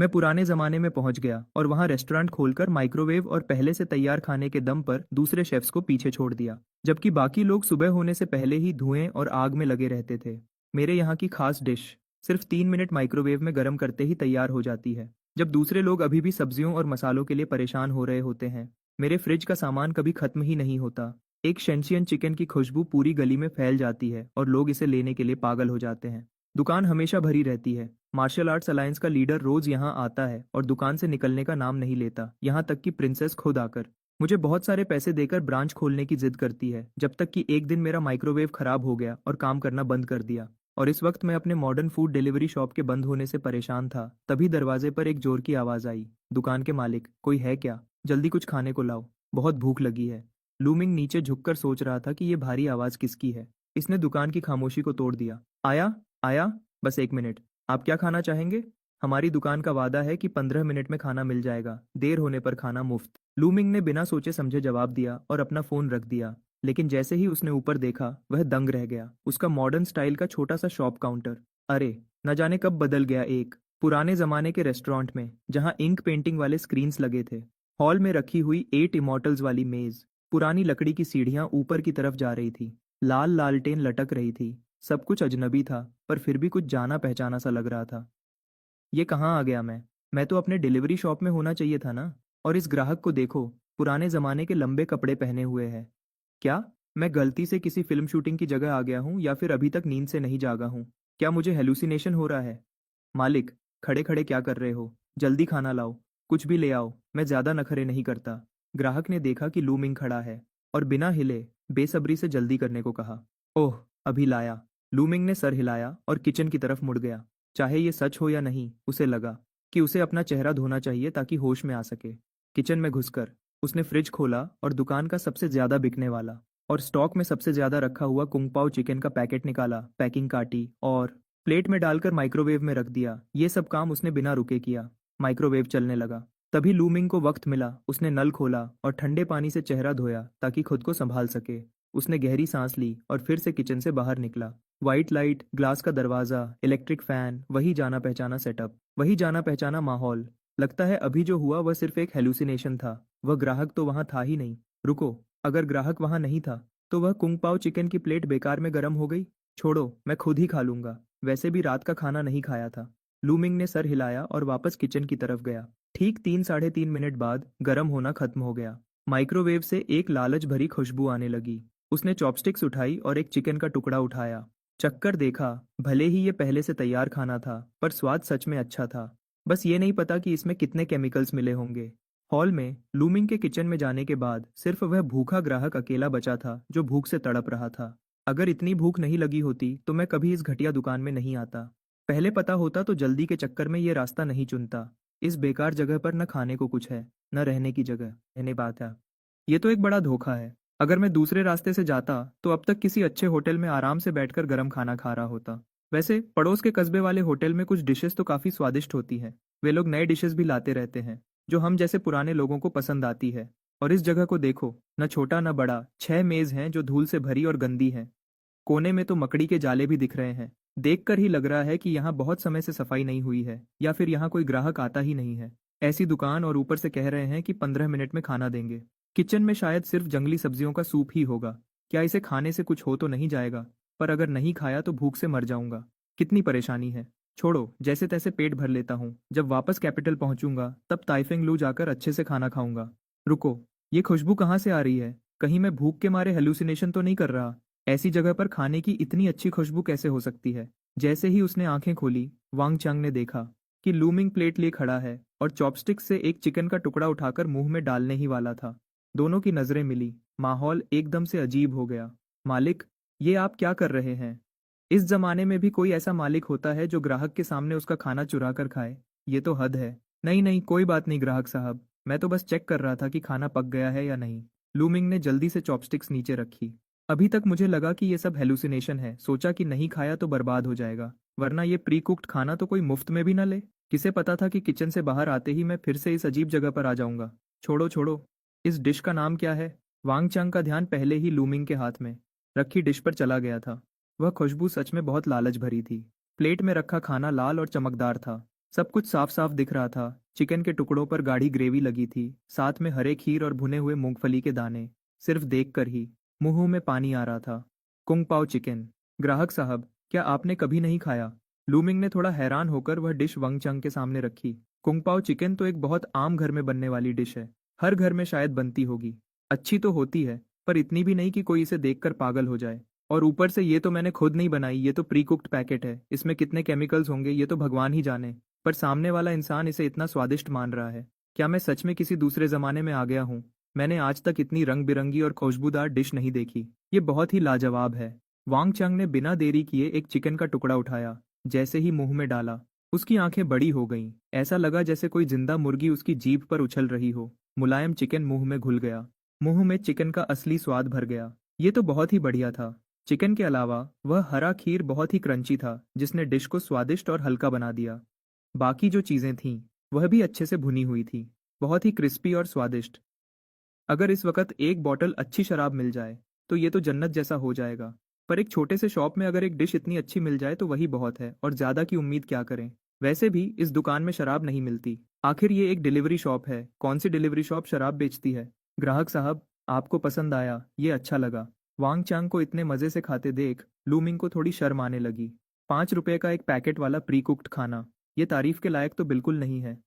मैं पुराने ज़माने में पहुंच गया और वहां रेस्टोरेंट खोलकर माइक्रोवेव और पहले से तैयार खाने के दम पर दूसरे शेफ्स को पीछे छोड़ दिया, जबकि बाकी लोग सुबह होने से पहले ही धुएं और आग में लगे रहते थे। मेरे यहाँ की खास डिश सिर्फ 3 मिनट माइक्रोवेव में गर्म करते ही तैयार हो जाती है, जब दूसरे लोग अभी भी सब्जियों और मसालों के लिए परेशान हो रहे होते हैं। मेरे फ्रिज का सामान कभी खत्म ही नहीं होता। एक शेंशियन चिकन की खुशबू पूरी गली में फैल जाती है और लोग इसे लेने के लिए पागल हो जाते हैं। दुकान हमेशा भरी रहती है। मार्शल आर्ट्स अलायंस का लीडर रोज यहाँ आता है और दुकान से निकलने का नाम नहीं लेता, यहाँ तक कि प्रिंसेस खुद आकर मुझे बहुत सारे पैसे देकर ब्रांच खोलने की जिद करती है, जब तक कि एक दिन मेरा माइक्रोवेव खराब हो गया और काम करना बंद कर दिया। और इस वक्त मैं अपने मॉडर्न फूड डिलीवरी शॉप के बंद होने से परेशान था, तभी दरवाजे पर एक जोर की आवाज़ आई। दुकान के मालिक, कोई है क्या? जल्दी कुछ खाने को लाओ, बहुत भूख लगी है। लूमिंग नीचे झुककर सोच रहा था कि ये भारी आवाज़ किसकी है। इसने दुकान की खामोशी को तोड़ दिया। आया आया, बस 1 मिनट। आप क्या खाना चाहेंगे? हमारी दुकान का वादा है कि 15 मिनट में खाना मिल जाएगा, देर होने पर खाना मुफ्त। लूमिंग ने बिना सोचे समझे जवाब दिया और अपना फोन रख दिया। लेकिन जैसे ही उसने ऊपर देखा, वह दंग रह गया। उसका मॉडर्न स्टाइल का छोटा सा शॉप काउंटर, अरे न जाने कब बदल गया एक पुराने जमाने के रेस्टोरेंट में, जहां इंक पेंटिंग वाले स्क्रीन्स लगे थे। हॉल में रखी हुई 8 इमॉर्टल्स वाली मेज, पुरानी लकड़ी की सीढ़ियां ऊपर की तरफ जा रही थी, लाल लालटेन लटक रही थी। सब कुछ अजनबी था, पर फिर भी कुछ जाना पहचाना सा लग रहा था। ये कहाँ आ गया मैं तो अपने डिलीवरी शॉप में होना चाहिए था ना। और इस ग्राहक को देखो, पुराने जमाने के लंबे कपड़े पहने हुए है। क्या मैं गलती से किसी फिल्म शूटिंग की जगह आ गया हूँ, या फिर अभी तक नींद से नहीं जागा हूँ? क्या मुझे हेलुसिनेशन हो रहा है? मालिक, खड़े खड़े क्या कर रहे हो? जल्दी खाना लाओ, कुछ भी ले आओ, मैं ज्यादा नखरे नहीं करता। ग्राहक ने देखा कि लू मिंग खड़ा है और बिना हिले बेसब्री से जल्दी करने को कहा। ओह, अभी लाया। लू मिंग ने सर हिलाया और किचन की तरफ मुड़ गया। चाहे ये सच हो या नहीं, उसे लगा कि उसे अपना चेहरा धोना चाहिए ताकि होश में आ सके। किचन में घुसकर उसने फ्रिज खोला और दुकान का सबसे ज्यादा बिकने वाला और स्टॉक में सबसे ज्यादा रखा हुआ कुंग पाओ चिकन का पैकेट निकाला, पैकिंग काटी और प्लेट में डालकर माइक्रोवेव में रख दिया। ये सब काम उसने बिना रुके किया। माइक्रोवेव चलने लगा। तभी लूमिंग को वक्त मिला। उसने नल खोला और ठंडे पानी से चेहरा धोया ताकि खुद को संभाल सके। उसने गहरी सांस ली और फिर से किचन से बाहर निकला। वाइट लाइट, ग्लास का दरवाजा, इलेक्ट्रिक फैन, वही जाना पहचाना सेटअप, वही जाना पहचाना माहौल। लगता है अभी जो हुआ वह सिर्फ एक हेलुसिनेशन था। वह ग्राहक तो वहां था ही नहीं। रुको, अगर ग्राहक वहां नहीं था तो वह कुंग पाओ चिकन की प्लेट बेकार में गर्म हो गई। छोड़ो, मैं खुद ही खा लूंगा, वैसे भी रात का खाना नहीं खाया था। लूमिंग ने सर हिलाया और वापस किचन की तरफ गया। ठीक 3 साढ़े 3 मिनट बाद गर्म होना खत्म हो गया। माइक्रोवेव से एक लालच भरी खुशबू आने लगी। उसने चॉपस्टिक्स उठाई और एक चिकन का टुकड़ा उठाया। चक्कर देखा। भले ही ये पहले से तैयार खाना था, पर स्वाद सच में अच्छा था। बस ये नहीं पता कि इसमें कितने केमिकल्स मिले होंगे। हॉल में लूमिंग के किचन में जाने के बाद सिर्फ वह भूखा ग्राहक अकेला बचा था जो भूख से तड़प रहा था। अगर इतनी भूख नहीं लगी होती तो मैं कभी इस घटिया दुकान में नहीं आता। पहले पता होता तो जल्दी के चक्कर में ये रास्ता नहीं चुनता। इस बेकार जगह पर न खाने को कुछ है, न रहने की जगह, रहने बात है। ये तो एक बड़ा धोखा है। अगर मैं दूसरे रास्ते से जाता तो अब तक किसी अच्छे होटल में आराम से बैठकर गर्म खाना खा रहा होता। वैसे पड़ोस के कस्बे वाले होटल में कुछ डिशेस तो काफी स्वादिष्ट होती हैं। वे लोग नए डिशेस भी लाते रहते हैं, जो हम जैसे पुराने लोगों को पसंद आती है। और इस जगह को देखो, न छोटा न बड़ा, 6 मेज हैं जो धूल से भरी और गंदी हैं। कोने में तो मकड़ी के जाले भी दिख रहे हैं। देखकर ही लग रहा है कि यहाँ बहुत समय से सफाई नहीं हुई है, या फिर यहाँ कोई ग्राहक आता ही नहीं है। ऐसी दुकान, और ऊपर से कह रहे हैं कि 15 मिनट में खाना देंगे। किचन में शायद सिर्फ जंगली सब्जियों का सूप ही होगा। क्या इसे खाने से कुछ हो तो नहीं जाएगा? पर अगर नहीं खाया तो भूख से मर जाऊंगा। कितनी परेशानी है। छोड़ो, जैसे तैसे पेट भर लेता हूँ। जब वापस कैपिटल पहुंचूंगा तब ताइफिंग लू जाकर अच्छे से खाना खाऊंगा। रुको, ये खुशबू कहाँ से आ रही है? कहीं मैं भूख के मारे हेलुसिनेशन तो नहीं कर रहा? ऐसी जगह पर खाने की इतनी अच्छी खुशबू कैसे हो सकती है? जैसे ही उसने आंखें खोली, वांग चांग ने देखा कि लूमिंग प्लेट लिए खड़ा है और चॉपस्टिक से एक चिकन का टुकड़ा उठाकर मुंह में डालने ही वाला था। दोनों की नजरें मिली। माहौल एकदम से अजीब हो गया। मालिक, ये आप क्या कर रहे हैं? इस जमाने में भी कोई ऐसा मालिक होता है जो ग्राहक के सामने उसका खाना चुरा कर खाए? ये तो हद है। नहीं नहीं, कोई बात नहीं ग्राहक साहब, मैं तो बस चेक कर रहा था कि खाना पक गया है या नहीं। लूमिंग ने जल्दी से चॉपस्टिक्स नीचे रखी। अभी तक मुझे लगा कि ये सब हेलुसिनेशन है। सोचा कि नहीं खाया तो बर्बाद हो जाएगा, वरना ये प्री कुक्ड खाना तो कोई मुफ्त में भी ना ले। किसे पता था कि किचन से बाहर आते ही मैं फिर से इस अजीब जगह पर आ जाऊंगा। छोड़ो छोड़ो, इस डिश का नाम क्या है? वांग चंग का ध्यान पहले ही लूमिंग के हाथ में रखी डिश पर चला गया था। वह खुशबू सच में बहुत लालच भरी थी। प्लेट में रखा खाना लाल और चमकदार था। सब कुछ साफ साफ दिख रहा था। चिकन के टुकड़ों पर गाढ़ी ग्रेवी लगी थी, साथ में हरे खीर और भुने हुए मूंगफली के दाने। सिर्फ देखकर ही मुंह में पानी आ रहा था। कुंग पाओ चिकन। ग्राहक साहब, क्या आपने कभी नहीं खाया? लूमिंग ने थोड़ा हैरान होकर वह डिश वंग चंग के सामने रखी। कुंग पाओ चिकन तो एक बहुत आम घर में बनने वाली डिश है। हर घर में शायद बनती होगी। अच्छी तो होती है, पर इतनी भी नहीं कि कोई इसे देखकर पागल हो जाए। और ऊपर से ये तो मैंने खुद नहीं बनाई, ये तो प्री कुक्ड पैकेट है। इसमें कितने केमिकल्स होंगे ये तो भगवान ही जाने। पर सामने वाला इंसान इसे इतना स्वादिष्ट मान रहा है। क्या मैं सच में किसी दूसरे जमाने में आ गया हूँ? मैंने आज तक इतनी रंग बिरंगी और खुशबूदार डिश नहीं देखी। ये बहुत ही लाजवाब है। वांग चांग ने बिना देरी किए एक चिकन का टुकड़ा उठाया। जैसे ही मुंह में डाला, उसकी आंखें बड़ी हो गईं। ऐसा लगा जैसे कोई जिंदा मुर्गी उसकी जीभ पर उछल रही हो। मुलायम चिकन मुंह में घुल गया। मुंह में चिकन का असली स्वाद भर गया। ये तो बहुत ही बढ़िया था। चिकन के अलावा वह हरा खीर बहुत ही क्रंची था, जिसने डिश को स्वादिष्ट और हल्का बना दिया। बाकी जो चीजें थीं, वह भी अच्छे से भुनी हुई थी, बहुत ही क्रिस्पी और स्वादिष्ट। अगर इस वक्त एक बॉटल अच्छी शराब मिल जाए, तो ये तो जन्नत जैसा हो जाएगा। पर एक छोटे से शॉप में अगर एक डिश इतनी अच्छी मिल जाए तो वही बहुत है, और ज्यादा की उम्मीद क्या करें। वैसे भी इस दुकान में शराब नहीं मिलती। आखिर ये एक डिलीवरी शॉप है, कौन सी डिलीवरी शॉप शराब बेचती है? ग्राहक साहब, आपको पसंद आया, ये अच्छा लगा। वांग चांग को इतने मजे से खाते देख लूमिंग को थोड़ी शर्म आने लगी। 5 रुपए का एक पैकेट वाला प्री कुक्ड खाना, ये तारीफ के लायक तो बिल्कुल नहीं है।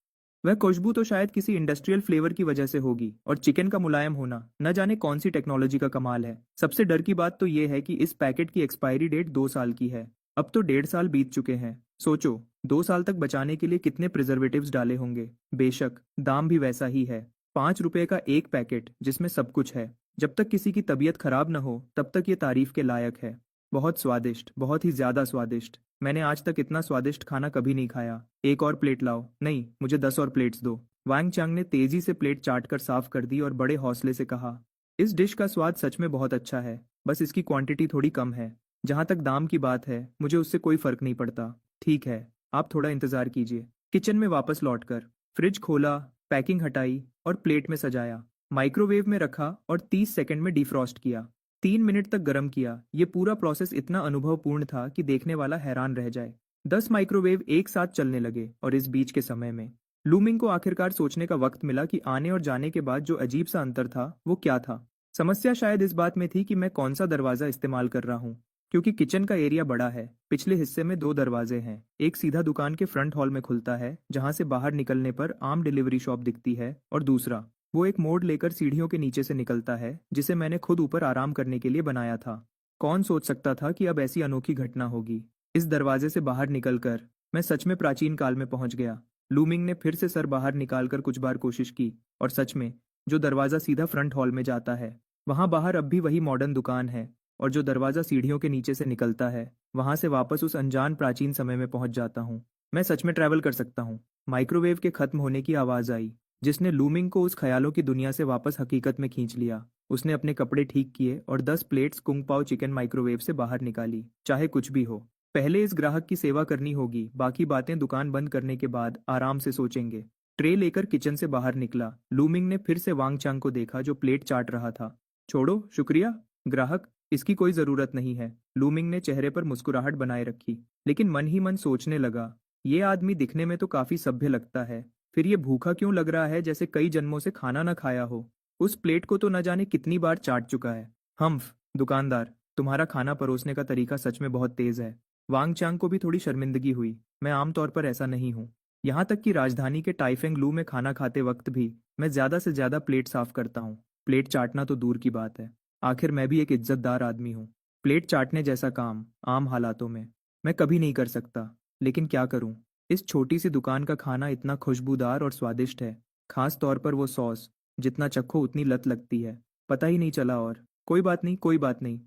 वह खुशबू तो शायद किसी इंडस्ट्रियल फ्लेवर की वजह से होगी, और चिकन का मुलायम होना न जाने कौन सी टेक्नोलॉजी का कमाल है। सबसे डर की बात तो ये है कि इस पैकेट की एक्सपायरी डेट 2 साल की है। अब तो 1.5 साल बीत चुके हैं। सोचो, 2 साल तक बचाने के लिए कितने प्रिजर्वेटिव्स डाले होंगे। बेशक दाम भी वैसा ही है, 5 रुपए का एक पैकेट जिसमें सब कुछ है। जब तक किसी की तबीयत खराब न हो तब तक ये तारीफ के लायक है। बहुत स्वादिष्ट, बहुत ही ज्यादा स्वादिष्ट। मैंने आज तक इतना स्वादिष्ट खाना कभी नहीं खाया। एक और प्लेट लाओ। नहीं, मुझे 10 और प्लेट्स दो। वांग चांग ने तेजी से प्लेट चाट कर साफ कर दी और बड़े हौसले से कहा, इस डिश का स्वाद सच में बहुत अच्छा है, बस इसकी क्वांटिटी थोड़ी कम है। जहाँ तक दाम की बात है, मुझे उससे कोई फर्क नहीं पड़ता। ठीक है, आप थोड़ा इंतजार कीजिए। किचन में वापस लौटकर फ्रिज खोला, पैकिंग हटाई और प्लेट में सजाया। माइक्रोवेव में रखा और 30 सेकंड में डिफ्रॉस्ट किया। 3 मिनट तक गर्म किया। ये पूरा प्रोसेस इतना अनुभवपूर्ण था कि देखने वाला हैरान रह जाए। 10 माइक्रोवेव एक साथ चलने लगे, और इस बीच के समय में लूमिंग को आखिरकार सोचने का वक्त मिला कि आने और जाने के बाद जो अजीब सा अंतर था वो क्या था। समस्या शायद इस बात में थी कि मैं कौन सा दरवाजा इस्तेमाल कर रहा हूँ। क्योंकि किचन का एरिया बड़ा है, पिछले हिस्से में 2 दरवाजे हैं। एक सीधा दुकान के फ्रंट हॉल में खुलता है, जहां से बाहर निकलने पर आम डिलीवरी शॉप दिखती है, और दूसरा वो एक मोड़ लेकर सीढ़ियों के नीचे से निकलता है, जिसे मैंने खुद ऊपर आराम करने के लिए बनाया था। कौन सोच सकता था कि अब ऐसी अनोखी घटना होगी। इस दरवाजे से बाहर निकलकर मैं सच में प्राचीन काल में पहुंच गया। लूमिंग ने फिर से सर बाहर निकालकर कुछ बार कोशिश की, और सच में जो दरवाजा सीधा फ्रंट हॉल में जाता है, वहां बाहर अब भी वही मॉडर्न दुकान है। और जो दरवाजा सीढ़ियों के नीचे से निकलता है, वहां से वापस उस अनजान प्राचीन समय में पहुंच जाता हूँ। मैं सच में ट्रैवल कर सकता हूँ। माइक्रोवेव के खत्म होने की आवाज आई, जिसने लूमिंग को उस ख्यालों की दुनिया से वापस हकीकत में खींच लिया। उसने अपने कपड़े ठीक किए और 10 प्लेट्स कुंग पाओ चिकन माइक्रोवेव से बाहर निकाली। चाहे कुछ भी हो, पहले इस ग्राहक की सेवा करनी होगी, बाकी बातें दुकान बंद करने के बाद आराम से सोचेंगे। ट्रे लेकर किचन से बाहर निकला। लूमिंग ने फिर से वांग चांग को देखा, जो प्लेट चाट रहा था। छोड़ो, शुक्रिया। ग्राहक, इसकी कोई जरूरत नहीं है। लूमिंग ने चेहरे पर मुस्कुराहट बनाए रखी, लेकिन मन ही मन सोचने लगा, ये आदमी दिखने में तो काफी सभ्य लगता है, फिर ये भूखा क्यों लग रहा है, जैसे कई जन्मों से खाना न खाया हो। उस प्लेट को तो न जाने कितनी बार चाट चुका है। हम्फ, दुकानदार, तुम्हारा खाना परोसने का तरीका सच में बहुत तेज है। वांग चांग को भी थोड़ी शर्मिंदगी हुई। मैं आमतौर पर ऐसा नहीं हूँ। यहाँ तक कि राजधानी के टाइफेंग लू में खाना खाते वक्त भी मैं ज्यादा से ज्यादा प्लेट साफ करता हूँ। प्लेट चाटना तो दूर की बात है, आखिर मैं भी एक इज्जतदार आदमी हूँ। प्लेट चाटने जैसा काम आम हालातों में मैं कभी नहीं कर सकता, लेकिन क्या करूँ। इस छोटी सी दुकान का खाना इतना खुशबूदार और स्वादिष्ट है, खास तौर पर वो सॉस, जितना चखो उतनी लत लगती है। पता ही नहीं चला। और कोई बात नहीं, कोई बात नहीं।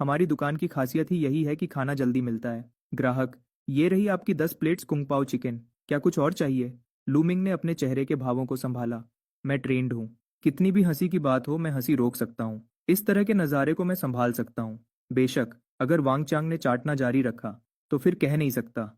हमारी दुकान की खासियत ही यही है कि खाना जल्दी मिलता है। ग्राहक, ये रही आपकी 10 प्लेट्स कुंग पाओ चिकन। क्या कुछ और चाहिए? लूमिंग ने अपने चेहरे के भावों को संभाला। मैं ट्रेंड हूँ। कितनी भी हंसी की बात हो, मैं हंसी रोक सकता हूँ। इस तरह के नज़ारे को मैं संभाल सकता हूँ। बेशक अगर वांग चांग ने चाटना जारी रखा तो फिर कह नहीं सकता,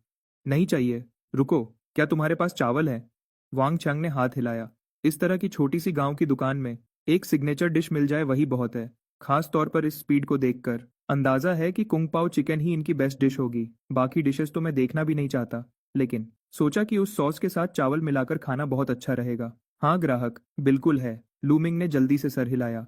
नहीं चाहिए। रुको, क्या तुम्हारे पास चावल है? वांग चांग ने हाथ हिलाया। इस तरह की छोटी सी गांव की दुकान में एक सिग्नेचर डिश मिल जाए वही बहुत है। खास तौर पर इस स्पीड को देखकर अंदाजा है कि कुंग पाओ चिकन ही इनकी बेस्ट डिश होगी। बाकी डिशेस तो मैं देखना भी नहीं चाहता, लेकिन सोचा कि उस सॉस के साथ चावल मिलाकर खाना बहुत अच्छा रहेगा। हाँ ग्राहक, बिल्कुल है। लूमिंग ने जल्दी से सर हिलाया।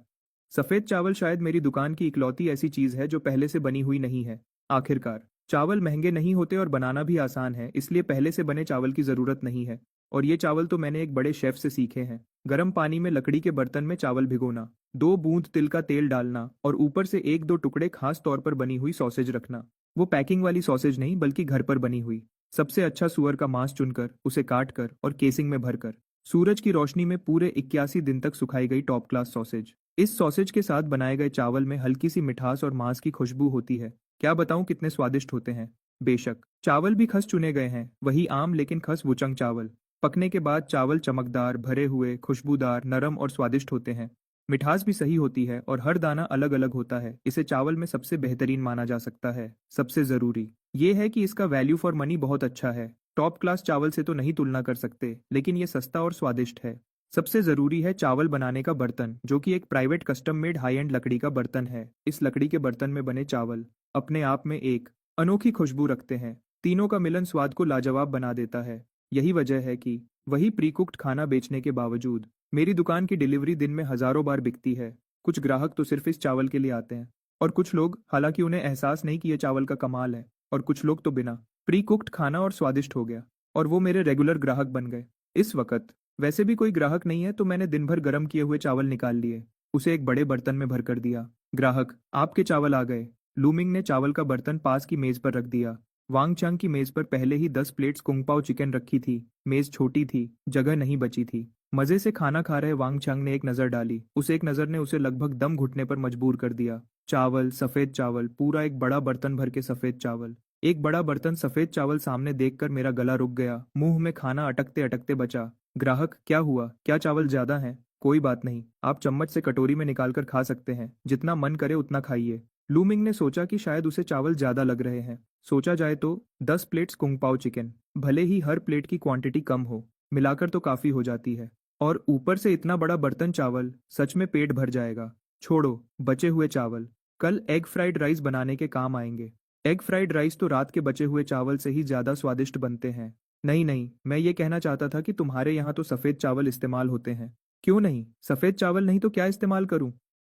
सफेद चावल शायद मेरी दुकान की इकलौती ऐसी चीज है जो पहले से बनी हुई नहीं है। आखिरकार चावल महंगे नहीं होते और बनाना भी आसान है, इसलिए पहले से बने चावल की जरूरत नहीं है। और ये चावल तो मैंने एक बड़े शेफ से सीखे हैं। गर्म पानी में लकड़ी के बर्तन में चावल भिगोना, 2 बूंद तिल का तेल डालना और ऊपर से 1-2 टुकड़े खास तौर पर बनी हुई सॉसेज रखना। वो पैकिंग वाली सॉसेज नहीं, बल्कि घर पर बनी हुई। सबसे अच्छा सुअर का मांस चुनकर उसे काट कर और केसिंग में भरकर सूरज की रोशनी में पूरे 81 दिन तक सुखाई गई टॉप क्लास सॉसेज। इस सॉसेज के साथ बनाए गए चावल में हल्की सी मिठास और मांस की खुशबू होती है। क्या बताऊं कितने स्वादिष्ट होते हैं। बेशक चावल भी खस चुने गए हैं, वही आम लेकिन खस वुचंग चावल। पकने के बाद चावल चमकदार, भरे हुए, खुशबूदार, नरम और स्वादिष्ट होते हैं। मिठास भी सही होती है और हर दाना अलग अलग होता है। इसे चावल में सबसे बेहतरीन माना जा सकता है। सबसे जरूरी ये है कि इसका वैल्यू फॉर मनी बहुत अच्छा है। टॉप क्लास चावल से तो नहीं तुलना कर सकते, लेकिन ये सस्ता और स्वादिष्ट है। सबसे जरूरी है चावल बनाने का बर्तन, जो कि एक private custom made high and लकड़ी का बर्तन है। इस लकड़ी के बर्तन में बने चावल अपने आप में एक अनोखी खुशबू रखते हैं। तीनों का मिलन स्वाद को लाजवाब बना देता है। यही वजह है कि वही प्री कुक्ड खाना बेचने के बावजूद मेरी दुकान की डिलीवरी दिन में हजारों बार बिकती है। कुछ ग्राहक तो सिर्फ इस चावल के लिए आते हैं, और कुछ लोग, हालांकि उन्हें एहसास नहीं कि ये चावल का कमाल है, और कुछ लोग तो बिना प्री कुक्ड खाना और स्वादिष्ट हो गया और वो मेरे रेगुलर ग्राहक बन गए। इस वक्त वैसे भी कोई ग्राहक नहीं है, तो मैंने दिन भर गर्म किए हुए चावल निकाल लिए, उसे एक बड़े बर्तन में भर कर दिया। ग्राहक, आपके चावल आ गए। लूमिंग ने चावल का बर्तन पास की मेज पर रख दिया। वांग चांग की मेज पर पहले ही 10 प्लेट्स कुंग पाओ चिकन रखी थी। मेज छोटी थी, जगह नहीं बची थी। मजे से खाना खा रहे वांग चांग ने एक नजर डाली। उस एक नजर ने उसे लगभग दम घुटने पर मजबूर कर दिया। चावल, सफेद चावल, पूरा एक बड़ा बर्तन भर के सफेद चावल। एक बड़ा बर्तन सफेद चावल सामने देखकर मेरा गला रुक गया। मुंह में खाना अटकते अटकते बचा। ग्राहक, क्या हुआ? क्या चावल ज्यादा हैं? कोई बात नहीं, आप चम्मच से कटोरी में निकालकर खा सकते हैं। जितना मन करे उतना खाइए। लूमिंग ने सोचा कि शायद उसे चावल ज्यादा लग रहे हैं। सोचा जाए तो 10 प्लेट्स कुंग पाओ चिकन, भले ही हर प्लेट की क्वांटिटी कम हो, मिलाकर तो काफी हो जाती है। और ऊपर से इतना बड़ा बर्तन चावल, सच में पेट भर जाएगा। छोड़ो बचे हुए चावल, कल एग फ्राइड राइस बनाने के काम आएंगे। एग फ्राइड राइस तो रात के बचे हुए चावल से ही ज्यादा स्वादिष्ट बनते हैं। नहीं नहीं, मैं ये कहना चाहता था कि तुम्हारे यहाँ तो सफेद चावल इस्तेमाल होते हैं। क्यों नहीं? सफेद चावल नहीं तो क्या इस्तेमाल करूं?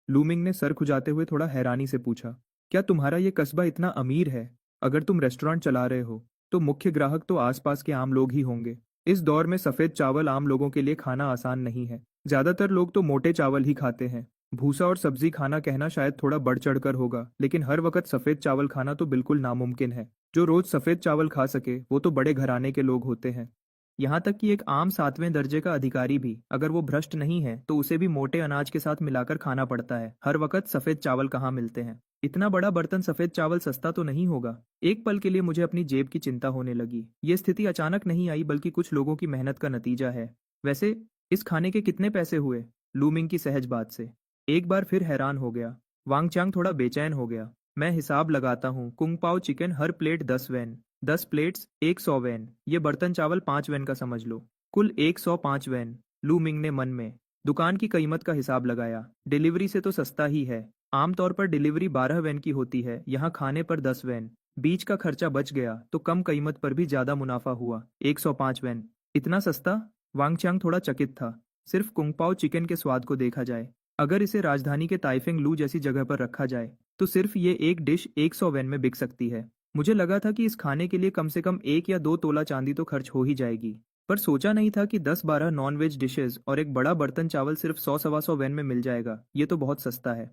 लूमिंग ने सर खुजाते हुए थोड़ा हैरानी से पूछा। क्या तुम्हारा ये कस्बा इतना अमीर है? अगर तुम रेस्टोरेंट चला रहे हो तो मुख्य ग्राहक तो आसपास के आम लोग ही होंगे। इस दौर में सफेद चावल आम लोगों के लिए खाना आसान नहीं है। ज्यादातर लोग तो मोटे चावल ही खाते हैं। भूसा और सब्जी खाना कहना शायद थोड़ा बढ़ चढ़कर होगा, लेकिन हर वक्त सफेद चावल खाना तो बिल्कुल नामुमकिन है। जो रोज सफेद चावल खा सके वो तो बड़े घराने के लोग होते हैं। यहाँ तक कि एक आम 7वें दर्जे का अधिकारी भी, अगर वो भ्रष्ट नहीं है, तो उसे भी मोटे अनाज के साथ मिलाकर खाना पड़ता है। हर वक्त सफेद चावल कहाँ मिलते हैं? इतना बड़ा बर्तन सफेद चावल सस्ता तो नहीं होगा। एक पल के लिए मुझे अपनी जेब की चिंता होने लगी। ये स्थिति अचानक नहीं आई, बल्कि कुछ लोगों की मेहनत का नतीजा है। वैसे इस खाने के कितने पैसे हुए? लूमिंग की सहज बात से एक बार फिर हैरान हो गया। वांग चांग थोड़ा बेचैन हो गया। मैं हिसाब लगाता हूँ, कुंग पाओ chicken her plate 10 when, 10 plates 100 when, ये बर्तन चावल 5 वेन का समझ लो, कुल 105 वेन। लूमिंग ने मन में दुकान की कीमत का हिसाब लगाया। डिलीवरी से तो सस्ता ही है। आमतौर पर डिलीवरी 12 वेन की होती है, यहाँ खाने पर 10 वेन। बीच का खर्चा बच गया तो कम कीमत पर भी ज्यादा मुनाफा हुआ। 105 वेन, इतना सस्ता? वांग चांग थोड़ा चकित था। सिर्फ कुंग पाओ चिकन के स्वाद को देखा जाए, अगर इसे राजधानी के ताइफिंग लू जैसी जगह पर रखा जाए, तो सिर्फ ये एक डिश 100 वेन में बिक सकती है। मुझे लगा था कि इस खाने के लिए कम से कम 1 या 2 तोला चांदी तो खर्च हो ही जाएगी, पर सोचा नहीं था कि 10-12 नॉन वेज डिशेज और एक बड़ा बर्तन चावल सिर्फ 100-125 वेन में मिल जाएगा। ये तो बहुत सस्ता है।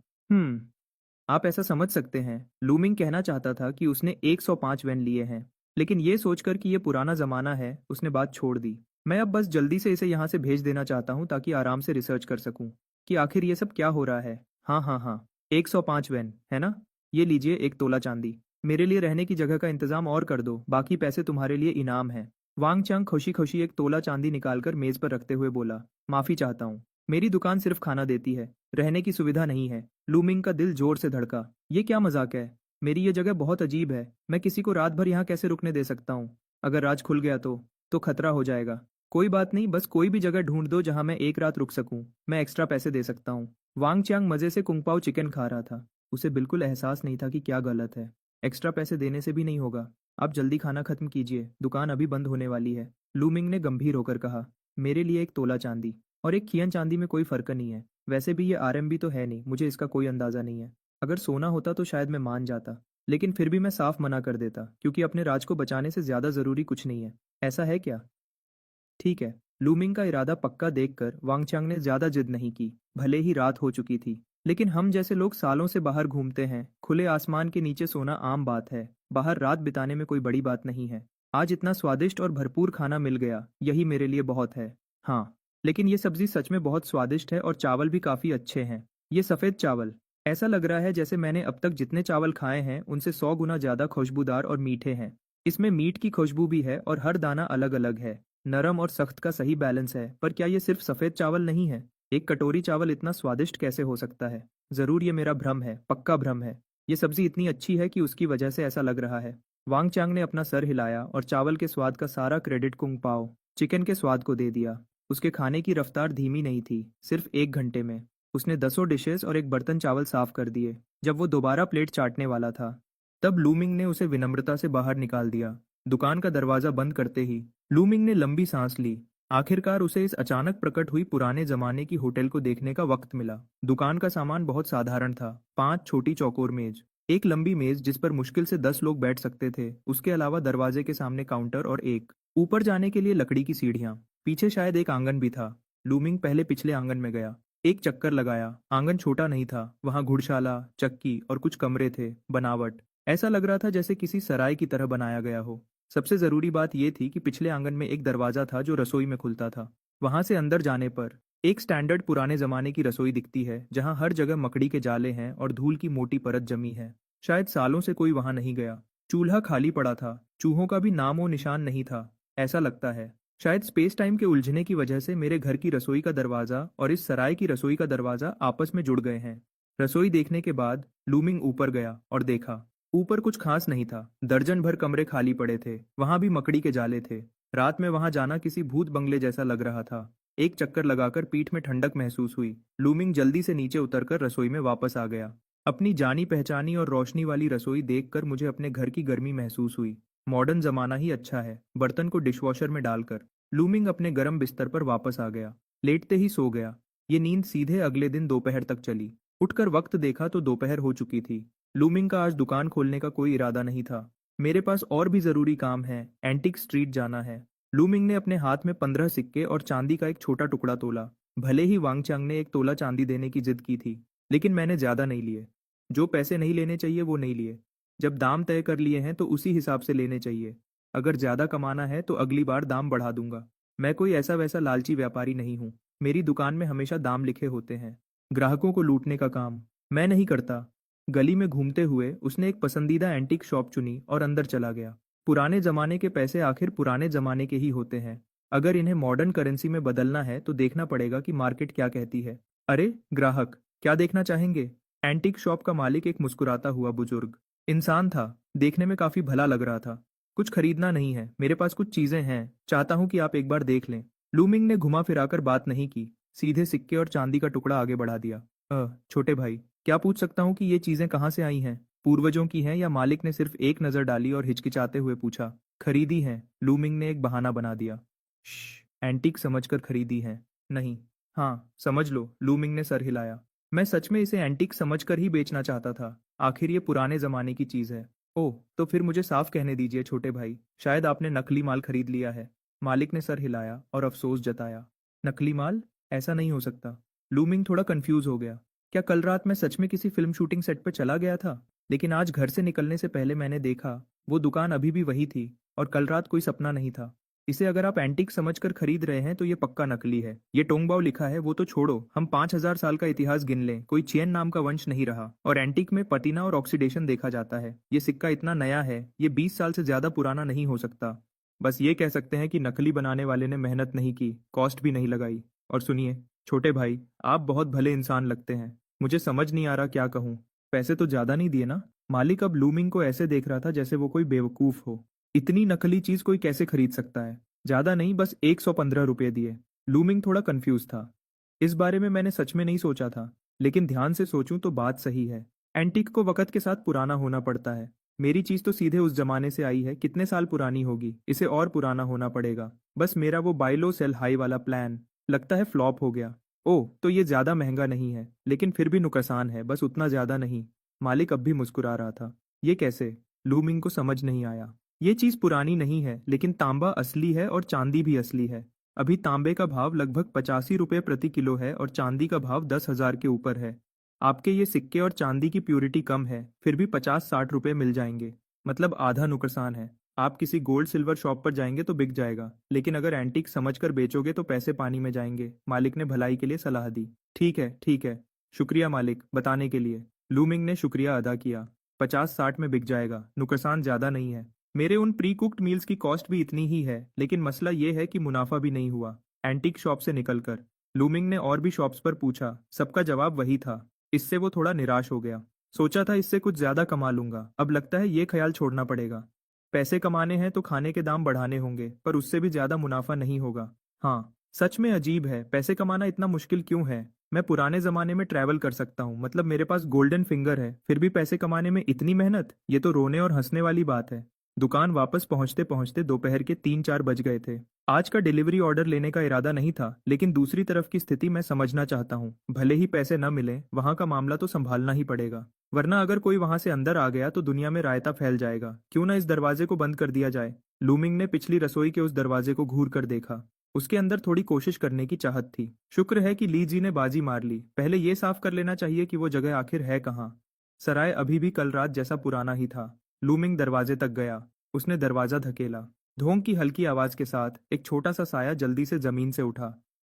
आप ऐसा समझ सकते हैं। लूमिंग कहना चाहता था कि उसने 105 वेन लिए हैं, लेकिन ये सोचकर कि ये पुराना जमाना है, उसने बात छोड़ दी। मैं अब बस जल्दी से इसे यहाँ से भेज देना चाहता हूँ, ताकि आराम से रिसर्च कर सकूँ कि आखिर ये सब क्या हो रहा है। हाँ हाँ हाँ, 105 वेन है ना? ये लीजिए 1 तोला चांदी। मेरे लिए रहने की जगह का इंतजाम और कर दो, बाकी पैसे तुम्हारे लिए इनाम है। वांग चांग खुशी खुशी 1 तोला चांदी निकालकर मेज पर रखते हुए बोला, माफी चाहता हूँ, मेरी दुकान सिर्फ खाना देती है, रहने की सुविधा नहीं है। लूमिंग का दिल जोर से धड़का। ये क्या मजाक है? मेरी ये जगह बहुत अजीब है। मैं किसी को रात भर यहाँ कैसे रुकने दे सकता हूँ? अगर राज खुल गया तो खतरा हो जाएगा। कोई बात नहीं, बस कोई भी जगह ढूंढ दो जहां मैं एक रात रुक सकूं। मैं एक्स्ट्रा पैसे दे सकता हूँ। वांग चांग मजे से कुंग पाओ चिकन खा रहा था। उसे बिल्कुल एहसास नहीं था कि क्या गलत है। एक्स्ट्रा पैसे देने से भी नहीं होगा। आप जल्दी खाना खत्म कीजिए, दुकान अभी बंद होने वाली है। लूमिंग ने गंभीर होकर कहा। मेरे लिए एक तोला चांदी और एक खियन चांदी में कोई फर्क नहीं है। वैसे भी ये आरएमबी तो है नहीं, मुझे इसका कोई अंदाजा नहीं है। अगर सोना होता तो शायद मैं मान जाता, लेकिन फिर भी मैं साफ मना कर देता, क्योंकि अपने राज को बचाने से ज्यादा जरूरी कुछ नहीं है। ऐसा है क्या? ठीक है। लूमिंग का इरादा पक्का देखकर वांगचांग ने ज्यादा जिद नहीं की। भले ही रात हो चुकी थी, लेकिन हम जैसे लोग सालों से बाहर घूमते हैं, खुले आसमान के नीचे सोना आम बात है। बाहर रात बिताने में कोई बड़ी बात नहीं है। आज इतना स्वादिष्ट और भरपूर खाना मिल गया, यही मेरे लिए बहुत है। हाँ, लेकिन ये सब्जी सच में बहुत स्वादिष्ट है और चावल भी काफी अच्छे हैं। ये सफेद चावल, ऐसा लग रहा है जैसे मैंने अब तक जितने चावल खाए हैं उनसे 100 गुना ज्यादा खुशबूदार और मीठे हैं। इसमें मीट की खुशबू भी है और हर दाना अलग अलग है। नरम और सख्त का सही बैलेंस है। पर क्या ये सिर्फ सफेद चावल नहीं है? एक कटोरी चावल इतना स्वादिष्ट कैसे हो सकता है? जरूर ये मेरा भ्रम है, पक्का भ्रम है। ये सब्जी इतनी अच्छी है कि उसकी वजह से ऐसा लग रहा है। वांग चांग ने अपना सर हिलाया और चावल के स्वाद का सारा क्रेडिट कुंग पाओ चिकन के स्वाद को दे दिया। उसके खाने की रफ्तार धीमी नहीं थी। सिर्फ 1 घंटे में उसने 10 डिशेस और एक बर्तन चावल साफ कर दिए। जब वो दोबारा प्लेट चाटने वाला था, तब लूमिंग ने उसे विनम्रता से बाहर निकाल दिया। दुकान का दरवाजा बंद करते ही लूमिंग ने लंबी सांस ली। आखिरकार उसे इस अचानक प्रकट हुई पुराने जमाने की होटल को देखने का वक्त मिला। दुकान का सामान बहुत साधारण था। 5 छोटी चौकोर मेज, एक लंबी मेज जिस पर मुश्किल से 10 लोग बैठ सकते थे, उसके अलावा दरवाजे के सामने काउंटर और एक ऊपर जाने के लिए लकड़ी की सीढ़ियां। पीछे शायद एक आंगन भी था। लूमिंग पहले पिछले आंगन में गया। एक चक्कर लगाया। आंगन छोटा नहीं था। वहां घुड़शाला, चक्की और कुछ कमरे थे। बनावट ऐसा लग रहा था जैसे किसी सराय की तरह बनाया गया हो। सबसे जरूरी बात यह थी कि पिछले आंगन में एक दरवाजा था जो रसोई में खुलता था। वहां से अंदर जाने पर एक स्टैंडर्ड पुराने जमाने की रसोई दिखती है, जहां हर जगह मकड़ी के जाले हैं और धूल की मोटी परत जमी है। शायद सालों से कोई वहां नहीं गया। चूल्हा खाली पड़ा था। चूहों का भी नामो निशान नहीं था। ऐसा लगता है शायद स्पेस टाइम के उलझने की वजह से मेरे घर की रसोई का दरवाजा और इस सराय की रसोई का दरवाजा आपस में जुड़ गए हैं। रसोई देखने के बाद लूमिंग ऊपर गया और देखा। ऊपर कुछ खास नहीं था। दर्जन भर कमरे खाली पड़े थे। वहां भी मकड़ी के जाले थे। रात में वहां जाना किसी भूत बंगले जैसा लग रहा था। एक चक्कर लगाकर पीठ में ठंडक महसूस हुई। लूमिंग जल्दी से नीचे उतरकर रसोई में वापस आ गया। अपनी जानी पहचानी और रोशनी वाली रसोई देखकर मुझे अपने घर की गर्मी महसूस हुई। मॉडर्न जमाना ही अच्छा है। बर्तन को डिशवॉशर में डालकर लूमिंग अपने गर्म बिस्तर पर वापस आ गया। लेटते ही सो गया। ये नींद सीधे अगले दिन दोपहर तक चली। उठकर वक्त देखा तो दोपहर हो चुकी थी। लूमिंग का आज दुकान खोलने का कोई इरादा नहीं था। मेरे पास और भी जरूरी काम है। एंटिक स्ट्रीट जाना है। लूमिंग ने अपने हाथ में 15 सिक्के और चांदी का एक छोटा टुकड़ा तोला। भले ही वांगचांग ने एक तोला चांदी देने की जिद की थी, लेकिन मैंने ज्यादा नहीं लिए। जो पैसे नहीं लेने चाहिए वो नहीं लिए। जब दाम तय कर लिए हैं तो उसी हिसाब से लेने चाहिए। अगर ज्यादा कमाना है तो अगली बार दाम बढ़ा दूंगा। मैं कोई ऐसा वैसा लालची व्यापारी नहीं हूँ। मेरी दुकान में हमेशा दाम लिखे होते हैं। ग्राहकों को लूटने का काम मैं नहीं करता। गली में घूमते हुए उसने एक पसंदीदा एंटीक शॉप चुनी और अंदर चला गया। पुराने जमाने के पैसे आखिर पुराने जमाने के ही होते हैं। अगर इन्हें मॉडर्न करेंसी में बदलना है तो देखना पड़ेगा कि मार्केट क्या कहती है। अरे ग्राहक, क्या देखना चाहेंगे? एंटीक शॉप का मालिक एक मुस्कुराता हुआ बुजुर्ग इंसान था। देखने में काफी भला लग रहा था। कुछ खरीदना नहीं है, मेरे पास कुछ चीजें हैं, चाहता हूं कि आप एक बार देख लें। लूमिंग ने घुमा फिराकर बात नहीं की। सीधे सिक्के और चांदी का टुकड़ा आगे बढ़ा दिया। छोटे भाई, क्या पूछ सकता हूँ कि ये चीजें कहाँ से आई हैं? पूर्वजों की हैं या मालिक ने सिर्फ एक नजर डाली और हिचकिचाते हुए पूछा। खरीदी हैं, लूमिंग ने एक बहाना बना दिया। एंटीक समझकर खरीदी हैं? नहीं। हाँ, समझ लो, लूमिंग ने सर हिलाया। मैं सच में इसे एंटीक समझकर ही बेचना चाहता था। आखिर ये पुराने जमाने की चीज है। ओह, तो फिर मुझे साफ कहने दीजिए छोटे भाई, शायद आपने नकली माल खरीद लिया है। मालिक ने सर हिलाया और अफसोस जताया। नकली माल? ऐसा नहीं हो सकता। लूमिंग थोड़ा कंफ्यूज हो गया। क्या कल रात मैं सच में किसी फिल्म शूटिंग सेट पर चला गया था? लेकिन आज घर से निकलने से पहले मैंने देखा वो दुकान अभी भी वही थी और कल रात कोई सपना नहीं था। इसे अगर आप एंटीक समझकर खरीद रहे हैं तो ये पक्का नकली है। ये टोंगबाओ लिखा है वो तो छोड़ो, हम 5000 साल का इतिहास गिन लें, कोई चियन नाम का वंश नहीं रहा। और एंटीक में पटीना और ऑक्सीडेशन देखा जाता है। ये सिक्का इतना नया है, ये 20 साल से ज्यादा पुराना नहीं हो सकता। बस ये कह सकते हैं कि नकली बनाने वाले ने मेहनत नहीं की, कॉस्ट भी नहीं लगाई। और सुनिए छोटे भाई, आप बहुत भले इंसान लगते हैं। मुझे समझ नहीं आ रहा क्या कहूँ। पैसे तो ज्यादा नहीं दिए ना? मालिक अब लूमिंग को ऐसे देख रहा था जैसे वो कोई बेवकूफ हो। इतनी नकली चीज कोई कैसे खरीद सकता है? ज्यादा नहीं, बस 115 रुपये दिए। लूमिंग थोड़ा कंफ्यूज था। इस बारे में मैंने सच में नहीं सोचा था, लेकिन ध्यान से सोचूं तो बात सही है। एंटीक को वक्त के साथ पुराना होना पड़ता है। मेरी चीज तो सीधे उस जमाने से आई है, कितने साल पुरानी होगी, इसे और पुराना होना पड़ेगा। बस मेरा वो बाय लो सेल हाई वाला प्लान लगता है फ्लॉप हो गया। ओह, तो ये ज्यादा महंगा नहीं है, लेकिन फिर भी नुकसान है, बस उतना ज्यादा नहीं। मालिक अब भी मुस्कुरा रहा था। ये कैसे? लू मिंग को समझ नहीं आया। ये चीज पुरानी नहीं है, लेकिन तांबा असली है और चांदी भी असली है। अभी तांबे का भाव लगभग 85 रुपये प्रति किलो है और चांदी का भाव 10,000 के ऊपर है। आपके ये सिक्के और चांदी की प्यूरिटी कम है, फिर भी 50-60 रुपए मिल जाएंगे। मतलब आधा नुकसान है। आप किसी गोल्ड सिल्वर शॉप पर जाएंगे तो बिक जाएगा, लेकिन अगर एंटीक समझकर बेचोगे तो पैसे पानी में जाएंगे। मालिक ने भलाई के लिए सलाह दी। ठीक है, ठीक है। शुक्रिया मालिक, बताने के लिए। लूमिंग ने शुक्रिया अदा किया। 50-60 में बिक जाएगा, नुकसान ज्यादा नहीं है। मेरे उन प्री कुक्ड मील्स की कॉस्ट भी इतनी ही है, लेकिन मसला ये है कि मुनाफा भी नहीं हुआ एंटीक शॉप से निकलकर। लूमिंग ने और भी शॉप्स पर पूछा, सबका जवाब वही था। इससे वो थोड़ा निराश हो गया। सोचा था इससे कुछ ज्यादा कमा लूंगा, अब लगता है ये ख्याल छोड़ना पड़ेगा। पैसे कमाने हैं तो खाने के दाम बढ़ाने होंगे, पर उससे भी ज्यादा मुनाफा नहीं होगा। हाँ, सच में अजीब है, पैसे कमाना इतना मुश्किल क्यों है? मैं पुराने जमाने में ट्रैवल कर सकता हूँ, मतलब मेरे पास गोल्डन फिंगर है, फिर भी पैसे कमाने में इतनी मेहनत, ये तो रोने और हंसने वाली बात है। दुकान वापस पहुंचते पहुंचते दोपहर के 3-4 बज गए थे। आज का डिलीवरी ऑर्डर लेने का इरादा नहीं था, लेकिन दूसरी तरफ की स्थिति मैं समझना चाहता हूँ। भले ही पैसे न मिले, वहां का मामला तो संभालना ही पड़ेगा, वरना अगर कोई वहां से अंदर आ गया तो दुनिया में रायता फैल जाएगा। क्यों ना इस दरवाजे को बंद कर दिया जाए? लूमिंग ने पिछली रसोई के उस दरवाजे को घूर कर देखा। उसके अंदर थोड़ी कोशिश करने की चाहत थी। शुक्र है कि ली जी ने बाजी मार ली, पहले ये साफ कर लेना चाहिए कि वो जगह आखिर है कहाँ। सराय अभी भी कल रात जैसा पुराना ही था। लूमिंग दरवाजे तक गया। उसने दरवाजा धकेला। धोंक की हल्की आवाज के साथ एक छोटा सा साया जल्दी से जमीन से उठा।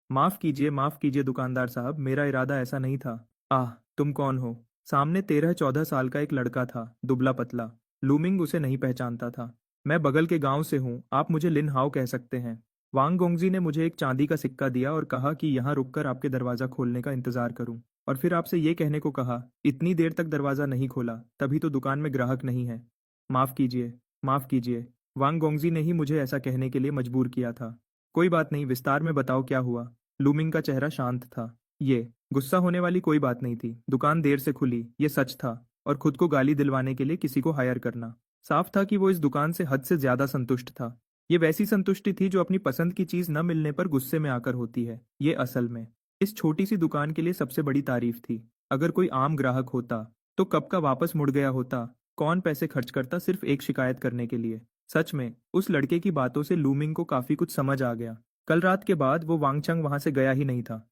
माफ कीजिए दुकानदार साहब, मेरा इरादा ऐसा नहीं था। आह, तुम कौन हो? सामने 13-14 साल का एक लड़का था, दुबला पतला। लूमिंग उसे नहीं पहचानता था। मैं बगल के गांव से हूँ, आप मुझे लिन हाओ कह सकते हैं। वांग गोंगजी ने मुझे एक चांदी का सिक्का दिया और कहा कि यहाँ रुककर आपके दरवाजा खोलने का इंतजार करूं, और फिर आपसे ये कहने को कहा। इतनी देर तक दरवाजा नहीं खोला, तभी तो दुकान में ग्राहक नहीं है। माफ कीजिए, माफ कीजिए। वांग गोंगजी ने ही मुझे ऐसा कहने के लिए मजबूर किया था। कोई बात नहीं, विस्तार में बताओ क्या हुआ। लूमिंग का चेहरा शांत था। ये गुस्सा होने वाली कोई बात नहीं थी। दुकान देर से खुली, ये सच था, और खुद को गाली दिलवाने के लिए किसी को हायर करना। साफ था कि वो इस दुकान से हद से ज्यादा संतुष्ट था। ये वैसी संतुष्टि थी जो अपनी पसंद की चीज न मिलने पर गुस्से में आकर होती है। ये असल में इस छोटी सी दुकान के लिए सबसे बड़ी तारीफ थी। अगर कोई आम ग्राहक होता तो कब का वापस मुड़ गया होता। कौन पैसे खर्च करता सिर्फ एक शिकायत करने के लिए? सच में उस लड़के की बातों से लूमिंग को काफी कुछ समझ आ गया। कल रात के बाद वो वांगचंग वहां से गया ही नहीं था।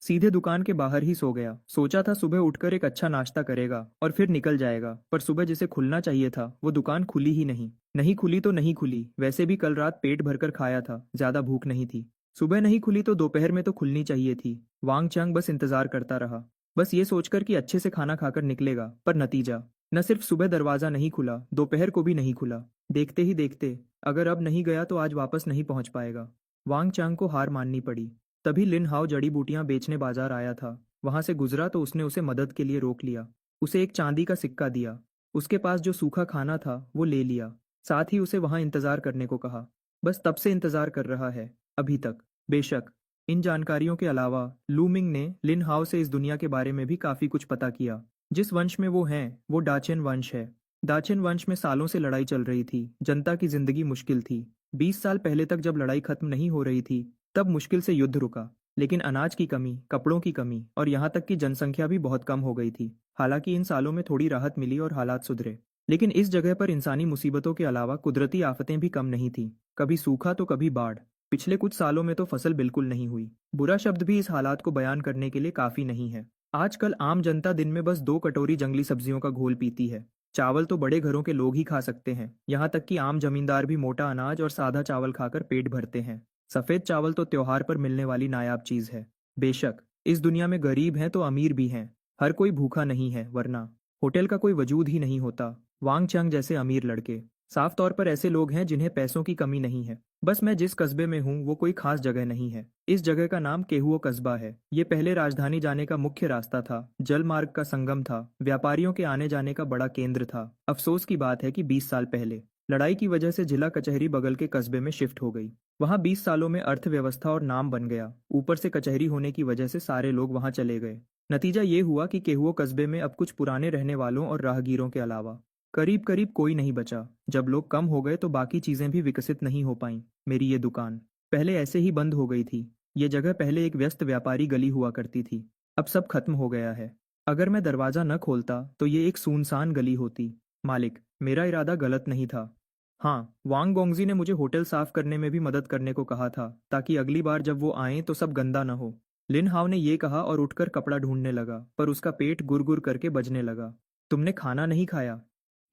सीधे दुकान के बाहर ही सो गया। सोचा था सुबह उठकर एक अच्छा नाश्ता करेगा और फिर निकल जाएगा, पर सुबह जिसे खुलना चाहिए था वो दुकान खुली ही नहीं। नहीं खुली तो नहीं खुली, वैसे भी कल रात पेट भरकर खाया था, ज्यादा भूख नहीं थी। सुबह नहीं खुली तो दोपहर में तो खुलनी चाहिए थी। वांग चंग बस इंतजार करता रहा, बस ये सोचकर कि अच्छे से खाना खाकर निकलेगा, पर नतीजा न सिर्फ सुबह दरवाजा नहीं खुला, दोपहर को भी नहीं खुला। देखते ही देखते अगर अब नहीं गया तो आज वापस नहीं पहुंच पाएगा। वांग चांग को हार माननी पड़ी। तभी लिन हाओ जड़ी बूटियां बेचने बाजार आया था। वहां से गुजरा तो उसने उसे मदद के लिए रोक लिया। उसे एक चांदी का सिक्का दिया। उसके पास जो सूखा खाना था वो ले लिया। साथ ही उसे वहां इंतजार करने को कहा। बस तब से इंतजार कर रहा है, अभी तक। बेशक इन जानकारियों के अलावा लूमिंग ने लिन हाओ से इस दुनिया के बारे में भी काफी कुछ पता किया। जिस वंश में वो हैं वो डाचेन वंश है। दाचेन वंश में सालों से लड़ाई चल रही थी। जनता की जिंदगी मुश्किल थी। 20 साल पहले तक जब लड़ाई खत्म नहीं हो रही थी तब मुश्किल से युद्ध रुका, लेकिन अनाज की कमी, कपड़ों की कमी और यहाँ तक कि जनसंख्या भी बहुत कम हो गई थी। हालांकि इन सालों में थोड़ी राहत मिली और हालात सुधरे, लेकिन इस जगह पर इंसानी मुसीबतों के अलावा कुदरती आफतें भी कम नहीं थी। कभी सूखा तो कभी बाढ़। पिछले कुछ सालों में तो फसल बिल्कुल नहीं हुई। बुरा शब्द भी इस हालात को बयान करने के लिए काफी नहीं है। आजकल आम जनता दिन में बस 2 कटोरी जंगली सब्जियों का घोल पीती है। चावल तो बड़े घरों के लोग ही खा सकते हैं, यहाँ तक कि आम जमींदार भी मोटा अनाज और सादा चावल खाकर पेट भरते हैं। सफेद चावल तो त्योहार पर मिलने वाली नायाब चीज है। बेशक इस दुनिया में गरीब हैं तो अमीर भी हैं। हर कोई भूखा नहीं है, वरना होटल का कोई वजूद ही नहीं होता। वांग चंग जैसे अमीर लड़के साफ तौर पर ऐसे लोग हैं जिन्हें पैसों की कमी नहीं है। बस मैं जिस कस्बे में हूँ वो कोई खास जगह नहीं है। इस जगह का नाम केहुओ कस्बा है। ये पहले राजधानी जाने का मुख्य रास्ता था, जल मार्ग का संगम था, व्यापारियों के आने जाने का बड़ा केंद्र था। अफसोस की बात है कि 20 साल पहले लड़ाई की वजह से जिला कचहरी बगल के कस्बे में शिफ्ट हो गई। वहां 20 सालों में अर्थव्यवस्था और नाम बन गया। ऊपर से कचहरी होने की वजह से सारे लोग वहां चले गए। नतीजा ये हुआ कि केहुओ कस्बे में अब कुछ पुराने रहने वालों और राहगीरों के अलावा करीब करीब कोई नहीं बचा। जब लोग कम हो गए तो बाकी चीजें भी विकसित नहीं हो पाईं। मेरी ये दुकान पहले ऐसे ही बंद हो गई थी। ये जगह पहले एक व्यस्त व्यापारी गली हुआ करती थी। अब सब खत्म हो गया है। अगर मैं दरवाजा न खोलता तो ये एक सुनसान गली होती। मालिक, मेरा इरादा गलत नहीं था। हाँ, वांग गोंगजी ने मुझे होटल साफ करने में भी मदद करने को कहा था, ताकि अगली बार जब वो आए तो सब गंदा न हो। लिन हाव ने ये कहा और उठकर कपड़ा ढूंढने लगा, पर उसका पेट गुर करके बजने लगा। तुमने खाना नहीं खाया?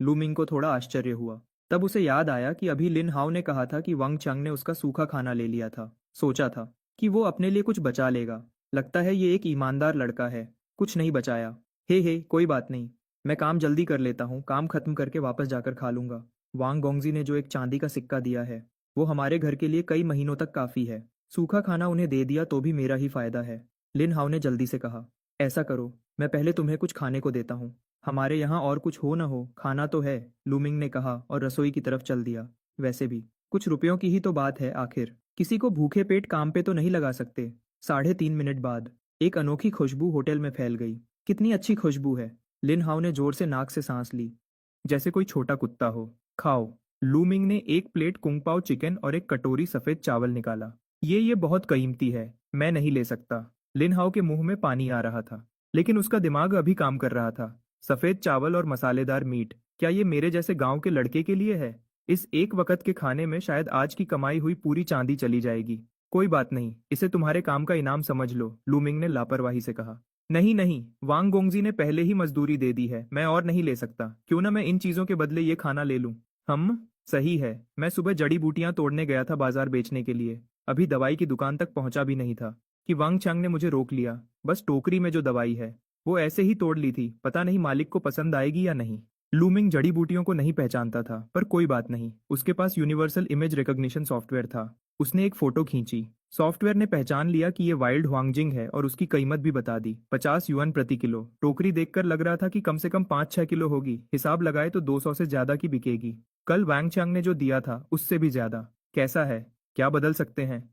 लू मिंग को थोड़ा आश्चर्य हुआ। तब उसे याद आया कि अभी लिन हाव ने कहा था कि वांग चंग ने उसका सूखा खाना ले लिया था। सोचा था कि वो अपने लिए कुछ बचा लेगा। लगता है ये एक ईमानदार लड़का है। कुछ नहीं बचाया। हे कोई बात नहीं। मैं काम जल्दी कर लेता हूँ, काम खत्म करके वापस जाकर खा लूंगा। वांग गोंगजी ने जो एक चांदी का सिक्का दिया है, वो हमारे घर के लिए कई महीनों तक काफी है। सूखा खाना उन्हें दे दिया तो भी मेरा ही फायदा है। लिन हाव ने जल्दी से कहा, ऐसा करो, मैं पहले तुम्हें कुछ खाने को देता हूँ। हमारे यहाँ और कुछ हो न हो, खाना तो है, लूमिंग ने कहा और रसोई की तरफ चल दिया। वैसे भी कुछ रुपयों की ही तो बात है आखिर। किसी को भूखे पेट काम पे तो नहीं लगा सकते। 3.5 मिनट बाद एक अनोखी खुशबू होटल में फैल गई। कितनी अच्छी खुशबू है। लिन हाव ने जोर से नाक से सांस ली, जैसे कोई छोटा कुत्ता हो। खाओ। लूमिंग ने एक प्लेट कुंग पाओ चिकन और एक कटोरी सफेद चावल निकाला। ये बहुत कीमती है, मैं नहीं ले सकता। लिन हाओ के मुंह में पानी आ रहा था, लेकिन उसका दिमाग अभी काम कर रहा था। सफेद चावल और मसालेदार मीट, क्या ये मेरे जैसे गांव के लड़के के लिए है? इस एक वक्त के खाने में शायद आज की कमाई हुई पूरी चांदी चली जाएगी। कोई बात नहीं, इसे तुम्हारे काम का इनाम समझ लो, लूमिंग ने लापरवाही से कहा। नहीं नहीं, वांग गोंगजी ने पहले ही मजदूरी दे दी है, मैं और नहीं ले सकता। क्यों ना मैं इन चीजों के बदले ये खाना ले लूं? हम सही है, मैं सुबह जड़ी बूटियां तोड़ने गया था बाजार बेचने के लिए। अभी दवाई की दुकान तक पहुंचा भी नहीं था कि वांग चंग ने मुझे रोक लिया। बस टोकरी में जो दवाई है वो ऐसे ही तोड़ ली थी, पता नहीं मालिक को पसंद आएगी या नहीं। लूमिंग जड़ी बूटियों को नहीं पहचानता था, पर कोई बात नहीं, उसके पास यूनिवर्सल इमेज रिकॉग्निशन सॉफ्टवेयर था। उसने एक फोटो खींची। सॉफ्टवेयर ने पहचान लिया कि ये वाइल्ड हुआंगजिंग है और उसकी कीमत भी बता दी, 50 युआन प्रति किलो। टोकरी देखकर लग रहा था कि कम से कम 5-6 किलो होगी, हिसाब लगाए तो 200 से ज्यादा की बिकेगी। कल वैंग चांग ने जो दिया था उससे भी ज्यादा। कैसा है? क्या बदल सकते हैं?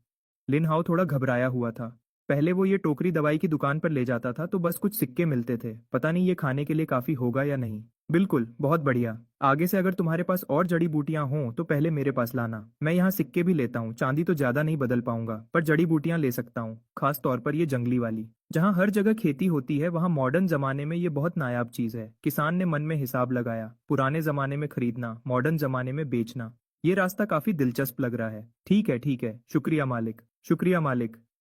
लिन हाओ थोड़ा घबराया हुआ था। पहले वो ये टोकरी दवाई की दुकान पर ले जाता था तो बस कुछ सिक्के मिलते थे, पता नहीं ये खाने के लिए काफी होगा या नहीं। बिल्कुल, बहुत बढ़िया। आगे से अगर तुम्हारे पास और जड़ी बूटियां हों तो पहले मेरे पास लाना। मैं यहाँ सिक्के भी लेता हूँ, चांदी तो ज्यादा नहीं बदल पाऊंगा, पर जड़ी बूटियां ले सकता हूँ, खास तौर पर ये जंगली वाली। जहाँ हर जगह खेती होती है वहाँ मॉडर्न जमाने में ये बहुत नायाब चीज है। किसान ने मन में हिसाब लगाया, पुराने जमाने में खरीदना, मॉडर्न जमाने में बेचना। ये रास्ता काफी दिलचस्प लग रहा है। ठीक है, शुक्रिया मालिक, शुक्रिया मालिक।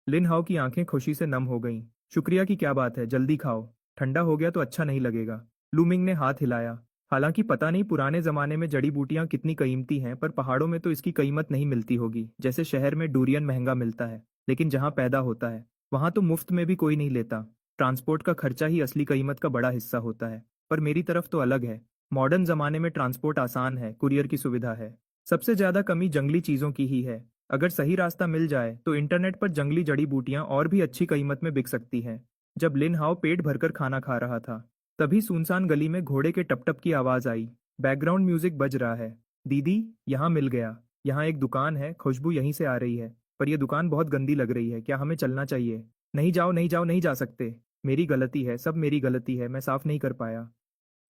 लिन हाओ की आंखें खुशी से नम हो गईं। शुक्रिया की क्या बात है, जल्दी खाओ, ठंडा हो गया तो अच्छा नहीं लगेगा। लूमिंग ने हाथ हिलाया। हालांकि पता नहीं पुराने जमाने में जड़ी बूटियां कितनी कीमती हैं, पर पहाड़ों में तो इसकी कीमत नहीं मिलती होगी। जैसे शहर में डूरियन महंगा मिलता है, लेकिन जहाँ पैदा होता है वहां तो मुफ्त में भी कोई नहीं लेता। ट्रांसपोर्ट का खर्चा ही असली कीमत का बड़ा हिस्सा होता है। पर मेरी तरफ तो अलग है। मॉडर्न जमाने में ट्रांसपोर्ट आसान है, कुरियर की सुविधा है। सबसे ज्यादा कमी जंगली चीजों की ही है। अगर सही रास्ता मिल जाए तो इंटरनेट पर जंगली जड़ी बूटियां और भी अच्छी कीमत में बिक सकती हैं। जब लिन हाओ पेट भरकर खाना खा रहा था, तभी सुनसान गली में घोड़े के टप की आवाज आई। बैकग्राउंड म्यूजिक बज रहा है। दीदी, यहाँ मिल गया। यहाँ एक दुकान है, खुशबू यहीं से आ रही है। पर यह दुकान बहुत गंदी लग रही है, क्या हमें चलना चाहिए? नहीं जाओ नहीं जाओ, नहीं जा सकते। मेरी गलती है, सब मेरी गलती है, मैं साफ नहीं कर पाया।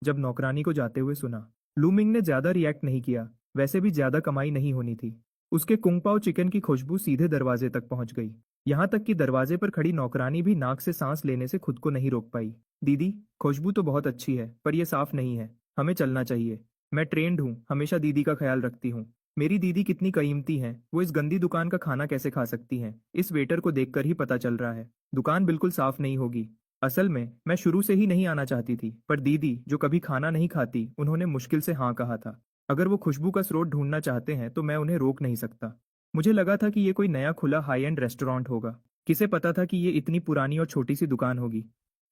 जब नौकरानी को जाते हुए सुना, लूमिंग ने ज्यादा रिएक्ट नहीं किया। वैसे भी ज्यादा कमाई नहीं होनी थी। उसके कुंगपाओ चिकन की खुशबू सीधे दरवाजे तक पहुंच गई। यहाँ तक कि दरवाजे पर खड़ी नौकरानी भी नाक से सांस लेने से खुद को नहीं रोक पाई। दीदी, खुशबू तो बहुत अच्छी है, पर यह साफ नहीं है, हमें चलना चाहिए। मैं ट्रेंड हूँ, हमेशा दीदी का ख्याल रखती हूँ। मेरी दीदी कितनी कीमती हैं, वो इस गंदी दुकान का खाना कैसे खा सकती हैं? इस वेटर को देखकर ही पता चल रहा है, दुकान बिल्कुल साफ नहीं होगी। असल में मैं शुरू से ही नहीं आना चाहती थी, पर दीदी जो कभी खाना नहीं खाती, उन्होंने मुश्किल से हाँ कहा था। अगर वो खुशबू का स्रोत ढूंढना चाहते हैं तो मैं उन्हें रोक नहीं सकता। मुझे लगा था कि ये कोई नया खुला हाई एंड रेस्टोरेंट होगा। किसे पता था कि ये इतनी पुरानी और छोटी सी दुकान होगी।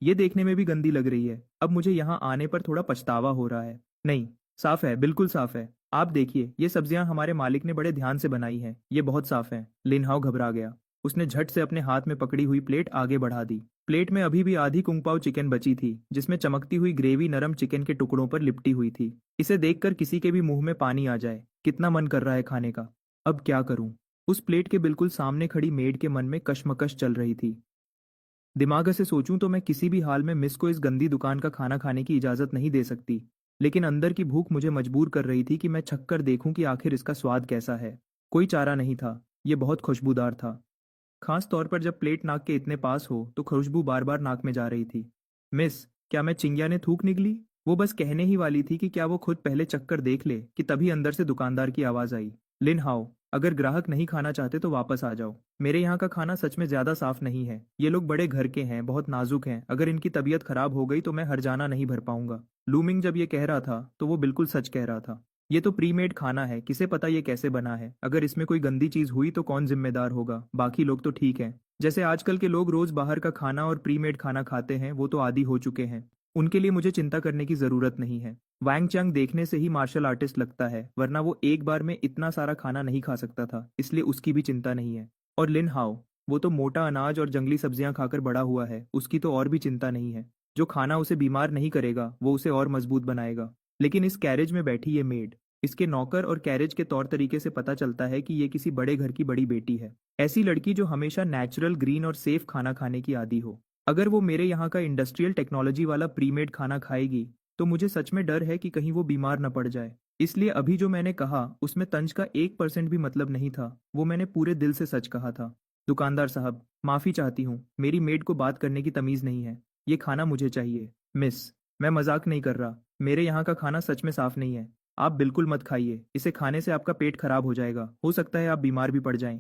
ये देखने में भी गंदी लग रही है। अब मुझे यहाँ आने पर थोड़ा पछतावा हो रहा है। नहीं, साफ है, बिल्कुल साफ है। आप देखिए, ये सब्जियां हमारे मालिक ने बड़े ध्यान से बनाई हैं, ये बहुत साफ है। लिनहाओ घबरा गया। उसने झट से अपने हाथ में पकड़ी हुई प्लेट आगे बढ़ा दी। प्लेट में अभी भी आधी कुंगपाओ चिकन बची थी, जिसमें चमकती हुई ग्रेवी नरम चिकन के टुकड़ों पर लिपटी हुई थी। इसे देखकर किसी के भी मुंह में पानी आ जाए। कितना मन कर रहा है खाने का। अब क्या करूं? उस प्लेट के बिल्कुल सामने खड़ी मेड के मन में कशमकश चल रही थी। दिमाग से सोचूं तो मैं किसी भी हाल में मिस को इस गंदी दुकान का खाना खाने की इजाजत नहीं दे सकती। लेकिन अंदर की भूख मुझे मजबूर कर रही थी कि मैं छक कर देखूं कि आखिर इसका स्वाद कैसा है। कोई चारा नहीं था, ये बहुत खुशबूदार था। खास तौर पर जब प्लेट नाक के इतने पास हो तो खुशबू बार बार नाक में जा रही थी। मिस, क्या मैं चिंग्या ने थूक निकली? वो बस कहने ही वाली थी कि क्या वो खुद पहले चक्कर देख ले कि तभी अंदर से दुकानदार की आवाज आई। लिन हाओ, अगर ग्राहक नहीं खाना चाहते तो वापस आ जाओ। मेरे यहाँ का खाना सच में ज्यादा साफ नहीं है। ये लोग बड़े घर के हैं, बहुत नाजुक हैं। अगर इनकी तबीयत खराब हो गई तो मैं हर्जाना नहीं भर पाऊंगा। लूमिंग जब ये कह रहा था तो वो बिल्कुल सच कह रहा था। ये तो प्री मेड खाना है, किसे पता ये कैसे बना है। अगर इसमें कोई गंदी चीज हुई तो कौन जिम्मेदार होगा? बाकी लोग तो ठीक हैं। जैसे आजकल के लोग रोज बाहर का खाना और प्री मेड खाना खाते हैं, वो तो आदी हो चुके हैं। उनके लिए मुझे चिंता करने की जरूरत नहीं है। वैंग चंग देखने से ही मार्शल आर्टिस्ट लगता है, वरना वो एक बार में इतना सारा खाना नहीं खा सकता था, इसलिए उसकी भी चिंता नहीं है। और लिन हाओ, वो तो मोटा अनाज और जंगली सब्जियां खाकर बड़ा हुआ है, उसकी तो और भी चिंता नहीं है। जो खाना उसे बीमार नहीं करेगा वो उसे और मजबूत बनाएगा। लेकिन इस कैरेज में बैठी ये मेड, इसके नौकर और कैरेज के तौर तरीके से पता चलता है कि ये किसी बड़े घर की बड़ी बेटी है। ऐसी लड़की जो हमेशा नेचुरल, ग्रीन और सेफ खाना खाने की आदी हो। अगर वो मेरे यहाँ का इंडस्ट्रियल टेक्नोलॉजी वाला प्रीमेड खाना खाएगी तो मुझे सच में डर है कि कहीं वो बीमार न पड़ जाए। इसलिए अभी जो मैंने कहा उसमें तंज का 1% भी मतलब नहीं था, वो मैंने पूरे दिल से सच कहा था। दुकानदार साहब, माफी चाहती हूँ, मेरी मेड को बात करने की तमीज नहीं है। ये खाना मुझे चाहिए। मिस, मैं मजाक नहीं कर रहा, मेरे यहाँ का खाना सच में साफ नहीं है। आप बिल्कुल मत खाइए, इसे खाने से आपका पेट खराब हो जाएगा, हो सकता है आप बीमार भी पड़ जाएं।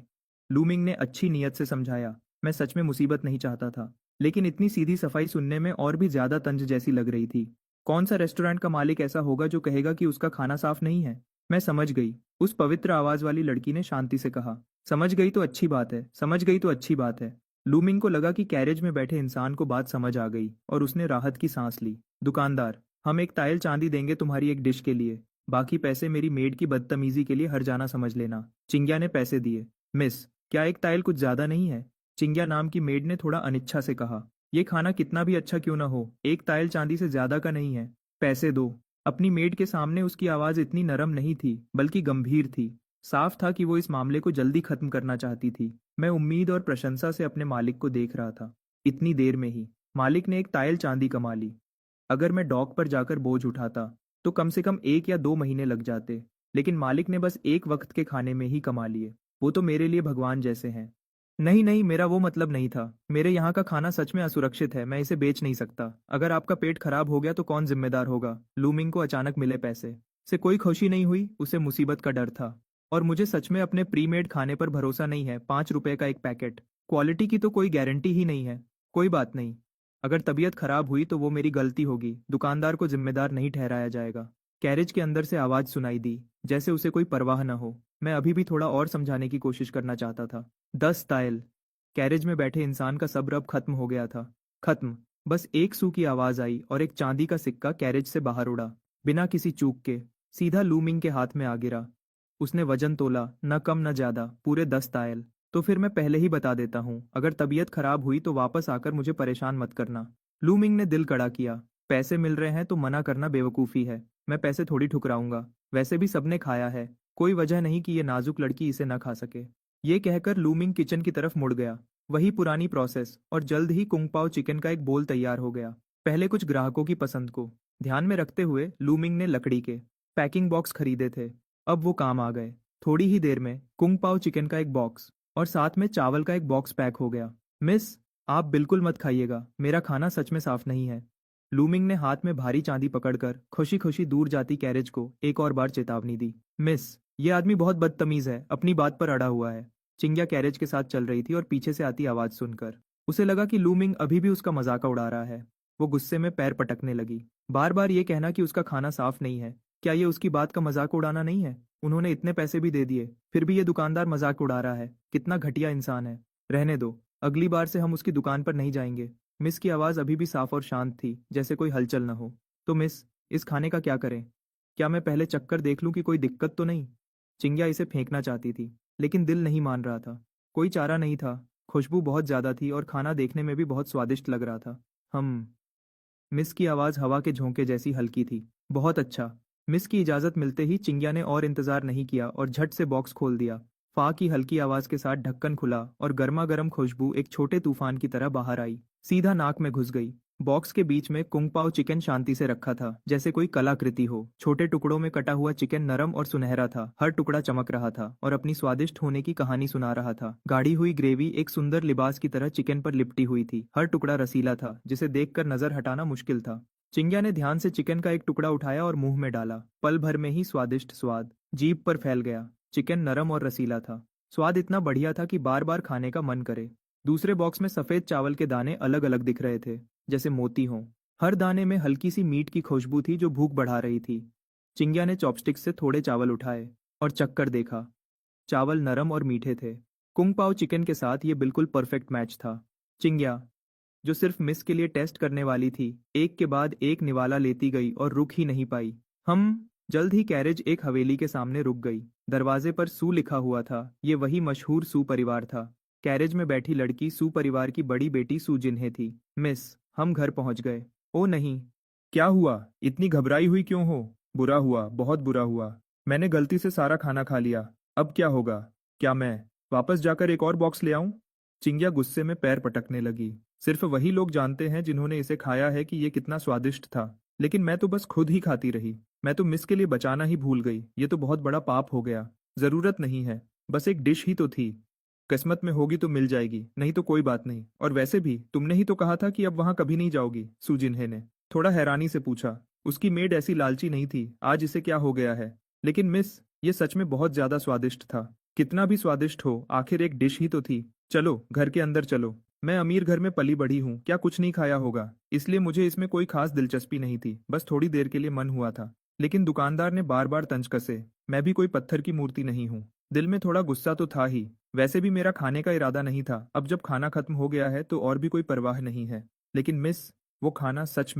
लूमिंग ने अच्छी नीयत से समझाया। मैं सच में मुसीबत नहीं चाहता था, लेकिन इतनी सीधी सफाई सुनने में और भी ज्यादा तंज जैसी लग रही थी। कौन सा रेस्टोरेंट का मालिक ऐसा होगा जो कहेगा कि उसका खाना साफ नहीं है? मैं समझ गई, उस पवित्र आवाज वाली लड़की ने शांति से कहा। समझ गई तो अच्छी बात है, समझ गई तो अच्छी बात है। लूमिंग को लगा कि कैरेज में बैठे इंसान को बात समझ आ गई और उसने राहत की सांस ली। दुकानदार, हम एक तायल चांदी देंगे तुम्हारी एक डिश के लिए। बाकी पैसे मेरी मेड की बदतमीजी के लिए हर्जाना समझ लेना। चिंग्या ने पैसे दिए। मिस, क्या एक तायल कुछ ज्यादा नहीं है? चिंग्या नाम की मेड ने थोड़ा अनिच्छा से कहा। ये खाना कितना भी अच्छा क्यों ना हो, एक तायल चांदी से ज्यादा का नहीं है। पैसे दो। अपनी मेड के सामने उसकी आवाज इतनी नरम नहीं थी, बल्कि गंभीर थी। साफ था कि वो इस मामले को जल्दी खत्म करना चाहती थी। मैं उम्मीद और प्रशंसा से अपने मालिक को देख रहा था। इतनी देर में ही मालिक ने एक तायल चांदी कमा ली। अगर मैं डॉक पर जाकर बोझ उठाता तो कम से कम 1 या 2 महीने लग जाते, लेकिन मालिक ने बस एक वक्त के खाने में ही कमा लिए। वो तो मेरे लिए भगवान जैसे हैं। नहीं नहीं, मेरा वो मतलब नहीं था। मेरे यहाँ का खाना सच में असुरक्षित है, मैं इसे बेच नहीं सकता। अगर आपका पेट खराब हो गया तो कौन जिम्मेदार होगा? लूमिंग को अचानक मिले पैसे से कोई खुशी नहीं हुई, उसे मुसीबत का डर था। और मुझे सच में अपने प्रीमेड खाने पर भरोसा नहीं है। 5 रुपए का एक पैकेट, क्वालिटी की तो कोई गारंटी ही नहीं है। कोई बात नहीं, अगर तबीयत खराब हुई तो वो मेरी गलती होगी, दुकानदार को जिम्मेदार नहीं ठहराया जाएगा। कैरेज के अंदर से आवाज सुनाई दी, जैसे उसे कोई परवाह न हो। मैं अभी भी थोड़ा और समझाने की कोशिश करना चाहता था। 10 तायल। कैरेज में बैठे इंसान का सब्र अब खत्म हो गया था। खत्म। बस एक सू की आवाज आई और एक चांदी का सिक्का कैरेज से बाहर उड़ा, बिना किसी चूक के, सीधा लूमिंग के हाथ में आ गिरा। उसने वजन तोला, न कम न ज्यादा, पूरे 10 तायल। तो फिर मैं पहले ही बता देता हूँ, अगर तबीयत खराब हुई तो वापस आकर मुझे परेशान मत करना। लूमिंग ने दिल कड़ा किया। पैसे मिल रहे हैं तो मना करना बेवकूफ़ी है। मैं पैसे थोड़ी ठुकराऊंगा, वैसे भी सबने खाया है। कोई वजह नहीं कि ये नाजुक लड़की इसे न खा सके। ये कहकर लूमिंग किचन की तरफ मुड़ गया। वही पुरानी प्रोसेस, और जल्द ही कुंग पाओ चिकन का एक बोल तैयार हो गया। पहले कुछ ग्राहकों की पसंद को ध्यान में रखते हुए लूमिंग ने लकड़ी के पैकिंग बॉक्स खरीदे थे। अब वो काम आ गए। थोड़ी ही देर में कुंग पाओ चिकन का एक बॉक्स और साथ में चावल का एक बॉक्स पैक हो गया। मिस, आप बिल्कुल मत खाइएगा, मेरा खाना सच में साफ नहीं है। लूमिंग ने हाथ में भारी चांदी पकड़कर खुशी खुशी दूर जाती कैरेज को एक और बार चेतावनी दी। मिस, ये आदमी बहुत बदतमीज है, अपनी बात पर अड़ा हुआ है। चिंग्या कैरेज के साथ चल रही थी और पीछे से आती आवाज सुनकर उसे लगा कि लूमिंग अभी भी उसका मजाक उड़ा रहा है। वो गुस्से में पैर पटकने लगी। बार बार ये कहना कि उसका खाना साफ नहीं है, क्या ये उसकी बात का मजाक उड़ाना नहीं है? उन्होंने इतने पैसे भी दे दिए, फिर भी ये दुकानदार मजाक उड़ा रहा है। कितना घटिया इंसान है। रहने दो, अगली बार से हम उसकी दुकान पर नहीं जाएंगे। मिस की आवाज अभी भी साफ और शांत थी, जैसे कोई हलचल न हो। तो मिस, इस खाने का क्या करें? क्या मैं पहले चक्कर देख लूं कि कोई दिक्कत तो नहीं? चिंग्या इसे फेंकना चाहती थी, लेकिन दिल नहीं मान रहा था। कोई चारा नहीं था। खुशबू बहुत ज्यादा थी और खाना देखने में भी बहुत स्वादिष्ट लग रहा था। हम मिस की आवाज हवा के झोंके जैसी हल्की थी। बहुत अच्छा। मिस की इजाजत मिलते ही चिंग्या ने और इंतजार नहीं किया और झट से बॉक्स खोल दिया। फा की हल्की आवाज के साथ ढक्कन खुला और गर्मा गर्म खुशबू एक छोटे तूफान की तरह बाहर आई, सीधा नाक में घुस गई। बॉक्स के बीच में कुंग पाओ चिकन शांति से रखा था, जैसे कोई कलाकृति हो। छोटे टुकड़ों में कटा हुआ चिकन नरम और सुनहरा था, हर टुकड़ा चमक रहा था और अपनी स्वादिष्ट होने की कहानी सुना रहा था। गाढ़ी हुई ग्रेवी एक सुंदर लिबास की तरह चिकन पर लिपटी हुई थी, हर टुकड़ा रसीला था, जिसे देखकर नजर हटाना मुश्किल था। चिंग्या ने ध्यान से चिकन का एक टुकड़ा उठाया और मुंह में डाला। पल भर में ही स्वादिष्ट स्वाद जीभ पर फैल गया। चिकन नरम और रसीला था। स्वाद इतना बढ़िया था कि बार बार खाने का मन करे। दूसरे बॉक्स में सफेद चावल के दाने अलग अलग दिख रहे थे, जैसे मोती हों। हर दाने में हल्की सी मीट की खुशबू थी जो भूख बढ़ा रही थी। चिंग्या ने चॉपस्टिक से थोड़े चावल उठाए और चखकर देखा। चावल नरम और मीठे थे। कुंग पाओ चिकन के साथ ये बिल्कुल परफेक्ट मैच था। चिंग्या, जो सिर्फ मिस के लिए टेस्ट करने वाली थी, एक के बाद एक निवाला लेती गई और रुक ही नहीं पाई। हम जल्द ही कैरेज एक हवेली के सामने रुक गई। दरवाजे पर सू लिखा हुआ था। ये वही मशहूर सू परिवार था। कैरेज में बैठी लड़की सू परिवार की बड़ी बेटी सू जिन्हे थी। मिस, हम घर पहुंच गए। ओ नहीं। क्या हुआ? इतनी घबराई हुई क्यों हो? बुरा हुआ, बहुत बुरा हुआ। मैंने गलती से सारा खाना खा लिया। अब क्या होगा? क्या मैं वापस जाकर एक और बॉक्स ले आऊं? चिंग्या गुस्से में पैर पटकने लगी। सिर्फ वही लोग जानते हैं जिन्होंने इसे खाया है कि ये कितना स्वादिष्ट था। लेकिन मैं तो बस खुद ही खाती रही। मैं तो मिस के लिए बचाना ही भूल गई। ये तो बहुत बड़ा पाप हो गया। जरूरत नहीं है। बस एक डिश ही तो थी। किस्मत में होगी तो मिल जाएगी, नहीं तो कोई बात नहीं। और वैसे भी तुमने ही तो कहा था कि अब वहां कभी नहीं जाओगी, सुजिन्हे ने थोड़ा हैरानी से पूछा। उसकी मेड ऐसी लालची नहीं थी। आज इसे क्या हो गया है? लेकिन मिस, ये सच में बहुत ज्यादा स्वादिष्ट था। कितना भी स्वादिष्ट हो, आखिर एक डिश ही तो थी। चलो घर के अंदर चलो। मैं अमीर घर में पली बढ़ी हूँ, क्या कुछ नहीं खाया होगा, इसलिए मुझे इसमें कोई खास दिलचस्पी नहीं थी। बस थोड़ी देर के लिए मन हुआ था। लेकिन दुकानदार ने बार बार तंज कसे। मैं भी कोई पत्थर की मूर्ति नहीं हूँ। दिल में थोड़ा गुस्सा तो था ही। वैसे भी मेरा खाने का इरादा नहीं था। अब जब खाना खत्म हो गया है तो और भी कोई परवाह नहीं है। लेकिन मिस, वो खाना सच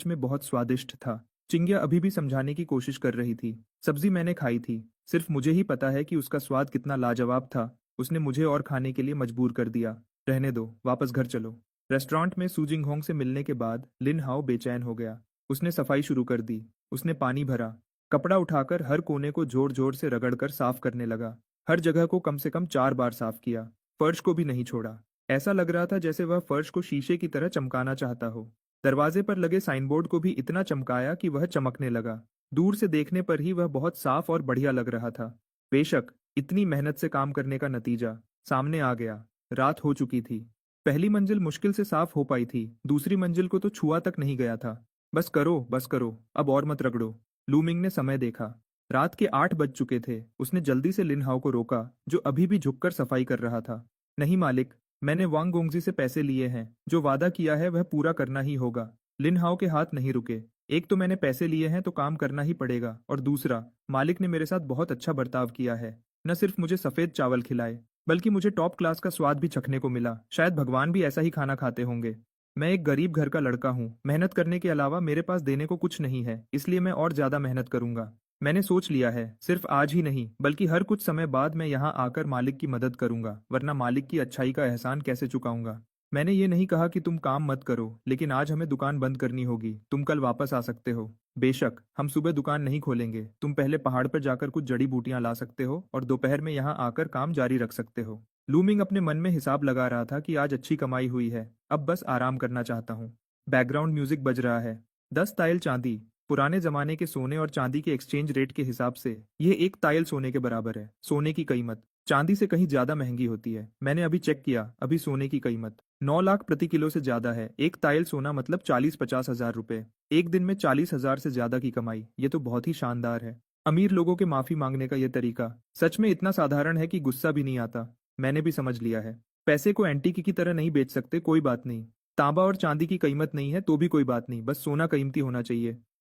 में बहुत स्वादिष्ट था। चिंग्या अभी भी समझाने की कोशिश कर रही थी। सब्जी मैंने खाई थी। सिर्फ मुझे ही पता है कि उसका स्वाद कितना लाजवाब था। उसने मुझे और खाने के लिए मजबूर कर दिया। रहने दो, वापस घर चलो। रेस्टोरेंट में सू जिंगहोंग से मिलने के बाद लिन हाओ बेचैन हो गया। उसने सफाई शुरू कर दी। उसने पानी भरा। कपड़ा उठाकर हर कोने को जोर जोर से रगड़कर साफ करने लगा। हर जगह को कम से कम 4 बार साफ किया। फर्श को भी नहीं छोड़ा। ऐसा लग रहा था जैसे वह फर्श को शीशे की तरह चमकाना चाहता हो। दरवाजे पर लगे साइनबोर्ड को भी इतना चमकाया कि वह चमकने लगा। दूर से देखने पर ही वह बहुत साफ और बढ़िया लग रहा था। बेशक, इतनी मेहनत से काम करने का नतीजा सामने आ गया। रात हो चुकी थी। पहली मंजिल मुश्किल से साफ हो पाई थी, दूसरी मंजिल को तो छुआ तक नहीं गया था। बस करो, अब और मत रगड़ो। लूमिंग ने समय देखा। रात के 8 बज चुके थे। उसने जल्दी से लिनहाओ को रोका, जो अभी भी झुककर सफाई कर रहा था। नहीं मालिक, मैंने वांग गोंगजी से पैसे लिए हैं। जो वादा किया है वह पूरा करना ही होगा। लिनहाओ के हाथ नहीं रुके। एक तो मैंने पैसे लिए हैं तो काम करना ही पड़ेगा, और दूसरा, मालिक ने मेरे साथ बहुत अच्छा बर्ताव किया है। न सिर्फ मुझे सफेद चावल खिलाए, बल्कि मुझे टॉप क्लास का स्वाद भी चखने को मिला। शायद भगवान भी ऐसा ही खाना खाते होंगे। मैं एक गरीब घर का लड़का हूँ। मेहनत करने के अलावा मेरे पास देने को कुछ नहीं है, इसलिए मैं और ज्यादा मेहनत करूंगा। मैंने सोच लिया है, सिर्फ आज ही नहीं बल्कि हर कुछ समय बाद मैं यहाँ आकर मालिक की मदद करूंगा, वरना मालिक की अच्छाई का एहसान कैसे चुकाऊंगा। मैंने ये नहीं कहा कि तुम काम मत करो, लेकिन आज हमें दुकान बंद करनी होगी। तुम कल वापस आ सकते हो। बेशक, हम सुबह दुकान नहीं खोलेंगे। तुम पहले पहाड़ पर जाकर कुछ जड़ी बूटियां ला सकते हो और दोपहर में यहाँ आकर काम जारी रख सकते हो। लूमिंग अपने मन में हिसाब लगा रहा था कि आज अच्छी कमाई हुई है, अब बस आराम करना चाहता हूँ। बैकग्राउंड म्यूजिक बज रहा है। 10 ताइल चांदी। पुराने जमाने के सोने और चांदी के एक्सचेंज रेट के हिसाब से यह 1 ताइल सोने के बराबर है। सोने की कीमत चांदी से कहीं ज्यादा महंगी होती है। मैंने अभी चेक किया, अभी सोने की कीमत 9 लाख प्रति किलो से ज्यादा है। 1 ताइल सोना मतलब 40-50 हजार रुपए। एक दिन में 40 हजार से ज्यादा की कमाई, ये तो बहुत ही शानदार है। अमीर लोगों के माफी मांगने का यह तरीका सच में इतना साधारण है कि गुस्सा भी नहीं आता। मैंने भी समझ लिया है। पैसे को एंटीक की तरह नहीं बेच सकते, कोई बात नहीं। तांबा और चांदी की कीमत नहीं है तो भी कोई बात नहीं, बस सोना कीमती होना चाहिए।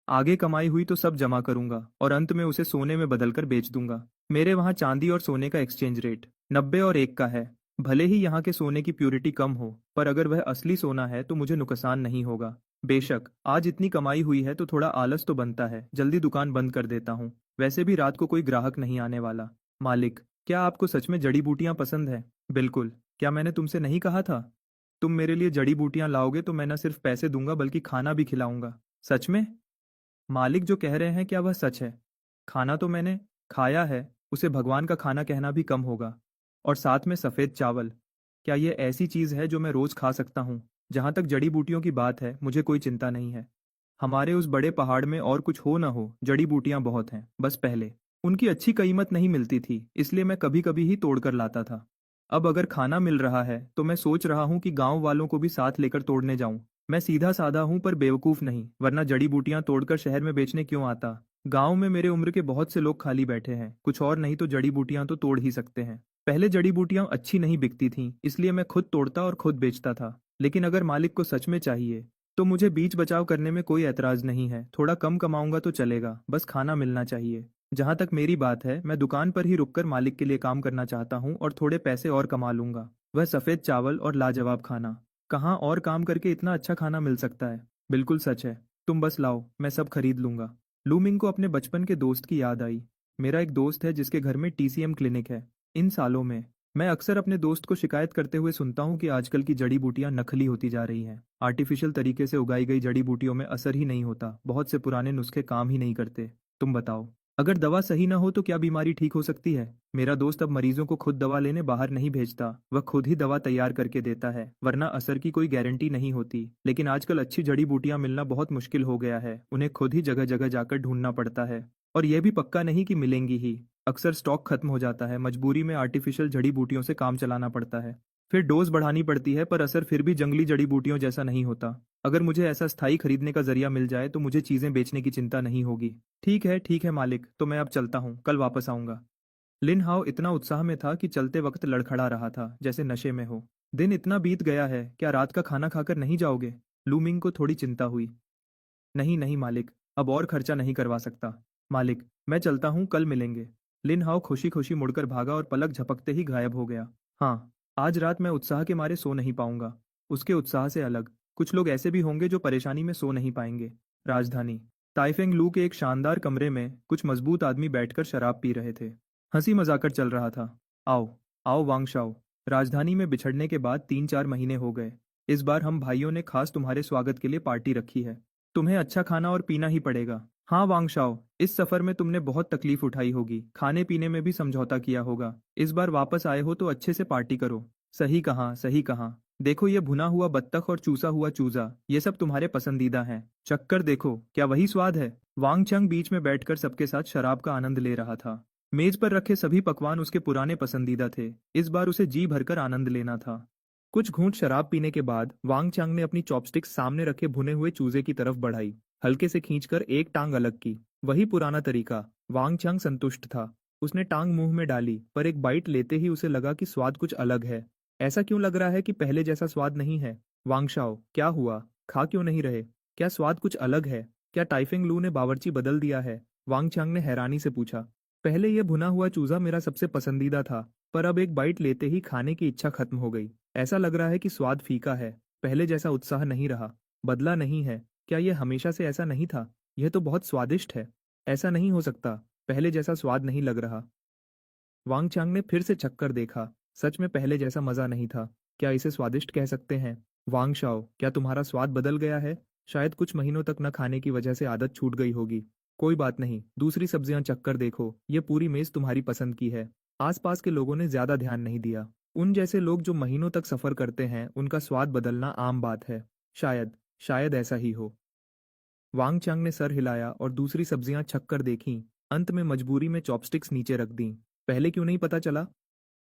आगे कमाई हुई तो सब जमा करूंगा और अंत में उसे सोने में बदलकर बेच दूंगा। मेरे वहां चांदी और सोने का एक्सचेंज रेट 90 और 1 का है। भले ही यहाँ के सोने की प्योरिटी कम हो, पर अगर वह असली सोना है तो मुझे नुकसान नहीं होगा। बेशक, आज इतनी कमाई हुई है तो थोड़ा आलस तो बनता है। जल्दी दुकान बंद कर देता हूँ। वैसे भी रात को कोई ग्राहक नहीं आने वाला। मालिक, क्या आपको सच में जड़ी बूटियां पसंद है? बिल्कुल। क्या मैंने तुमसे नहीं कहा था? तुम मेरे लिए जड़ी बूटियां लाओगे तो मैं न सिर्फ पैसे दूंगा बल्कि खाना भी खिलाऊंगा। सच में? मालिक जो कह रहे हैं क्या वह सच है? खाना तो मैंने खाया है, उसे भगवान का खाना कहना भी कम होगा। और साथ में सफ़ेद चावल। क्या यह ऐसी चीज़ है जो मैं रोज़ खा सकता हूँ? जहाँ तक जड़ी बूटियों की बात है, मुझे कोई चिंता नहीं है। हमारे उस बड़े पहाड़ में और कुछ हो ना हो, जड़ी बूटियां बहुत हैं। बस पहले उनकी अच्छी कीमत नहीं मिलती थी, इसलिए मैं कभी कभी ही तोड़ कर लाता था। अब अगर खाना मिल रहा है तो मैं सोच रहा हूँ कि गांव वालों को भी साथ लेकर तोड़ने जाऊं। मैं सीधा साधा हूं पर बेवकूफ नहीं, वरना जड़ी बूटियां तोड़कर शहर में बेचने क्यों आता। गांव में मेरे उम्र के बहुत से लोग खाली बैठे हैं, कुछ और नहीं तो जड़ी बूटियां तो तोड़ ही सकते हैं। पहले जड़ी बूटियां अच्छी नहीं बिकती थीं, इसलिए मैं खुद तोड़ता और खुद बेचता था। लेकिन अगर मालिक को सच में चाहिए तो मुझे बीच बचाव करने में कोई ऐतराज नहीं है। थोड़ा कम कमाऊंगा तो चलेगा, बस खाना मिलना चाहिए। जहां तक मेरी बात है, मैं दुकान पर ही रुककर मालिक के लिए काम करना चाहता हूँ और थोड़े पैसे और कमा लूंगा। वह सफेद चावल और लाजवाब खाना। कहाँ और काम करके इतना अच्छा खाना मिल सकता है। बिल्कुल सच है। तुम बस लाओ, मैं सब खरीद लूंगा। लूमिंग को अपने बचपन के दोस्त की याद आई। मेरा एक दोस्त है जिसके घर में टीसीएम क्लिनिक है। इन सालों में मैं अक्सर अपने दोस्त को शिकायत करते हुए सुनता हूँ कि आजकल की जड़ी बूटियां नकली होती जा रही हैं। आर्टिफिशियल तरीके से उगाई गई जड़ी बूटियों में असर ही नहीं होता, बहुत से पुराने नुस्खे काम ही नहीं करते। तुम बताओ, अगर दवा सही ना हो तो क्या बीमारी ठीक हो सकती है। मेरा दोस्त अब मरीजों को खुद दवा लेने बाहर नहीं भेजता, वह खुद ही दवा तैयार करके देता है, वरना असर की कोई गारंटी नहीं होती। लेकिन आजकल अच्छी जड़ी बूटियां मिलना बहुत मुश्किल हो गया है, उन्हें खुद ही जगह जगह जाकर ढूंढना पड़ता है। और यह भी पक्का नहीं कि मिलेंगी ही। अक्सर स्टॉक खत्म हो जाता है, मजबूरी में आर्टिफिशियल जड़ी बूटियों से काम चलाना पड़ता है। फिर डोज बढ़ानी पड़ती है, पर असर फिर भी जंगली जड़ी बूटियों जैसा नहीं होता। अगर मुझे ऐसा स्थायी खरीदने का जरिया मिल जाए तो मुझे चीजें बेचने की चिंता नहीं होगी। ठीक है मालिक, तो मैं अब चलता हूँ, कल वापस आऊंगा। लिन हाओ इतना उत्साह में था कि चलते वक्त लड़खड़ा रहा था, जैसे नशे में हो। दिन इतना बीत गया है, क्या रात का खाना खाकर नहीं जाओगे। लूमिंग को थोड़ी चिंता हुई। नहीं नहीं मालिक, अब और खर्चा नहीं करवा सकता। मालिक, मैं चलता हूँ, कल मिलेंगे। लिन हाओ खुशी खुशी मुड़कर भागा और पलक झपकते ही गायब हो गया। हाँ, आज रात मैं उत्साह के मारे सो नहीं पाऊंगा। उसके उत्साह से अलग कुछ लोग ऐसे भी होंगे जो परेशानी में सो नहीं पाएंगे। राजधानी ताइफेंग लू के एक शानदार कमरे में कुछ मजबूत आदमी बैठकर शराब पी रहे थे। हंसी मजाकर चल रहा था। आओ आओ वांगशाओ, राजधानी में बिछड़ने के बाद 3-4 महीने हो गए। इस बार हम भाइयों ने खास तुम्हारे स्वागत के लिए पार्टी रखी है। तुम्हें अच्छा खाना और पीना ही पड़ेगा। हाँ वांगशाओ, इस सफर में तुमने बहुत तकलीफ उठाई होगी, खाने पीने में भी समझौता किया होगा। इस बार वापस आए हो तो अच्छे से पार्टी करो। सही कहा, सही कहा। देखो ये भुना हुआ बत्तख और चूसा हुआ चूजा, ये सब तुम्हारे पसंदीदा हैं। चक्कर देखो, क्या वही स्वाद है। वांग चंग बीच में बैठकर सबके साथ शराब का आनंद ले रहा था। मेज पर रखे सभी पकवान उसके पुराने पसंदीदा थे, इस बार उसे जी भरकर आनंद लेना था। कुछ घूंट शराब पीने के बाद वांग चांग ने अपनी चॉपस्टिक्स सामने रखे भुने हुए चूजे की तरफ बढ़ाई। हल्के से खींचकर एक टांग अलग की। वही पुराना तरीका। वांग चांग संतुष्ट था। उसने टांग मुंह में डाली, पर एक बाइट लेते ही उसे लगा कि स्वाद कुछ अलग है। ऐसा क्यों लग रहा है कि पहले जैसा स्वाद नहीं है। वांगशाओ, क्या हुआ, खा क्यों नहीं रहे। क्या स्वाद कुछ अलग है। क्या टाइफिंग लू ने बावर्ची बदल दिया है। वांग चांग ने हैरानी से पूछा। पहले यह भुना हुआ चूजा मेरा सबसे पसंदीदा था, पर अब एक बाइट लेते ही खाने की इच्छा खत्म हो गई। ऐसा लग रहा है कि स्वाद फीका है, पहले जैसा उत्साह नहीं रहा। बदला नहीं है। क्या यह हमेशा से ऐसा नहीं था। यह तो बहुत स्वादिष्ट है। ऐसा नहीं हो सकता, पहले जैसा स्वाद नहीं लग रहा। वांग चांग ने फिर से चक्कर देखा। सच में पहले जैसा मजा नहीं था। क्या इसे स्वादिष्ट कह सकते हैं। वांग शाओ, क्या तुम्हारा स्वाद बदल गया है। शायद कुछ महीनों तक न खाने की वजह से आदत छूट गई होगी। कोई बात नहीं, दूसरी सब्जियां चक्कर देखो, ये पूरी मेज तुम्हारी पसंद की है। आसपास के लोगों ने ज्यादा ध्यान नहीं दिया। उन जैसे लोग जो महीनों तक सफर करते हैं, उनका स्वाद बदलना आम बात है। शायद शायद ऐसा ही हो। वांग चांग ने सर हिलाया और दूसरी सब्जियां छक्कर देखीं। अंत में मजबूरी में चॉपस्टिक्स नीचे रख दी। पहले क्यों नहीं पता चला।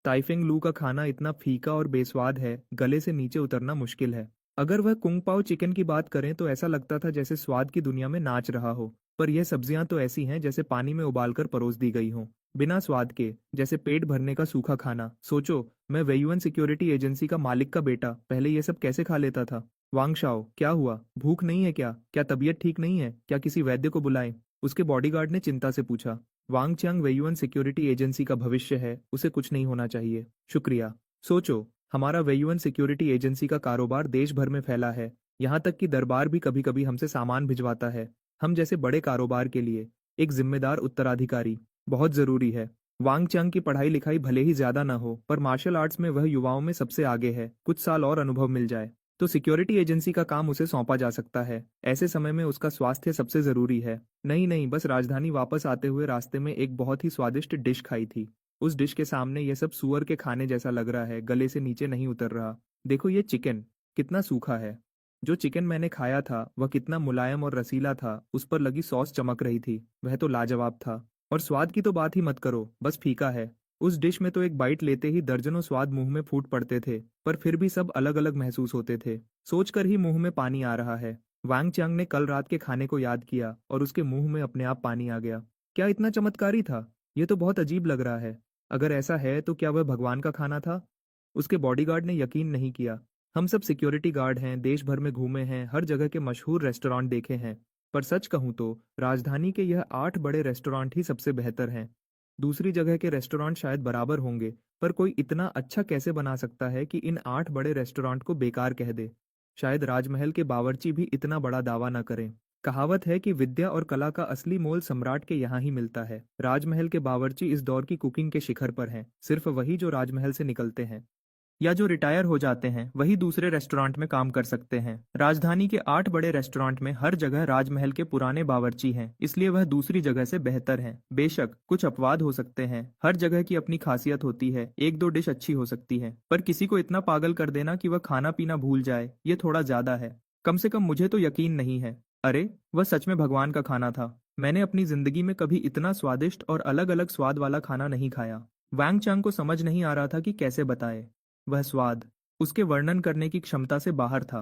ताइफिंग लू का खाना इतना फीका और बेस्वाद है, गले से नीचे उतरना मुश्किल है। अगर वह कुंग पाओ चिकन की बात करें तो ऐसा लगता था जैसे स्वाद की दुनिया में नाच रहा हो। पर यह सब्जियां तो ऐसी हैं जैसे पानी में उबालकर परोस दी गई हों, बिना स्वाद के, जैसे पेट भरने का सूखा खाना। सोचो, मैं वेयुअन सिक्योरिटी एजेंसी का मालिक का बेटा पहले ये सब कैसे खा लेता था। वांगशाओ, क्या हुआ, भूख नहीं है क्या। क्या तबीयत ठीक नहीं है, क्या किसी वैद्य को बुलाएं। उसके बॉडीगार्ड ने चिंता से पूछा। वांग चांग वेयुअन सिक्योरिटी एजेंसी का भविष्य है, उसे कुछ नहीं होना चाहिए। शुक्रिया। सोचो, हमारा वेयुअन सिक्योरिटी एजेंसी का कारोबार देश भर में फैला है। यहाँ तक कि दरबार भी कभी कभी हमसे सामान भिजवाता है। हम जैसे बड़े कारोबार के लिए एक जिम्मेदार उत्तराधिकारी बहुत जरूरी है। वांग चांग की पढ़ाई लिखाई भले ही ज्यादा ना हो, पर मार्शल आर्ट्स में वह युवाओं में सबसे आगे है। कुछ साल और अनुभव मिल जाए तो सिक्योरिटी एजेंसी का काम उसे सौंपा जा सकता है। ऐसे समय में उसका स्वास्थ्य सबसे जरूरी है। नहीं नहीं, बस राजधानी वापस आते हुए रास्ते में एक बहुत ही स्वादिष्ट डिश खाई थी। उस डिश के सामने यह सब सुअर के खाने जैसा लग रहा है, गले से नीचे नहीं उतर रहा। देखो ये चिकन, कितना सूखा है। जो चिकन मैंने खाया था वह कितना मुलायम और रसीला था, उस पर लगी सॉस चमक रही थी। वह तो लाजवाब था। और स्वाद की तो बात ही मत करो, बस फीका है। उस डिश में तो एक बाइट लेते ही दर्जनों स्वाद मुंह में फूट पड़ते थे, पर फिर भी सब अलग अलग महसूस होते थे। सोचकर ही मुंह में पानी आ रहा है। वांग चांग ने कल रात के खाने को याद किया और उसके मुंह में अपने आप पानी आ गया। क्या इतना चमत्कारी था? ये तो बहुत अजीब लग रहा है। अगर ऐसा है तो क्या वह भगवान का खाना था? उसके बॉडीगार्ड ने यकीन नहीं किया। हम सब सिक्योरिटी गार्ड हैं, देश भर में घूमे हैं, हर जगह के मशहूर रेस्टोरेंट देखे हैं। पर सच कहूं तो राजधानी के यह 8 बड़े रेस्टोरेंट ही सबसे बेहतर हैं। दूसरी जगह के रेस्टोरेंट शायद बराबर होंगे, पर कोई इतना अच्छा कैसे बना सकता है कि इन 8 बड़े रेस्टोरेंट को बेकार कह दे? शायद राजमहल के बावर्ची भी इतना बड़ा दावा न करें। कहावत है कि विद्या और कला का असली मोल सम्राट के यहाँ ही मिलता है। राजमहल के बावर्ची इस दौर की कुकिंग के शिखर पर हैं। सिर्फ वही जो राजमहल से निकलते हैं या जो रिटायर हो जाते हैं वही दूसरे रेस्टोरेंट में काम कर सकते हैं। राजधानी के 8 बड़े रेस्टोरेंट में हर जगह राजमहल के पुराने बावर्ची हैं, इसलिए वह दूसरी जगह से बेहतर हैं। बेशक कुछ अपवाद हो सकते हैं, हर जगह की अपनी खासियत होती है, एक दो डिश अच्छी हो सकती है, पर किसी को इतना पागल कर देना कि वह खाना पीना भूल जाए, ये थोड़ा ज्यादा है। कम से कम मुझे तो यकीन नहीं है। अरे, वह सच में भगवान का खाना था। मैंने अपनी जिंदगी में कभी इतना स्वादिष्ट और अलग अलग स्वाद वाला खाना नहीं खाया। वैंग चांग को समझ नहीं आ रहा था कि कैसे बताए। वह स्वाद उसके वर्णन करने की क्षमता से बाहर था।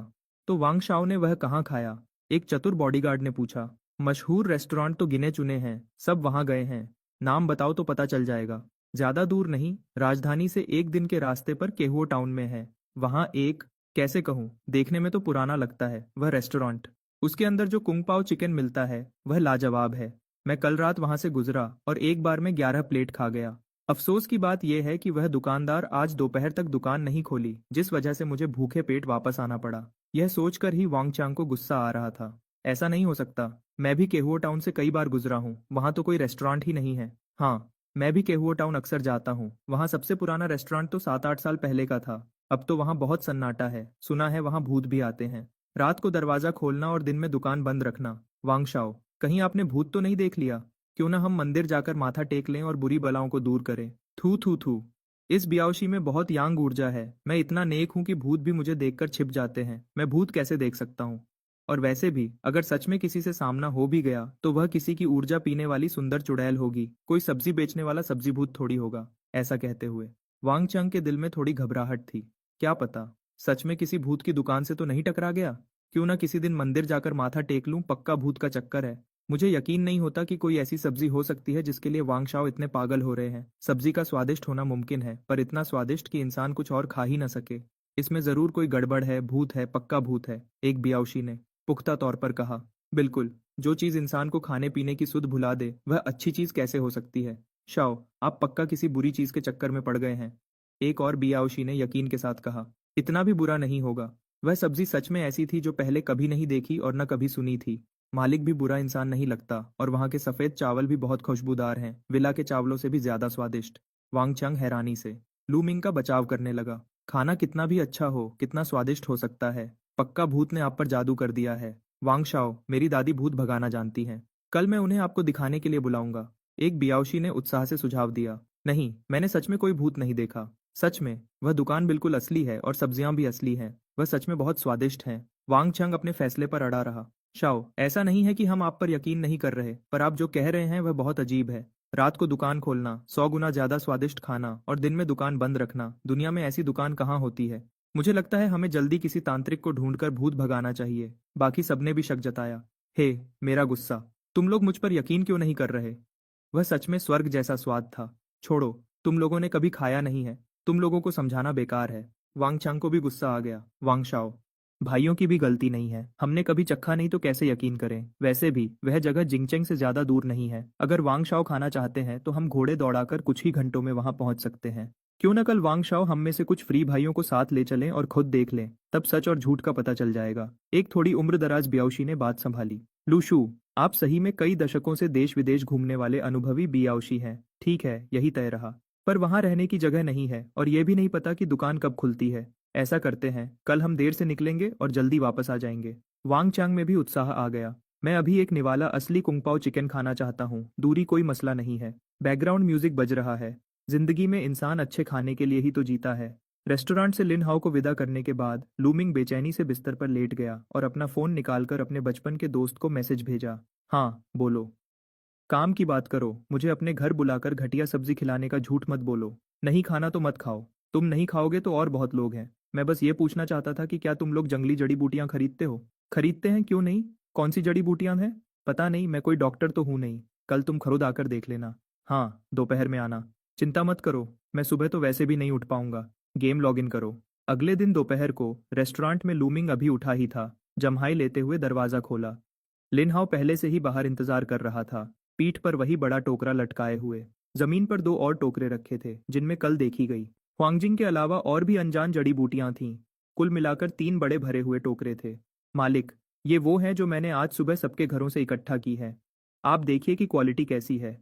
तो वांग शाओ ने वह कहाँ खाया? एक चतुर बॉडीगार्ड ने पूछा। मशहूर रेस्टोरेंट तो गिने चुने हैं, सब वहां गए हैं। नाम बताओ तो पता चल जाएगा। ज्यादा दूर नहीं, राजधानी से एक दिन के रास्ते पर केहुओ टाउन में है। वहां एक, कैसे कहूँ, देखने में तो पुराना लगता है वह रेस्टोरेंट। उसके अंदर जो कुंग पाओ चिकन मिलता है वह लाजवाब है। मैं कल रात वहां से गुजरा और एक बार में 11 प्लेट खा गया। अफसोस की बात यह है कि वह दुकानदार आज दोपहर तक दुकान नहीं खोली, जिस वजह से मुझे भूखे पेट वापस आना पड़ा। यह सोचकर ही वांग चांग को गुस्सा आ रहा था। ऐसा नहीं हो सकता। मैं भी केहुओ टाउन से कई बार गुजरा हूँ, वहां तो कोई रेस्टोरेंट ही नहीं है। हाँ, मैं भी केहुओ टाउन अक्सर जाता हूँ। वहां सबसे पुराना रेस्टोरेंट तो 7-8 साल पहले का था। अब तो वहां बहुत सन्नाटा है। सुना है वहां भूत भी आते हैं। रात को दरवाजा खोलना और दिन में दुकान बंद रखना। वांग शाओ, कहीं आपने भूत तो नहीं देख लिया? क्यों ना हम मंदिर जाकर माथा टेक लें और बुरी बलाओं को दूर करें। थू थू थू। इस बियावशी में बहुत यांग ऊर्जा है। मैं इतना नेक हूं कि भूत भी मुझे देखकर छिप जाते हैं। मैं भूत कैसे देख सकता हूँ? और वैसे भी अगर सच में किसी से सामना हो भी गया तो वह किसी की ऊर्जा पीने वाली सुंदर चुड़ैल होगी, कोई सब्जी बेचने वाला सब्जी भूत थोड़ी होगा। ऐसा कहते हुए वांग चंग के दिल में थोड़ी घबराहट थी। क्या पता सच में किसी भूत की दुकान से तो नहीं टकरा गया। क्यों ना किसी दिन मंदिर जाकर माथा टेक लूं, पक्का भूत का चक्कर है। मुझे यकीन नहीं होता कि कोई ऐसी सब्जी हो सकती है जिसके लिए वांग शाओ इतने पागल हो रहे हैं। सब्जी का स्वादिष्ट होना मुमकिन है, पर इतना स्वादिष्ट कि इंसान कुछ और खा ही ना सके। इसमें जरूर कोई गड़बड़ है, भूत है, पक्का भूत है, एक बियावशी ने पुख्ता तौर पर कहा। बिल्कुल, जो चीज इंसान को खाने पीने की सुध भुला दे वह अच्छी चीज कैसे हो सकती है? शाओ, आप पक्का किसी बुरी चीज के चक्कर में पड़ गए हैं, एक और बियावशी ने यकीन के साथ कहा। इतना भी बुरा नहीं होगा। वह सब्जी सच में ऐसी थी जो पहले कभी नहीं देखी और न कभी सुनी थी। मालिक भी बुरा इंसान नहीं लगता, और वहां के सफेद चावल भी बहुत खुशबूदार हैं, विला के चावलों से भी ज्यादा स्वादिष्ट। वांग चंग हैरानी से लू मिंग का बचाव करने लगा। खाना कितना भी अच्छा हो, कितना स्वादिष्ट हो सकता है, पक्का भूत ने आप पर जादू कर दिया है। वांग शाओ, मेरी दादी भूत भगाना जानती हैं। कल मैं उन्हें आपको दिखाने के लिए बुलाऊंगा, एक बियावशी ने उत्साह से सुझाव दिया। नहीं, मैंने सच में कोई भूत नहीं देखा। सच में वह दुकान बिल्कुल असली है और सब्जियां भी असली हैं। वह सच में बहुत स्वादिष्ट हैं। वांग चंग अपने फैसले पर अड़ा रहा। शाओ, ऐसा नहीं है कि हम आप पर यकीन नहीं कर रहे, पर आप जो कह रहे हैं वह बहुत अजीब है। रात को दुकान खोलना, 100 गुना ज्यादा स्वादिष्ट खाना और दिन में दुकान बंद रखना, दुनिया में ऐसी दुकान कहाँ होती है? मुझे लगता है हमें जल्दी किसी तांत्रिक को ढूंढकर भूत भगाना चाहिए। बाकी सबने भी शक जताया। हे, मेरा गुस्सा, तुम लोग मुझ पर यकीन क्यों नहीं कर रहे? वह सच में स्वर्ग जैसा स्वाद था। छोड़ो, तुम लोगों ने कभी खाया नहीं है, तुम लोगों को समझाना बेकार है। वांग चांग को भी गुस्सा आ गया। वांग शाओ, भाइयों की भी गलती नहीं है, हमने कभी चखा नहीं तो कैसे यकीन करें? वैसे भी वह जगह जिंगचेंग से ज्यादा दूर नहीं है। अगर वांग शाओ खाना चाहते हैं तो हम घोड़े दौड़ाकर कुछ ही घंटों में वहां पहुंच सकते हैं। क्यों न कल वांग शाओ हम में से कुछ फ्री भाइयों को साथ ले चलें और खुद देख लें, तब सच और झूठ का पता चल जाएगा। एक थोड़ी उम्र दराज बियावशी ने बात संभाली। लूशू, आप सही में कई दशकों से देश विदेश घूमने वाले अनुभवी बियावशी हैं। ठीक है, यही तय रहा। पर वहां रहने की जगह नहीं है और यह भी नहीं पता कि दुकान कब खुलती है। ऐसा करते हैं, कल हम देर से निकलेंगे और जल्दी वापस आ जाएंगे। वांग चांग में भी उत्साह आ गया। मैं अभी एक निवाला असली कुंगपाओ चिकन खाना चाहता हूँ, दूरी कोई मसला नहीं है। बैकग्राउंड म्यूजिक बज रहा है। जिंदगी में इंसान अच्छे खाने के लिए ही तो जीता है। रेस्टोरेंट से लिन हाओ को विदा करने के बाद लूमिंग बेचैनी से बिस्तर पर लेट गया और अपना फोन निकालकर अपने बचपन के दोस्त को मैसेज भेजा। हाँ, बोलो। काम की बात करो, मुझे अपने घर बुलाकर घटिया सब्जी खिलाने का झूठ मत बोलो। नहीं खाना तो मत खाओ। तुम नहीं खाओगे तो और बहुत लोग हैं। मैं बस ये पूछना चाहता था कि क्या तुम लोग जंगली जड़ी बूटियां खरीदते हो? खरीदते हैं, क्यों नहीं? कौन सी जड़ी बूटियां हैं? पता नहीं, मैं कोई डॉक्टर तो हूं नहीं। कल तुम खुद आकर देख लेना। हाँ, दोपहर में आना। चिंता मत करो, मैं सुबह तो वैसे भी नहीं उठ पाऊंगा। गेम लॉगिन करो। अगले दिन दोपहर को रेस्टोरेंट में लूमिंग अभी उठा ही था। जम्हाई लेते हुए दरवाजा खोला। लिनहाओ पहले से ही बाहर इंतजार कर रहा था, पीठ पर वही बड़ा टोकरा लटकाए हुए। जमीन पर दो और टोकरे रखे थे जिनमें कल देखी गई ह्वांगजिंग के अलावा और भी अनजान जड़ी बूटियां थीं। कुल मिलाकर 3 बड़े भरे हुए टोकरे थे। मालिक, ये वो हैं जो मैंने आज सुबह सबके घरों से इकट्ठा की है। आप देखिए कि क्वालिटी कैसी है।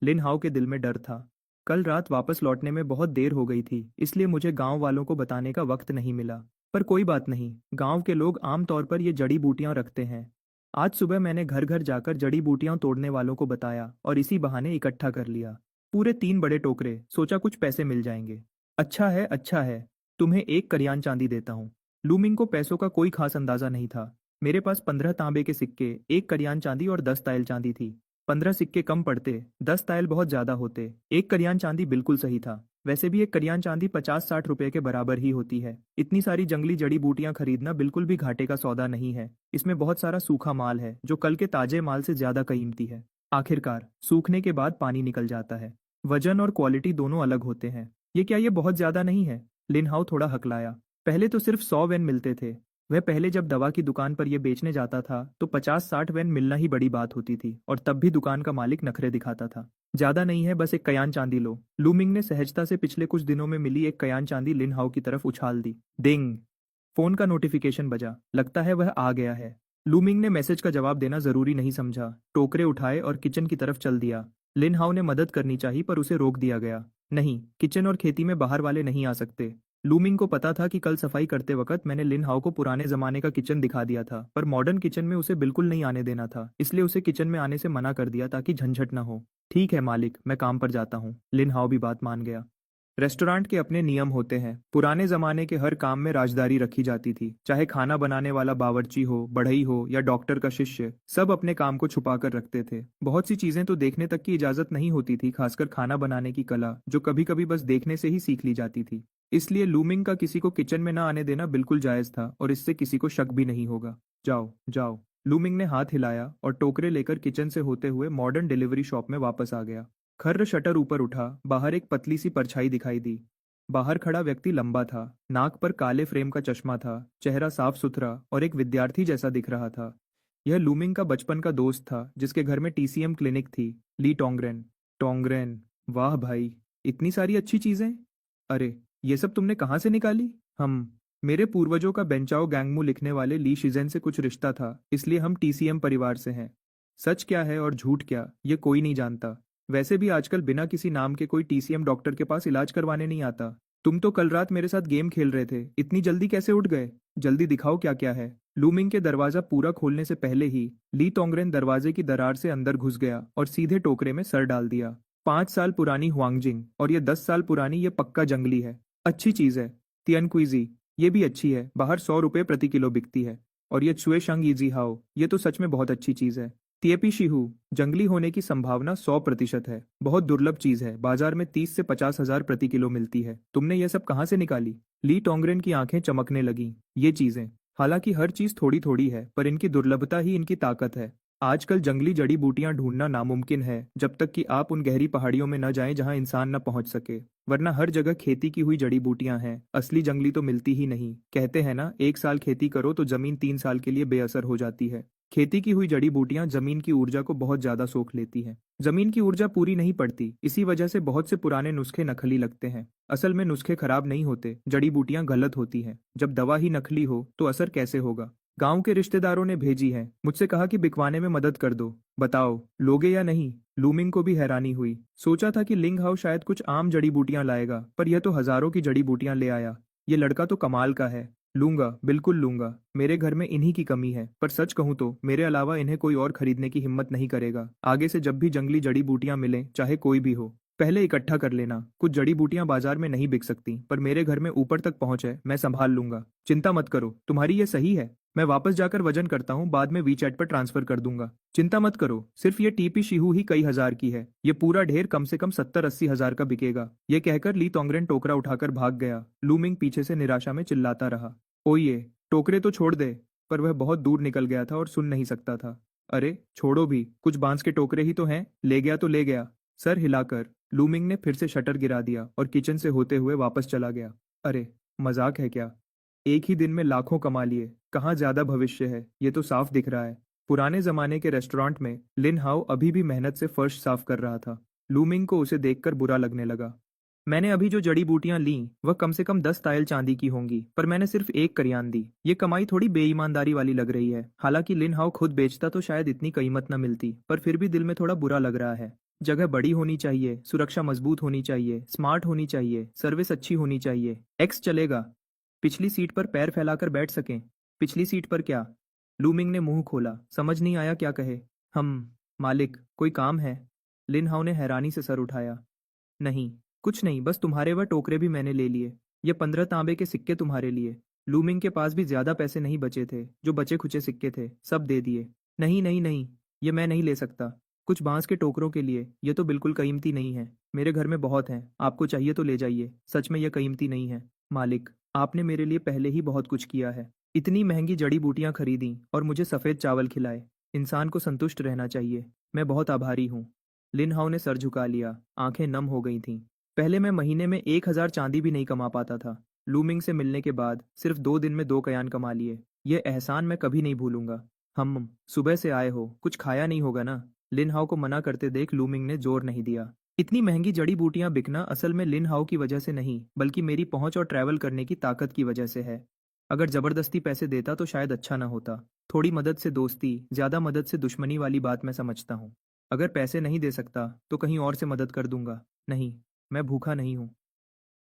लिन हाओ के दिल में डर था। कल रात वापस लौटने में बहुत देर हो गई थी, इसलिए मुझे गांव वालों को बताने का वक्त नहीं मिला। पर कोई बात नहीं, गांव के लोग आमतौर पर ये जड़ी बूटियां रखते हैं। आज सुबह मैंने घर घर जाकर जड़ी बूटियां तोड़ने वालों को बताया और इसी बहाने इकट्ठा कर लिया। पूरे 3 बड़े टोकरे, सोचा कुछ पैसे मिल जाएंगे। अच्छा है, अच्छा है। तुम्हें 1 करियान चांदी देता हूँ। लूमिंग को पैसों का कोई खास अंदाजा नहीं था। मेरे पास 15 तांबे के सिक्के, 1 करियान चांदी और 10 तायल चांदी थी। 15 सिक्के कम पड़ते, 10 तायल बहुत ज्यादा होते। 1 करियान चांदी बिल्कुल सही था। वैसे भी 1 करियान चांदी 50-60 रुपए के बराबर ही होती है। इतनी सारी जंगली जड़ी बूटियां खरीदना बिल्कुल भी घाटे का सौदा नहीं है। इसमें बहुत सारा सूखा माल है जो कल के ताजे माल से ज्यादा कीमती है। आखिरकार सूखने के बाद पानी निकल जाता है। वजन और क्वालिटी दोनों अलग होते हैं। ये बहुत ज्यादा नहीं है? लिनहाउ थोड़ा हकलाया। पहले तो सिर्फ 100 वेन मिलते थे। वह पहले जब दवा की दुकान पर यह बेचने जाता था तो 50-60 वेन मिलना ही बड़ी बात होती थी, और तब भी दुकान का मालिक नखरे दिखाता था। ज्यादा नहीं है, बस 1 कयान चांदी लो। लूमिंग ने सहजता से पिछले कुछ दिनों में मिली 1 कयान चांदी लिन हाउ की तरफ उछाल दी। डिंग! फोन का नोटिफिकेशन बजा। लगता है वह आ गया है। लूमिंग ने मैसेज का जवाब देना जरूरी नहीं समझा। टोकरे उठाए और किचन की तरफ चल दिया। लिन हाउ ने मदद करनी चाहिए पर उसे रोक दिया गया। नहीं, किचन और खेती में बाहर वाले नहीं आ सकते। लूमिंग को पता था कि कल सफाई करते वक्त मैंने लिन हाउ को पुराने जमाने का किचन दिखा दिया था, पर मॉडर्न किचन में उसे बिल्कुल नहीं आने देना था, इसलिए उसे किचन में आने से मना कर दिया ताकि झंझट न हो। ठीक है मालिक, मैं काम पर जाता हूँ। लिन हाउ भी बात मान गया। रेस्टोरेंट के अपने नियम होते हैं। पुराने जमाने के हर काम में राजदारी रखी जाती थी, चाहे खाना बनाने वाला बावर्ची हो, बढ़ई हो या डॉक्टर का शिष्य, सब अपने काम को छुपा कर रखते थे। बहुत सी चीजें तो देखने तक की इजाजत नहीं होती थी, खासकर खाना बनाने की कला, जो कभी कभी बस देखने से ही सीख ली जाती थी। इसलिए लूमिंग का किसी को किचन में न आने देना बिल्कुल जायज था और इससे किसी को शक भी नहीं होगा। जाओ जाओ। लूमिंग ने हाथ हिलाया और टोकरे लेकर किचन से होते हुए मॉडर्न डिलीवरी शॉप में वापस आ गया। खर्र शटर ऊपर उठा। बाहर एक पतली सी परछाई दिखाई दी। बाहर खड़ा व्यक्ति लंबा था। नाक पर काले फ्रेम का चश्मा था। चेहरा साफ सुथरा और एक विद्यार्थी जैसा दिख रहा था। यह लूमिंग का बचपन का दोस्त था जिसके घर में टीसीएम क्लिनिक थी। ली टोंगरेन। टोंगरेन। वाह भाई, इतनी सारी अच्छी चीजें। अरे, ये सब तुमने कहाँ से निकाली? हम मेरे पूर्वजों का बेंचाओ गैंगमू लिखने वाले ली शिजेन से कुछ रिश्ता था, इसलिए हम टीसीएम परिवार से हैं। सच क्या है और झूठ क्या, ये कोई नहीं जानता। वैसे भी आजकल बिना किसी नाम के कोई टीसीएम डॉक्टर के पास इलाज करवाने नहीं आता। तुम तो कल रात मेरे साथ गेम खेल रहे थे, इतनी जल्दी कैसे उठ गए? जल्दी दिखाओ क्या क्या है। लूमिंग के दरवाजा पूरा खोलने से पहले ही ली तोंगरेन दरवाजे की दरार से अंदर घुस गया और सीधे टोकरे में सर डाल दिया। 5 साल पुरानी हुआंगजिंग और ये 10 साल पुरानी, ये पक्का जंगली है। अच्छी चीज है। तियनक्विजी, ये भी अच्छी है, बाहर 100 रुपए प्रति किलो बिकती है। और ये चुए शंग इजी हाओ, ये तो सच में बहुत अच्छी चीज है। तिएपी शिहू, जंगली होने की संभावना 100% है, बहुत दुर्लभ चीज है, बाजार में 30 से 50 हजार प्रति किलो मिलती है। तुमने ये सब कहाँ से निकाली? ली टोंगरेन की आंखें चमकने लगीं। ये चीजें, हालांकि हर चीज थोड़ी थोड़ी है, पर इनकी दुर्लभता ही इनकी ताकत है। आजकल जंगली जड़ी बूटियां ढूंढना नामुमकिन है, जब तक कि आप उन गहरी पहाड़ियों में न जाएं जहां इंसान न पहुंच सके। वरना हर जगह खेती की हुई जड़ी बूटियां हैं, असली जंगली तो मिलती ही नहीं। कहते हैं ना, 1 साल खेती करो तो जमीन 3 साल के लिए बेअसर हो जाती है। खेती की हुई जड़ी बूटियां जमीन की ऊर्जा को बहुत ज्यादा सोख लेती हैं। जमीन की ऊर्जा पूरी नहीं पड़ती, इसी वजह से बहुत से पुराने नुस्खे नकली लगते हैं। असल में नुस्खे खराब नहीं होते, जड़ी बूटियां गलत होती हैं। जब दवा ही नकली हो तो असर कैसे होगा? गांव के रिश्तेदारों ने भेजी है, मुझसे कहा कि बिकवाने में मदद कर दो। बताओ, लोगे या नहीं? लूमिंग को भी हैरानी हुई। सोचा था कि लिंग हाउ शायद कुछ आम जड़ी बूटियां लाएगा, पर यह तो हजारों की जड़ी बूटियां ले आया। ये लड़का तो कमाल का है। लूंगा, बिल्कुल लूंगा। मेरे घर में इन्हीं की कमी है, पर सच कहूं तो मेरे अलावा इन्हें कोई और खरीदने की हिम्मत नहीं करेगा। आगे से जब भी जंगली जड़ी बूटियां मिलें, चाहे कोई भी हो, पहले इकट्ठा कर लेना, कुछ जड़ी बूटियां बाजार में नहीं बिक सकती, पर मेरे घर में ऊपर तक पहुंच है, मैं संभाल लूंगा। चिंता मत करो, तुम्हारी ये सही है। मैं वापस जाकर वजन करता हूँ, बाद में वीचैट पर ट्रांसफर कर दूंगा। चिंता मत करो, सिर्फ ये टीपी शिहू ही कई हजार की है, ये पूरा ढेर कम से कम 70-80 हजार का बिकेगा। ये कहकर ली तोंगरेन टोकरा उठाकर भाग गया। लूमिंग पीछे से निराशा में चिल्लाता रहा, ओये, टोकरे तो छोड़ दे। पर वह बहुत दूर निकल गया था और सुन नहीं सकता था। अरे छोड़ो भी, कुछ बांस के टोकरे ही तो हैं, ले गया तो ले गया। सर हिलाकर लूमिंग ने फिर से शटर गिरा दिया और किचन से होते हुए वापस चला गया। अरे मजाक है क्या? एक ही दिन में लाखों कमा लिए, कहाँ ज्यादा भविष्य है, ये तो साफ दिख रहा है। पुराने जमाने के रेस्टोरेंट में लिन हाउ अभी भी मेहनत से फर्श साफ कर रहा था। लूमिंग को उसे देखकर बुरा लगने लगा। मैंने अभी जो जड़ी बूटियां ली वह कम से कम 10 तायल चांदी की होंगी, पर मैंने सिर्फ एक करियान दी। ये कमाई थोड़ी बेईमानदारी वाली लग रही है। हालांकि लिन हाउ खुद बेचता तो शायद इतनी कीमत न मिलती, पर फिर भी दिल में थोड़ा बुरा लग रहा है। जगह बड़ी होनी चाहिए, सुरक्षा मजबूत होनी चाहिए, स्मार्ट होनी चाहिए, सर्विस अच्छी होनी चाहिए। एक्स चलेगा। पिछली सीट पर पैर फैलाकर बैठ सकें। पिछली सीट पर क्या? लूमिंग ने मुंह खोला, समझ नहीं आया क्या कहे। हम मालिक, कोई काम है? लिन हाउ ने हैरानी से सर उठाया। नहीं, कुछ नहीं, बस तुम्हारे वह टोकरे भी मैंने ले लिए। ये 15 तांबे के सिक्के तुम्हारे लिए। लूमिंग के पास भी ज्यादा पैसे नहीं बचे थे, जो बचे खुचे सिक्के थे सब दे दिए। नहीं नहीं नहीं, ये मैं नहीं ले सकता। कुछ बांस के टोकरों के लिए, ये तो बिल्कुल कीमती नहीं है। मेरे घर में बहुत हैं, आपको चाहिए तो ले जाइए, सच में यह कीमती नहीं है। मालिक, आपने मेरे लिए पहले ही बहुत कुछ किया है। इतनी महंगी जड़ी बूटियां खरीदी और मुझे सफेद चावल खिलाए। इंसान को संतुष्ट रहना चाहिए। मैं बहुत आभारी हूँ। लिन हाउ ने सर झुका लिया, आंखें नम हो गई थीं। पहले मैं महीने में 1,000 चांदी भी नहीं कमा पाता था। लूमिंग से मिलने के बाद सिर्फ 2 दिन में 2 कयान कमा लिए। ये एहसान मैं कभी नहीं भूलूंगा। हम सुबह से आए हो, कुछ खाया नहीं होगा ना? लिन हाउ को मना करते देख लूमिंग ने जोर नहीं दिया। इतनी महंगी जड़ी बूटियां बिकना असल में लिन हाउ की वजह से नहीं, बल्कि मेरी पहुंच और ट्रैवल करने की ताकत की वजह से है। अगर जबरदस्ती पैसे देता तो शायद अच्छा ना होता। थोड़ी मदद से दोस्ती, ज्यादा मदद से दुश्मनी वाली बात मैं समझता हूँ। अगर पैसे नहीं दे सकता तो कहीं और से मदद कर दूंगा। नहीं, मैं भूखा नहीं हूँ।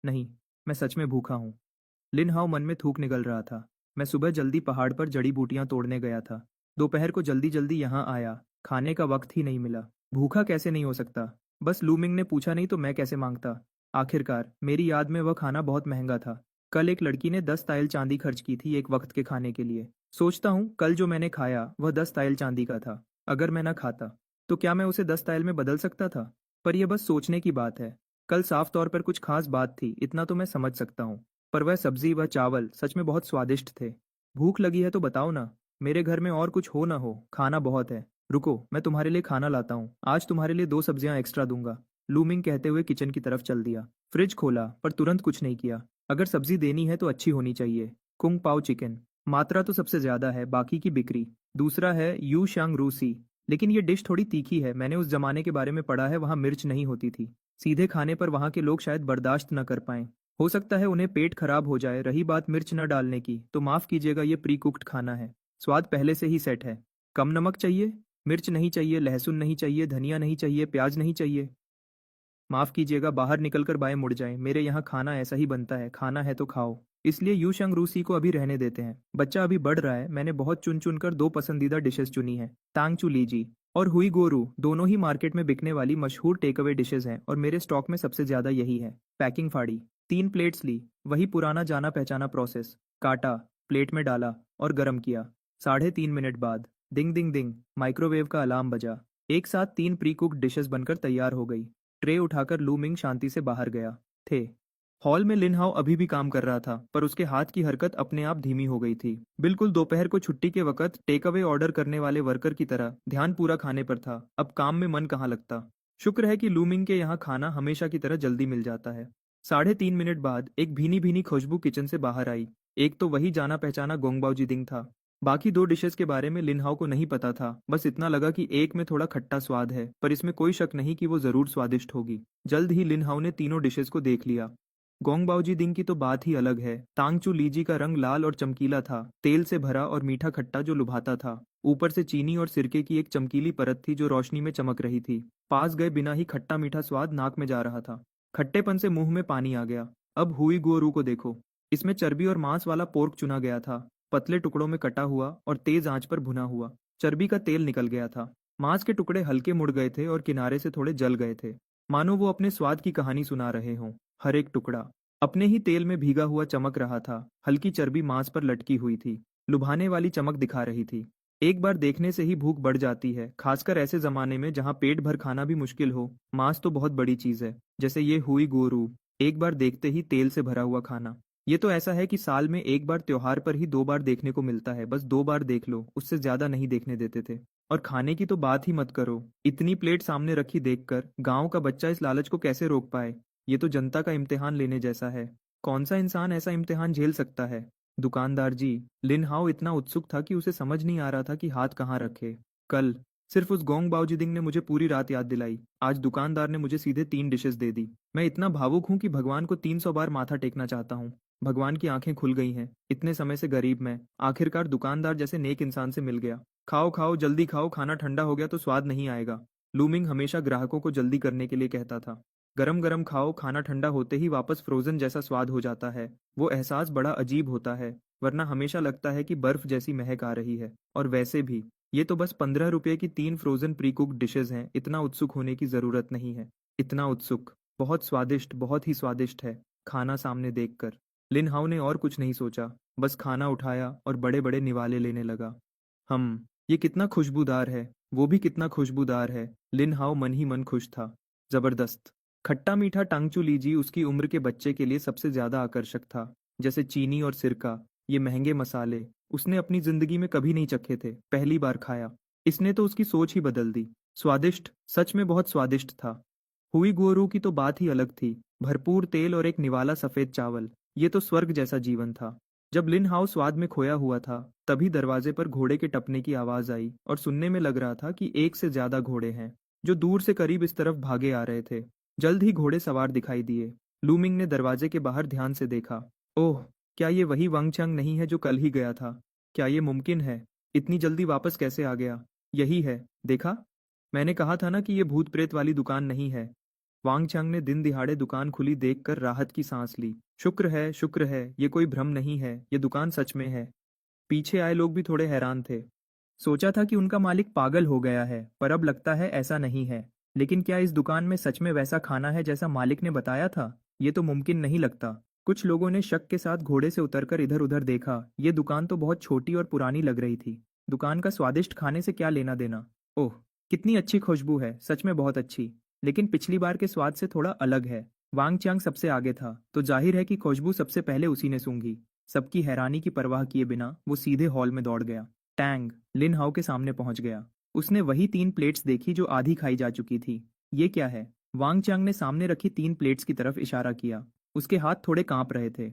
नहीं, मैं सच में भूखा हूँ। लिन हाउ मन में थूक निकल रहा था। मैं सुबह जल्दी पहाड़ पर जड़ी बूटियां तोड़ने गया था। दोपहर को जल्दी जल्दी यहाँ आया, खाने का वक्त ही नहीं मिला। भूखा कैसे नहीं हो सकता? बस लूमिंग ने पूछा नहीं तो मैं कैसे मांगता? आखिरकार मेरी याद में वह खाना बहुत महंगा था। कल एक लड़की ने 10 तायल चांदी खर्च की थी एक वक्त के खाने के लिए। सोचता हूँ कल जो मैंने खाया वह 10 तायल चांदी का था। अगर मैं ना खाता तो क्या मैं उसे 10 तायल में बदल सकता था? पर यह बस सोचने की बात है। कल साफ तौर पर कुछ खास बात थी, इतना तो मैं समझ सकता हूँ। पर वह सब्जी व चावल सच में बहुत स्वादिष्ट थे। भूख लगी है तो बताओ ना, मेरे घर में और कुछ हो ना हो, खाना बहुत है। रुको, मैं तुम्हारे लिए खाना लाता हूँ, आज तुम्हारे लिए 2 सब्जियां एक्स्ट्रा दूंगा। लूमिंग कहते हुए किचन की तरफ चल दिया। फ्रिज खोला पर तुरंत कुछ नहीं किया। अगर सब्जी देनी है तो अच्छी होनी चाहिए। कुंग पाओ चिकन, मात्रा तो सबसे ज्यादा है, बाकी की बिक्री। दूसरा है यू शांग रूसी। लेकिन ये डिश थोड़ी तीखी है, मैंने उस जमाने के बारे में पढ़ा है, वहाँ मिर्च नहीं होती थी। सीधे खाने पर वहाँ के लोग शायद बर्दाश्त न कर पाएं। हो सकता है उन्हें पेट खराब हो जाए। रही बात मिर्च न डालने की, तो माफ कीजिएगा, ये प्री कुक्ड खाना है। स्वाद पहले से ही सेट है। कम नमक चाहिए? मिर्च नहीं चाहिए, लहसुन नहीं चाहिए, धनिया नहीं चाहिए, प्याज नहीं चाहिए? माफ कीजिएगा, बाहर निकलकर बाएं मुड़ जाएं। मेरे यहाँ खाना ऐसा ही बनता है, खाना है तो खाओ। इसलिए यूशंग रूसी को अभी रहने देते हैं। बच्चा अभी बढ़ रहा है। मैंने बहुत चुन चुन कर 2 पसंदीदा डिशेस चुनी है, तांगचू लीजी और हुई गोरू। दोनों ही मार्केट में बिकने वाली मशहूर टेक अवे डिशेज हैं और मेरे स्टॉक में सबसे ज्यादा यही है। पैकिंग फाड़ी, 3 प्लेट्स ली। वही पुराना जाना पहचाना प्रोसेस। काटा, प्लेट में डाला और गर्म किया। 3.5 मिनट बाद डिंग डिंग डिंग माइक्रोवेव का अलार्म बजा। एक साथ 3 प्री कुक्ड डिशेस बनकर तैयार हो गई। ट्रे उठाकर लूमिंग शांति से बाहर गया। थे हॉल में लिन हाउ अभी भी काम कर रहा था, पर उसके हाथ की हरकत अपने आप धीमी हो गई थी। बिल्कुल दोपहर को छुट्टी के वक्त टेक अवे ऑर्डर करने वाले वर्कर की तरह ध्यान पूरा खाने पर था। अब काम में मन कहाँ लगता। शुक्र है कि लूमिंग के यहाँ खाना हमेशा की तरह जल्दी मिल जाता है। 3.5 मिनट बाद एक भीनी भीनी खुशबू किचन से बाहर आई। एक तो वही जाना पहचाना गोंगबाओ जिदिंग था। बाकी 2 डिशेस के बारे में लिनहाओ को नहीं पता था। बस इतना लगा कि एक में थोड़ा खट्टा स्वाद है, पर इसमें कोई शक नहीं कि वो जरूर स्वादिष्ट होगी। जल्द ही लिनहाओ ने तीनों डिशेस को देख लिया। गोंगबाओजी दिंग की तो बात ही अलग है। तांगचू लीजी का रंग लाल और चमकीला था, तेल से भरा और मीठा खट्टा जो लुभाता था। ऊपर से चीनी और सिरके की एक चमकीली परत थी जो रोशनी में चमक रही थी। पास गए बिना ही खट्टा मीठा स्वाद नाक में जा रहा था। खट्टेपन से मुंह में पानी आ गया। अब हुई गुओरू को देखो। इसमें चर्बी और मांस वाला पोर्क चुना गया था, पतले टुकड़ों में कटा हुआ और तेज आंच पर भुना हुआ। चर्बी का तेल निकल गया था। मांस के टुकड़े हल्के मुड़ गए थे और किनारे से थोड़े जल गए थे। मानो वो अपने स्वाद की कहानी सुना रहे हों। हर एक टुकड़ा अपने ही तेल में भीगा हुआ चमक रहा था। हल्की चर्बी मांस पर लटकी हुई थी, लुभाने वाली चमक दिखा रही थी। एक बार देखने से ही भूख बढ़ जाती है, खासकर ऐसे जमाने में जहाँ पेट भर खाना भी मुश्किल हो। मांस तो बहुत बड़ी चीज है, जैसे ये हुई गोरू। एक बार देखते ही तेल से भरा हुआ खाना। ये तो ऐसा है कि साल में एक बार त्योहार पर ही 2 बार देखने को मिलता है, बस 2 बार देख लो, उससे ज्यादा नहीं देखने देते थे। और खाने की तो बात ही मत करो। इतनी प्लेट सामने रखी देखकर गांव का बच्चा इस लालच को कैसे रोक पाए। ये तो जनता का इम्तिहान लेने जैसा है। कौन सा इंसान ऐसा इम्तिहान झेल सकता है। दुकानदार जी। लिन हाओ इतना उत्सुक था कि उसे समझ नहीं आ रहा था कि हाथ कहाँ रखे। कल सिर्फ उस गोंग बाओजीदिंग ने मुझे पूरी रात याद दिलाई। आज दुकानदार ने मुझे सीधे 3 डिशेस दे दी। मैं इतना भावुक हूँ कि भगवान को 300 बार माथा टेकना चाहता हूँ। भगवान की आंखें खुल गई हैं। इतने समय से गरीब मैं आखिरकार दुकानदार जैसे नेक इंसान से मिल गया। खाओ खाओ जल्दी खाओ, खाना ठंडा हो गया तो स्वाद नहीं आएगा। लूमिंग हमेशा ग्राहकों को जल्दी करने के लिए कहता था। गरम गरम खाओ, खाना ठंडा होते ही वापस फ्रोजन जैसा स्वाद हो जाता है। वो एहसास बड़ा अजीब होता है, वरना हमेशा लगता है कि बर्फ जैसी महक आ रही है। और वैसे भी ये तो बस 15 रुपये की 3 फ्रोजन प्री कुक्ड डिशेज हैं, इतना उत्सुक होने की जरूरत नहीं है। इतना उत्सुक। बहुत स्वादिष्ट, बहुत ही स्वादिष्ट है। खाना सामने देखकर लिन हाउ ने और कुछ नहीं सोचा, बस खाना उठाया और बड़े बड़े निवाले लेने लगा। ये कितना खुशबूदार है, वो भी कितना खुशबूदार है। लिन हाओ मन ही मन खुश था। जबरदस्त। खट्टा मीठा टांगचू लीजी उसकी उम्र के बच्चे के लिए सबसे ज्यादा आकर्षक था। जैसे चीनी और सिरका, ये महंगे मसाले उसने अपनी जिंदगी में कभी नहीं चखे थे, पहली बार खाया। इसने तो उसकी सोच ही बदल दी। स्वादिष्ट, सच में बहुत स्वादिष्ट था। हुई गुओरू की तो बात ही अलग थी। भरपूर तेल और एक निवाला सफेद चावल, ये तो स्वर्ग जैसा जीवन था। जब लिन हाउ स्वाद में खोया हुआ था, तभी दरवाजे पर घोड़े के टपने की आवाज आई और सुनने में लग रहा था कि एक से ज्यादा घोड़े हैं, जो दूर से करीब इस तरफ भागे आ रहे थे। जल्द ही घोड़े सवार दिखाई दिए। लूमिंग ने दरवाजे के बाहर ध्यान से देखा। ओह, क्या ये वही वंग चंग नहीं है जो कल ही गया था? क्या ये मुमकिन है? इतनी जल्दी वापस कैसे आ गया? यही है, देखा? मैंने कहा था ना कि ये भूत प्रेत वाली दुकान नहीं है। वांग चांग ने दिन दिहाड़े दुकान खुली देखकर राहत की सांस ली। शुक्र है, ये कोई भ्रम नहीं है, ये दुकान सच में है। पीछे आए लोग भी थोड़े हैरान थे। सोचा था कि उनका मालिक पागल हो गया है, पर अब लगता है ऐसा नहीं है। लेकिन क्या इस दुकान में सच में वैसा खाना है जैसा मालिक ने बताया था? ये तो मुमकिन नहीं लगता। कुछ लोगों ने शक के साथ घोड़े से उतरकर इधर उधर देखा। ये दुकान तो बहुत छोटी और पुरानी लग रही थी। दुकान का स्वादिष्ट खाने से क्या लेना देना। ओह, कितनी अच्छी खुशबू है, सच में बहुत अच्छी। लेकिन पिछली बार के स्वाद से थोड़ा अलग है। वांग चांग सबसे आगे था, तो जाहिर है कि खुशबू सबसे पहले उसी ने सूंघी। सबकी हैरानी की परवाह किए बिना वो सीधे हॉल में दौड़ गया। टैंग लिन हाउ के सामने पहुंच गया। उसने वही 3 प्लेट्स देखी जो आधी खाई जा चुकी थी। ये क्या है? वांग चांग ने सामने रखी 3 प्लेट्स की तरफ इशारा किया। उसके हाथ थोड़े कांप रहे थे।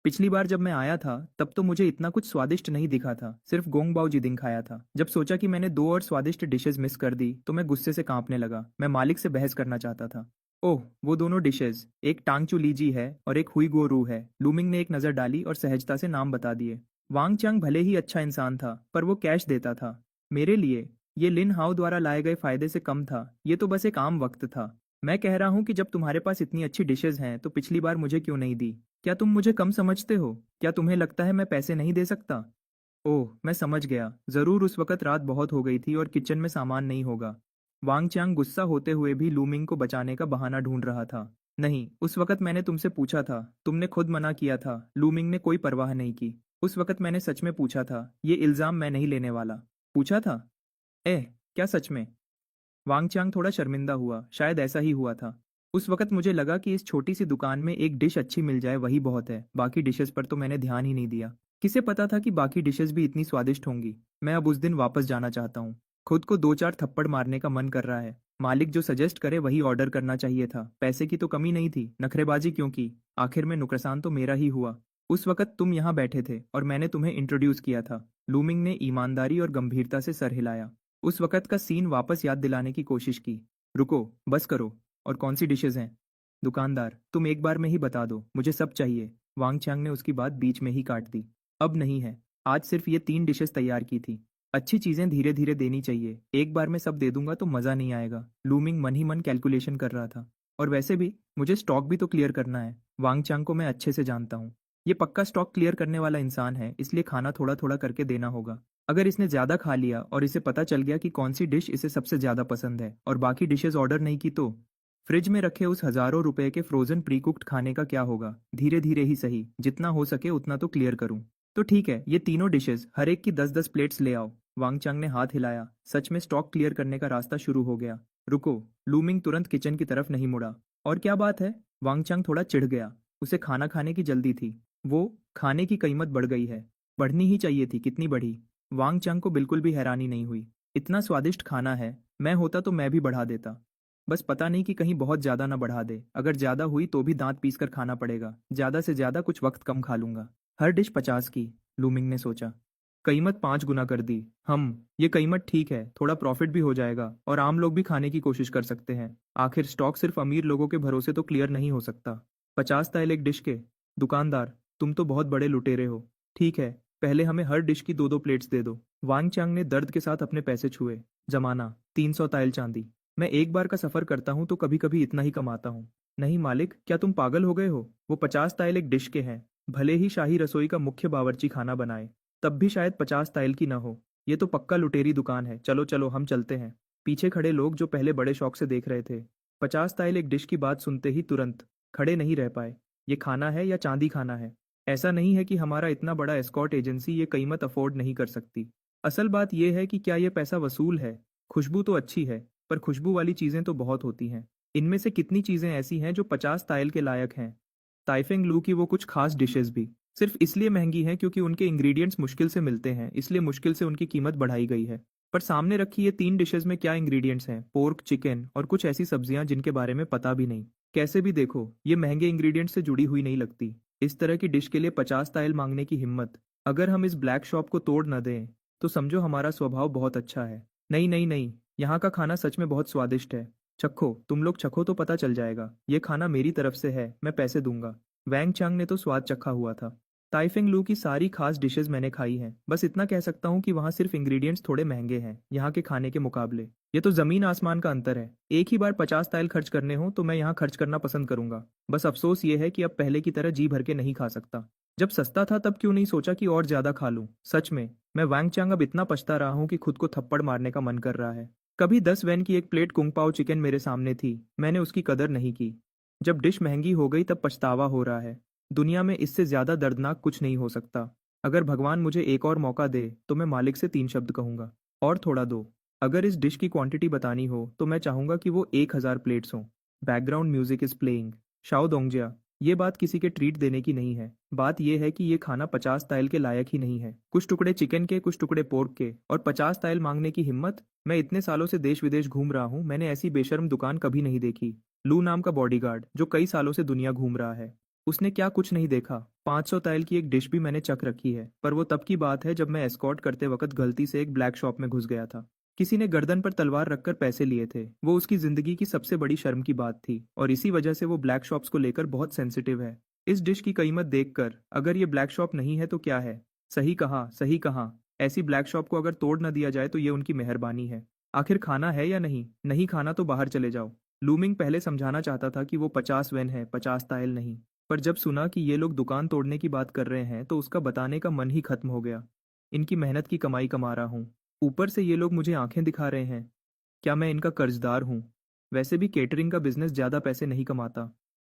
पिछली बार जब मैं आया था तब तो मुझे इतना कुछ स्वादिष्ट नहीं दिखा था, सिर्फ गोंग बाओ जिदिंग खाया था। जब सोचा कि मैंने 2 और स्वादिष्ट डिशेस मिस कर दी तो मैं गुस्से से कांपने लगा। मैं मालिक से बहस करना चाहता था। ओह, वो दोनों डिशेस, एक टांगचू लीजी है और एक हुई गो रू है। लूमिंग ने एक नज़र डाली और सहजता से नाम बता दिए। वांग चांग भले ही अच्छा इंसान था, पर वो कैश देता था। मेरे लिए ये लिन हाओ द्वारा लाए गए फायदे से कम था। ये तो बस एक आम वक्त था। मैं कह रहा हूँ कि जब तुम्हारे पास इतनी अच्छी डिशेज हैं तो पिछली बार मुझे क्यों नहीं दी? क्या तुम मुझे कम समझते हो? क्या तुम्हें लगता है मैं पैसे नहीं दे सकता? ओह, मैं समझ गया, जरूर उस वक्त रात बहुत हो गई थी और किचन में सामान नहीं होगा। वांग चांग गुस्सा होते हुए भी लूमिंग को बचाने का बहाना ढूंढ रहा था। नहीं, उस वक्त मैंने तुमसे पूछा था, तुमने खुद मना किया था। लूमिंग ने कोई परवाह नहीं की। उस वक्त मैंने सच में पूछा था, ये इल्जाम मैं नहीं लेने वाला। पूछा था? एह, क्या सच में? वांग चांग थोड़ा शर्मिंदा हुआ, शायद ऐसा ही हुआ था। उस वक्त मुझे लगा कि इस छोटी सी दुकान में एक डिश अच्छी मिल जाए वही बहुत है, बाकी डिशेस पर तो मैंने ध्यान ही नहीं दिया। किसे पता था कि बाकी डिशेस भी इतनी स्वादिष्ट होंगी। मैं अब उस दिन वापस जाना चाहता हूँ। खुद को 2-4 थप्पड़ मारने का मन कर रहा है। मालिक जो सजेस्ट करे वही ऑर्डर करना चाहिए था। पैसे की तो कमी नहीं थी, नखरेबाजी क्यों की? आखिर में नुकसान तो मेरा ही हुआ। उस वक्त तुम यहाँ बैठे थे और मैंने तुम्हें इंट्रोड्यूस किया था। लूमिंग ने ईमानदारी और गंभीरता से सर हिलाया। उस वक्त का सीन वापस याद दिलाने की कोशिश की। रुको, बस करो। और कौन सी डिशेज हैं? दुकानदार, तुम एक बार में ही बता दो, मुझे सब चाहिए। वांग चांग ने उसकी बात बीच में ही काट दी। अब नहीं है, आज सिर्फ ये 3 डिशेस तैयार की थी। अच्छी चीजें धीरे धीरे देनी चाहिए, एक बार में सब दे दूंगा तो मजा नहीं आएगा। लूमिंग मन ही मन कैलकुलेशन कर रहा था। और वैसे भी मुझे स्टॉक भी तो क्लियर करना है। वांग चांग को मैं अच्छे से जानता हूँ। ये पक्का स्टॉक क्लियर करने वाला इंसान है, इसलिए खाना थोड़ा थोड़ा करके देना होगा। अगर इसने ज्यादा खा लिया और इसे पता चल गया कि कौन सी डिश इसे सबसे ज्यादा पसंद है और बाकी डिशेस ऑर्डर नहीं की तो फ्रिज में रखे उस हजारों रुपए के फ्रोजन प्री कुक्ड खाने का क्या होगा? धीरे धीरे ही सही, जितना हो सके उतना तो क्लियर करूं। तो ठीक है, ये तीनों डिशेस हर एक की 10-10 प्लेट्स ले आओ। वांगचांग ने हाथ हिलाया। सच में स्टॉक क्लियर करने का रास्ता शुरू हो गया। रुको। लूमिंग तुरंत किचन की तरफ नहीं मुड़ा। और क्या बात है? वांगचांग थोड़ा चिढ़ गया। उसे खाना खाने की जल्दी थी। वो खाने की कीमत बढ़ गई है। बढ़नी ही चाहिए थी, कितनी बढ़ी? वांगचांग को बिल्कुल भी हैरानी नहीं हुई। इतना स्वादिष्ट खाना है, मैं होता तो मैं भी बढ़ा देता। बस पता नहीं कि कहीं बहुत ज्यादा ना बढ़ा दे। अगर ज्यादा हुई तो भी दांत पीस कर खाना पड़ेगा। ज्यादा से ज्यादा कुछ वक्त कम खा लूंगा। हर डिश 50 की, लूमिंग ने सोचा। कीमत 5 गुना कर दी। ये कीमत ठीक है, थोड़ा प्रॉफिट भी हो जाएगा और आम लोग भी खाने की कोशिश कर सकते हैं। आखिर स्टॉक सिर्फ अमीर लोगों के भरोसे तो क्लियर नहीं हो सकता। 50 ताइल एक डिश के? दुकानदार, तुम तो बहुत बड़े लुटेरे हो। ठीक है, पहले हमें हर डिश की 2-2 प्लेट्स दे दो। वांग चांग ने दर्द के साथ अपने पैसे छुए। जमाना 300 ताइल चांदी। मैं एक बार का सफर करता हूँ तो कभी कभी इतना ही कमाता हूँ। नहीं मालिक, क्या तुम पागल हो गए हो? वो 50 ताइल एक डिश के हैं। भले ही शाही रसोई का मुख्य बावर्ची खाना बनाए, तब भी शायद 50 ताइल की न हो। ये तो पक्का लुटेरी दुकान है। चलो चलो, हम चलते हैं। पीछे खड़े लोग जो पहले बड़े शौक से देख रहे थे, 50 ताइल एक डिश की बात सुनते ही तुरंत खड़े नहीं रह पाए। ये खाना है या चांदी खाना है? ऐसा नहीं है कि हमारा इतना बड़ा एस्कॉर्ट एजेंसी ये कीमत अफोर्ड नहीं कर सकती। असल बात यह है कि क्या ये पैसा वसूल है? खुशबू तो अच्छी है, पर खुशबू वाली चीजें तो बहुत होती हैं। इनमें से कितनी चीजें ऐसी हैं जो 50 ताइल के लायक हैं? ताइफेंग लू की वो कुछ खास डिशेस भी सिर्फ इसलिए महंगी हैं क्योंकि उनके इंग्रेडिएंट्स मुश्किल से मिलते हैं, इसलिए मुश्किल से उनकी कीमत बढ़ाई गई है। पर सामने रखी ये 3 डिशेस में क्या इंग्रेडिएंट्स हैं? पोर्क, चिकन और कुछ ऐसी सब्जियां जिनके बारे में पता भी नहीं। कैसे भी देखो, ये महंगे इंग्रेडिएंट्स से जुड़ी हुई नहीं लगती। इस तरह की डिश के लिए 50 ताइल मांगने की हिम्मत। अगर हम इस ब्लैक शॉप को तोड़ न दें तो समझो हमारा स्वभाव बहुत अच्छा है। नहीं नहीं नहीं, यहाँ का खाना सच में बहुत स्वादिष्ट है। चखो, तुम लोग चखो तो पता चल जाएगा। ये खाना मेरी तरफ से है, मैं पैसे दूंगा। वैंग चांग ने तो स्वाद चखा हुआ था। ताइफेंग लू की सारी खास डिशेस मैंने खाई हैं। बस इतना कह सकता हूँ कि वहाँ सिर्फ इंग्रेडिएंट्स थोड़े महंगे हैं यहाँ के खाने के मुकाबले। ये तो जमीन आसमान का अंतर है। एक ही बार 50 ताइल खर्च करने हो तो मैं यहाँ खर्च करना पसंद करूंगा। बस अफसोस ये है कि अब पहले की तरह जी भर के नहीं खा सकता। जब सस्ता था तब क्यों नहीं सोचा कि और ज्यादा खा लूं? सच में, मैं वैंग चांग अब इतना पछता रहा हूँ कि खुद को थप्पड़ मारने का मन कर रहा है। कभी 10 वैन की एक प्लेट कुंग पाओ चिकन मेरे सामने थी, मैंने उसकी कदर नहीं की। जब डिश महंगी हो गई तब पछतावा हो रहा है। दुनिया में इससे ज्यादा दर्दनाक कुछ नहीं हो सकता। अगर भगवान मुझे एक और मौका दे तो मैं मालिक से 3 शब्द कहूंगा, और थोड़ा दो। अगर इस डिश की क्वांटिटी बतानी हो तो मैं चाहूंगा कि वो 1000 प्लेट्स हों। Background music is playing. शाओ दोंगजिया, ये बात किसी के ट्रीट देने की नहीं है। बात यह है कि ये खाना 50 ताइल के लायक ही नहीं है। कुछ टुकड़े चिकन के, कुछ टुकड़े पोर्क के, और 50 ताइल मांगने की हिम्मत। मैं इतने सालों से देश विदेश घूम रहा हूँ, मैंने ऐसी बेशर्म दुकान कभी नहीं देखी। लू नाम का बॉडीगार्ड जो कई सालों से दुनिया घूम रहा है, उसने क्या कुछ नहीं देखा? 500 ताइल की एक डिश भी मैंने चख रखी है, पर वो तब की बात है जब मैं एस्कॉर्ट करते वक्त गलती से एक ब्लैक शॉप में घुस गया था। किसी ने गर्दन पर तलवार रखकर पैसे लिए थे। वो उसकी जिंदगी की सबसे बड़ी शर्म की बात थी, और इसी वजह से वो ब्लैक शॉप्स को लेकर बहुत सेंसिटिव है। इस डिश की कीमत देखकर अगर ये ब्लैक शॉप नहीं है तो क्या है? सही कहा, सही कहा। ऐसी ब्लैक शॉप को अगर तोड़ न दिया जाए तो ये उनकी मेहरबानी है। आखिर खाना है या नहीं? नहीं खाना तो बाहर चले जाओ। लूमिंग पहले समझाना चाहता था कि वो 50 वेन है, 50 ताइल नहीं। पर जब सुना कि ये लोग दुकान तोड़ने की बात कर रहे हैं तो उसका बताने का मन ही खत्म हो गया। इनकी मेहनत की कमाई कमा रहा हूँ, ऊपर से ये लोग मुझे आंखें दिखा रहे हैं। क्या मैं इनका कर्जदार हूँ? वैसे भी केटरिंग का बिजनेस ज़्यादा पैसे नहीं कमाता।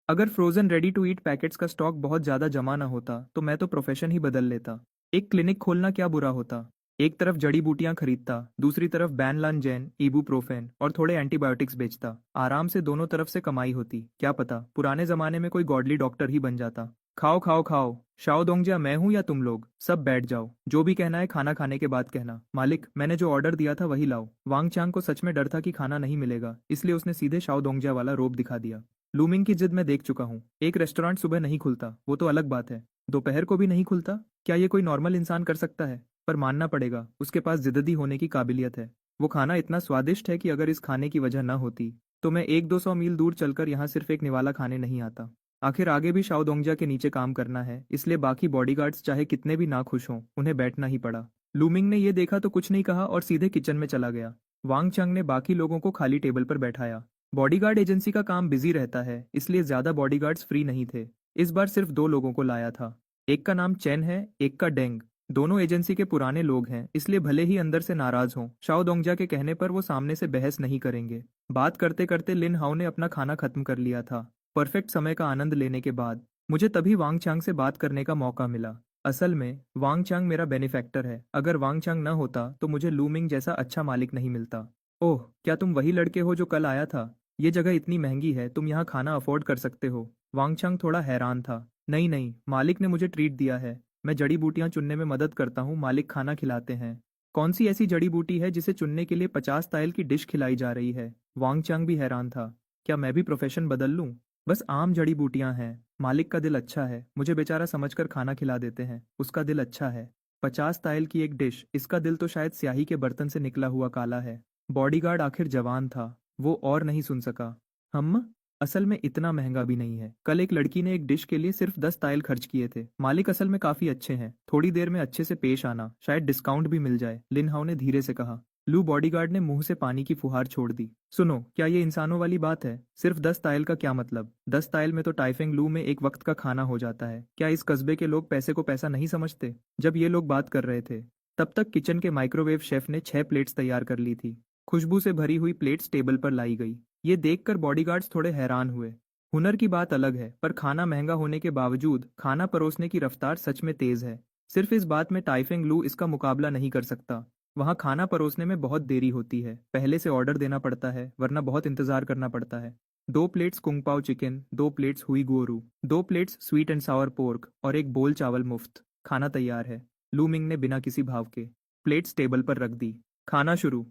अगर frozen ready to eat packets का स्टॉक बहुत ज़्यादा जमा ना होता तो मैं तो प्रोफेशन ही बदल लेता। एक क्लिनिक खोलना क्या बुरा होता? एक तरफ जड़ी बूटियां खरीदता, दूसरी तरफ बैनलान इबुप्रोफेन और थोड़े एंटीबायोटिक्स बेचता। आराम से दोनों तरफ से कमाई होती। क्या पता पुराने जमाने में कोई गॉडली डॉक्टर ही बन जाता। खाओ खाओ खाओ। शाओ दोंगजिया, मैं हूं या तुम लोग? सब बैठ जाओ। जो भी कहना है खाना खाने के बाद कहना। मालिक, मैंने जो ऑर्डर दिया था वही लाओ। वांग चांग को सच में डर था कि खाना नहीं मिलेगा, इसलिए उसने सीधे शाओ दोंगजिया वाला रोब दिखा दिया। लूमिंग की जिद मैं देख चुका हूँ। एक रेस्टोरेंट सुबह नहीं खुलता, वो तो अलग बात है। दोपहर को भी नहीं खुलता? क्या ये कोई नॉर्मल इंसान कर सकता है? पर मानना पड़ेगा, उसके पास जिद्दी होने की काबिलियत है। वो खाना इतना स्वादिष्ट है कि अगर इस खाने की वजह न होती तो मैं 100-200 मील दूर चलकर यहाँ सिर्फ एक निवाला खाने नहीं आता। आखिर आगे भी शाओ दोंगजिया के नीचे काम करना है, इसलिए बाकी बॉडीगार्ड्स चाहे कितने भी नाखुश हों, उन्हें बैठना ही पड़ा। लूमिंग ने ये देखा तो कुछ नहीं कहा और सीधे किचन में चला गया। वांग चंग ने बाकी लोगों को खाली टेबल पर बैठाया। बॉडीगार्ड एजेंसी का काम बिजी रहता है, इसलिए ज्यादा बॉडीगार्ड्स फ्री नहीं थे। इस बार सिर्फ 2 लोगों को लाया था। एक का नाम चेन है, एक का डेंग। दोनों एजेंसी के पुराने लोग हैं, इसलिए भले ही अंदर से नाराज हों, शाओ दोंगजा के कहने पर वो सामने से बहस नहीं करेंगे। बात करते करते लिन हाओ ने अपना खाना खत्म कर लिया था। परफेक्ट समय का आनंद लेने के बाद मुझे तभी वांग चांग से बात करने का मौका मिला। असल में वांग चांग मेरा बेनिफैक्टर है। अगर वांग चांग न होता तो मुझे लूमिंग जैसा अच्छा मालिक नहीं मिलता। ओह, क्या तुम वही लड़के हो जो कल आया था? ये जगह इतनी महंगी है, तुम यहाँ खाना अफोर्ड कर सकते हो? वांग चांग थोड़ा हैरान था। नहीं नहीं, मालिक ने मुझे ट्रीट दिया है। मैं जड़ी बूटियां चुनने में मदद करता हूँ, मालिक खाना खिलाते हैं। कौन सी ऐसी जड़ी बूटी है जिसे चुनने के लिए 50 ताइल की डिश खिलाई जा रही है? वांग चांग भी हैरान था। क्या मैं भी प्रोफेशन बदल लूं? बस आम जड़ी बूटियां हैं। मालिक का दिल अच्छा है, मुझे बेचारा समझकर खाना खिला देते हैं। उसका दिल अच्छा है। 50 ताइल की एक डिश, इसका दिल तो शायद स्याही के बर्तन से निकला हुआ काला है। बॉडीगार्ड आखिर जवान था। वो और नहीं सुन सका। हम असल में इतना महंगा भी नहीं है। कल एक लड़की ने एक डिश के लिए सिर्फ 10 ताइल खर्च किए थे। मालिक असल में काफी अच्छे हैं। थोड़ी देर में अच्छे से पेश आना, शायद डिस्काउंट भी मिल जाए, लिन हाओ ने धीरे से कहा। लू बॉडीगार्ड ने मुंह से पानी की फुहार छोड़ दी। सुनो, क्या ये इंसानों वाली बात है? सिर्फ 10 ताइल का क्या मतलब? 10 ताइल में तो टाइफेंग लू में एक वक्त का खाना हो जाता है। क्या इस कस्बे के लोग पैसे को पैसा नहीं समझते? जब ये लोग बात कर रहे थे तब तक किचन के माइक्रोवेव शेफ ने 6 प्लेट्स तैयार कर ली थी। खुशबू से भरी हुई प्लेट्स टेबल पर लाई गई। ये देखकर बॉडीगार्ड्स थोड़े हैरान हुए। हुनर की बात अलग है, पर खाना महंगा होने के बावजूद खाना परोसने की रफ्तार सच में तेज है। सिर्फ इस बात में टाइफेंग लू इसका मुकाबला नहीं कर सकता। वहाँ खाना परोसने में बहुत देरी होती है। पहले से ऑर्डर देना पड़ता है, वरना बहुत इंतजार करना पड़ता है। 2 प्लेट्स कुंग पाओ चिकन, 2 प्लेट्स हुई गोरू, 2 plates sweet and Sawar pork और एक बोल चावल मुफ्त। खाना तैयार है। लू मिंग ने बिना किसी भाव के प्लेट्स टेबल पर रख दी। खाना शुरू।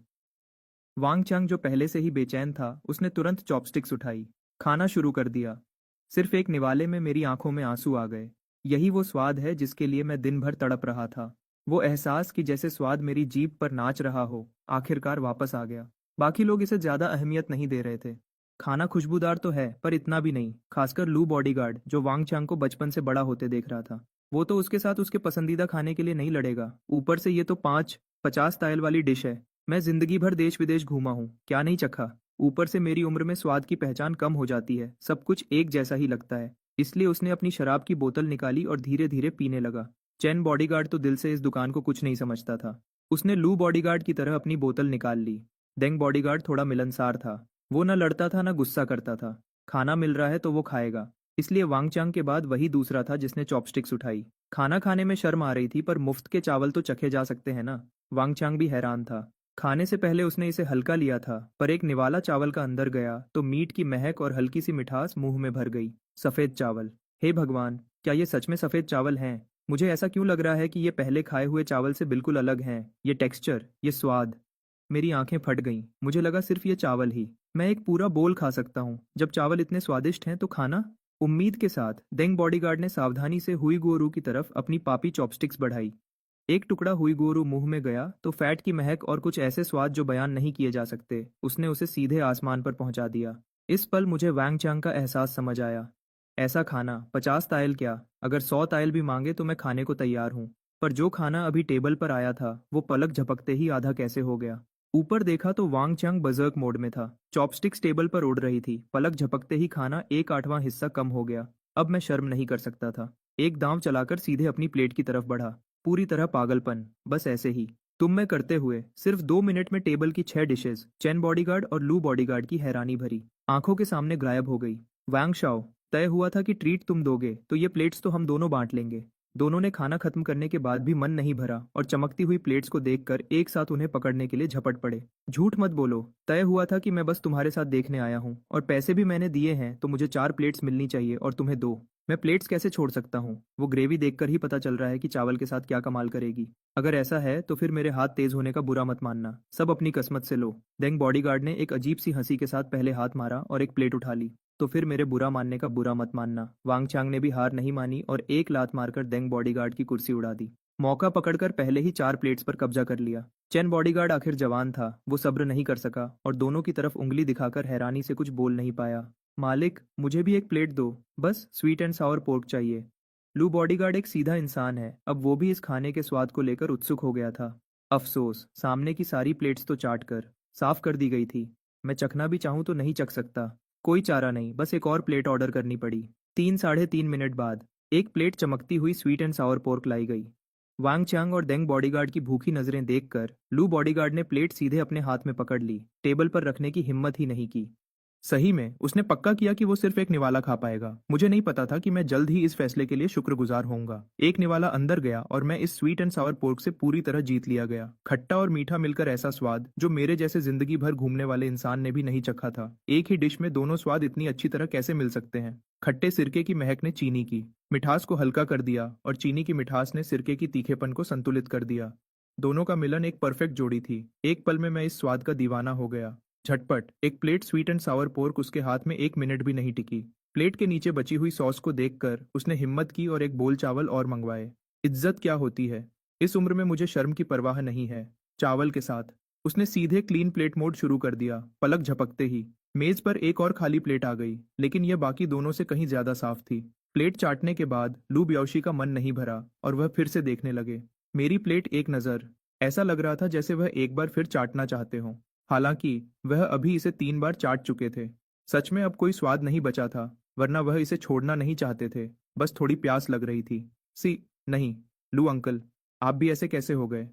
वांग चांग जो पहले से ही बेचैन था, उसने तुरंत चॉपस्टिक्स उठाई। खाना शुरू कर दिया। सिर्फ एक निवाले में मेरी आंखों में आंसू आ गए। यही वो स्वाद है जिसके लिए मैं दिन भर तड़प रहा था। वो एहसास कि जैसे स्वाद मेरी जीभ पर नाच रहा हो, आखिरकार वापस आ गया। बाकी लोग इसे ज्यादा अहमियत नहीं दे रहे थे। खाना खुशबूदार तो है, पर इतना भी नहीं, खासकर लू बॉडीगार्ड जो वांग चांग को बचपन से बड़ा होते देख रहा था। वो तो उसके साथ उसके पसंदीदा खाने के लिए नहीं लड़ेगा। ऊपर से ये तो 50 तायल वाली डिश है। मैं जिंदगी भर देश विदेश घूमा हूँ, क्या नहीं चखा। ऊपर से मेरी उम्र में स्वाद की पहचान कम हो जाती है, सब कुछ एक जैसा ही लगता है। इसलिए उसने अपनी शराब की बोतल निकाली और धीरे धीरे पीने लगा। चैन बॉडीगार्ड तो दिल से इस दुकान को कुछ नहीं समझता था। उसने लू बॉडीगार्ड की तरह अपनी बोतल निकाल ली। डेंग बॉडीगार्ड थोड़ा मिलनसार था। वो न लड़ता था न गुस्सा करता था। खाना मिल रहा है तो वो खाएगा। इसलिए वांगचांग के बाद वही दूसरा था जिसने चॉपस्टिक्स उठाई। खाना खाने में शर्म आ रही थी, पर मुफ्त के चावल तो चखे जा सकते हैं ना। वांगचांग भी हैरान था। खाने से पहले उसने इसे हल्का लिया था, पर एक निवाला चावल का अंदर गया तो मीट की महक और हल्की सी मिठास मुंह में भर गई। सफेद चावल। हे भगवान, क्या ये सच में सफेद चावल हैं? मुझे ऐसा क्यों लग रहा है कि ये पहले खाए हुए चावल से बिल्कुल अलग हैं? ये टेक्सचर, ये स्वाद। मेरी आंखें फट गईं। मुझे लगा सिर्फ ये चावल ही। मैं एक पूरा बोल खा सकता हूँ। जब चावल इतने स्वादिष्ट हैं तो खाना? उम्मीद के साथ डेंग बॉडीगार्ड ने सावधानी से हुई गोरू की तरफ अपनी पापी चॉपस्टिक्स बढ़ाई। एक टुकड़ा हुई गोरू मुंह में गया तो फैट की महक और कुछ ऐसे स्वाद जो बयान नहीं किए जा सकते, उसने उसे सीधे आसमान पर पहुंचा दिया। इस पल मुझे वैंग चांग का एहसास समझ आया। ऐसा खाना 50 तायल क्या, अगर 100 तायल भी मांगे तो मैं खाने को तैयार हूँ। पर जो खाना अभी टेबल पर आया था वो पलक झपकते ही आधा कैसे हो गया। ऊपर देखा तो वांग चांग बजर्क मोड में था। चॉपस्टिक्स टेबल पर उड़ रही थी। पलक झपकते ही खाना 1/8वां हिस्सा कम हो गया। अब मैं शर्म नहीं कर सकता था। एक दांव चलाकर सीधे अपनी प्लेट की तरफ बढ़ा। पूरी तरह पागलपन, बस ऐसे ही। तुम में करते हुए सिर्फ 2 मिनट में टेबल की 6 डिशेस चैन बॉडीगार्ड और लू बॉडीगार्ड की हैरानी भरी आंखों के सामने गायब हो गई। वांग शाओ, तय हुआ था कि ट्रीट तुम दोगे तो ये प्लेट्स तो हम दोनों बांट लेंगे। दोनों ने खाना खत्म करने के बाद भी मन नहीं भरा और चमकती हुई प्लेट्स को देखकर एक साथ उन्हें पकड़ने के लिए झपट पड़े। झूठ मत बोलो, तय हुआ था कि मैं बस तुम्हारे साथ देखने आया हूँ, और पैसे भी मैंने दिए हैं, तो मुझे 4 प्लेट्स मिलनी चाहिए और तुम्हें 2। मैं प्लेट्स कैसे छोड़ सकता हूँ? वो ग्रेवी देखकर ही पता चल रहा है कि चावल के साथ क्या कमाल करेगी। अगर ऐसा है तो फिर मेरे हाथ तेज होने का बुरा मत मानना। सब अपनी किस्मत से लो। डेंग बॉडीगार्ड ने एक अजीब सी हंसी के साथ पहले हाथ मारा और एक प्लेट उठा ली। तो फिर मेरे बुरा मानने का बुरा मत मानना। वांग चांग ने भी हार नहीं मानी और एक लात मारकर डेंग बॉडीगार्ड की कुर्सी उड़ा दी। मौका पकड़कर पहले ही 4 प्लेट्स पर कब्जा कर लिया। चैन बॉडीगार्ड आखिर जवान था। वो सब्र नहीं कर सका और दोनों की तरफ उंगली दिखाकर हैरानी से कुछ बोल नहीं पाया। मालिक, मुझे भी एक प्लेट दो, बस स्वीट एंड सावर पोर्क चाहिए। लू बॉडीगार्ड एक सीधा इंसान है, अब वो भी इस खाने के स्वाद को लेकर उत्सुक हो गया था। अफसोस, सामने की सारी प्लेट्स तो चाट कर साफ कर दी गई थी। मैं चखना भी चाहूं तो नहीं चख सकता। कोई चारा नहीं, बस एक और प्लेट ऑर्डर करनी पड़ी। 3 साढ़े 3 मिनट बाद एक प्लेट चमकती हुई स्वीट एंड सावर पोर्क लाई गई। वांग चांग और देंग बॉडीगार्ड की भूखी नजरें देखकर लू बॉडीगार्ड ने प्लेट सीधे अपने हाथ में पकड़ ली, टेबल पर रखने की हिम्मत ही नहीं की। सही में उसने पक्का किया कि वो सिर्फ एक निवाला खा पाएगा। मुझे नहीं पता था कि मैं जल्द ही इस फैसले के लिए शुक्रगुजार होऊंगा। एक निवाला अंदर गया और मैं इस स्वीट एंड सावर पोर्क से पूरी तरह जीत लिया गया। खट्टा और मीठा मिलकर ऐसा स्वाद जो मेरे जैसे जिंदगी भर घूमने वाले इंसान ने भी नहीं चखा था। एक ही डिश में दोनों स्वाद इतनी अच्छी तरह कैसे मिल सकते हैं। खट्टे सिरके की महक ने चीनी की मिठास को हल्का कर दिया और चीनी की मिठास ने सिरके की तीखेपन को संतुलित कर दिया। दोनों का मिलन एक परफेक्ट जोड़ी थी। एक पल में मैं इस स्वाद का दीवाना हो गया। झटपट एक plate sweet and Sawar pork उसके हाथ में एक मिनट भी नहीं टिकी। प्लेट के नीचे बची हुई सॉस को देखकर उसने हिम्मत की और एक बोल चावल और मंगवाए। इज्जत क्या होती है, इस उम्र में मुझे शर्म की परवाह नहीं है। चावल के साथ उसने सीधे क्लीन प्लेट मोड शुरू कर दिया। पलक झपकते ही मेज पर एक और खाली प्लेट आ गई, लेकिन यह बाकी दोनों से कहीं ज्यादा साफ थी। प्लेट चाटने के बाद लू ब्याओशी का मन नहीं भरा और वह फिर से देखने लगे। मेरी प्लेट एक नज़र। ऐसा लग रहा था जैसे वह एक बार फिर चाटना चाहते हों। हालांकि वह अभी इसे 3 बार चाट चुके थे। सच में अब कोई स्वाद नहीं बचा था, वरना वह इसे छोड़ना नहीं चाहते थे। बस थोड़ी प्यास लग रही थी। सी नहीं, लू अंकल, आप भी ऐसे कैसे हो गए?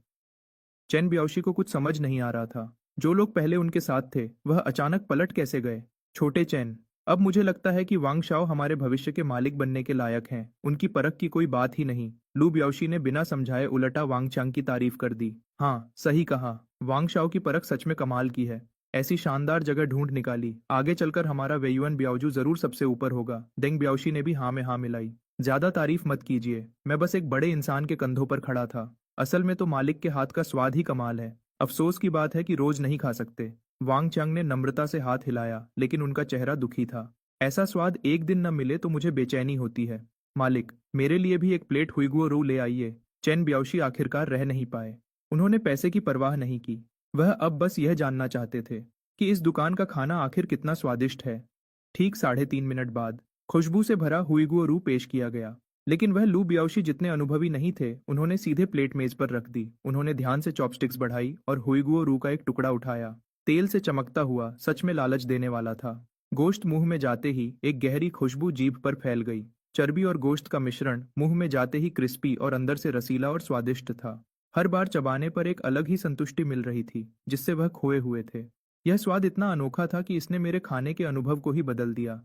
चैन ब्याओशी को कुछ समझ नहीं आ रहा था। जो लोग पहले उनके साथ थे वह अचानक पलट कैसे गए? छोटे चैन, अब मुझे लगता है कि वांग शाओ हमारे भविष्य के मालिक बनने के लायक हैं। उनकी परख की कोई बात ही नहीं। लू ब्याओशी ने बिना समझाए उलटा वांग चांग की तारीफ कर दी। हाँ, सही कहा। वांग शाओ की परख सच में कमाल की है। ऐसी शानदार जगह ढूंढ निकाली। आगे चलकर हमारा वेयुअन ब्याओजू जरूर सबसे ऊपर होगा। देंग ब्याओशी ने भी हाँ में हाँ मिलाई। ज्यादा तारीफ मत कीजिए, मैं बस एक बड़े इंसान के कंधों पर खड़ा था। असल में तो मालिक के हाथ का स्वाद ही कमाल है। अफसोस की बात है कि रोज नहीं खा सकते। वांग चांग ने नम्रता से हाथ हिलाया, लेकिन उनका चेहरा दुखी था। ऐसा स्वाद एक दिन न मिले तो मुझे बेचैनी होती है। मालिक, मेरे लिए भी एक प्लेट हुईगुओ रू ले आइए। चैन ब्याओशी आखिरकार रह नहीं पाए। उन्होंने पैसे की परवाह नहीं की। वह अब बस यह जानना चाहते थे कि इस दुकान का खाना आखिर कितना स्वादिष्ट है। ठीक 3.5 मिनट बाद खुशबू से भरा हुईगुओ रू पेश किया गया। लेकिन वह लू ब्याओशी जितने अनुभवी नहीं थे। उन्होंने सीधे प्लेट मेज पर रख दी। उन्होंने ध्यान से चॉपस्टिक्स बढ़ाई और हुईगुओ रू का एक टुकड़ा उठाया। तेल से चमकता हुआ, सच में लालच देने वाला था। गोश्त मुंह में जाते ही एक गहरी खुशबू जीभ पर फैल गई। चर्बी और गोश्त का मिश्रण मुंह में जाते ही क्रिस्पी और अंदर से रसीला और स्वादिष्ट था। हर बार चबाने पर एक अलग ही संतुष्टि मिल रही थी, जिससे वह खोए हुए थे। यह स्वाद इतना अनोखा था कि इसने मेरे खाने के अनुभव को ही बदल दिया।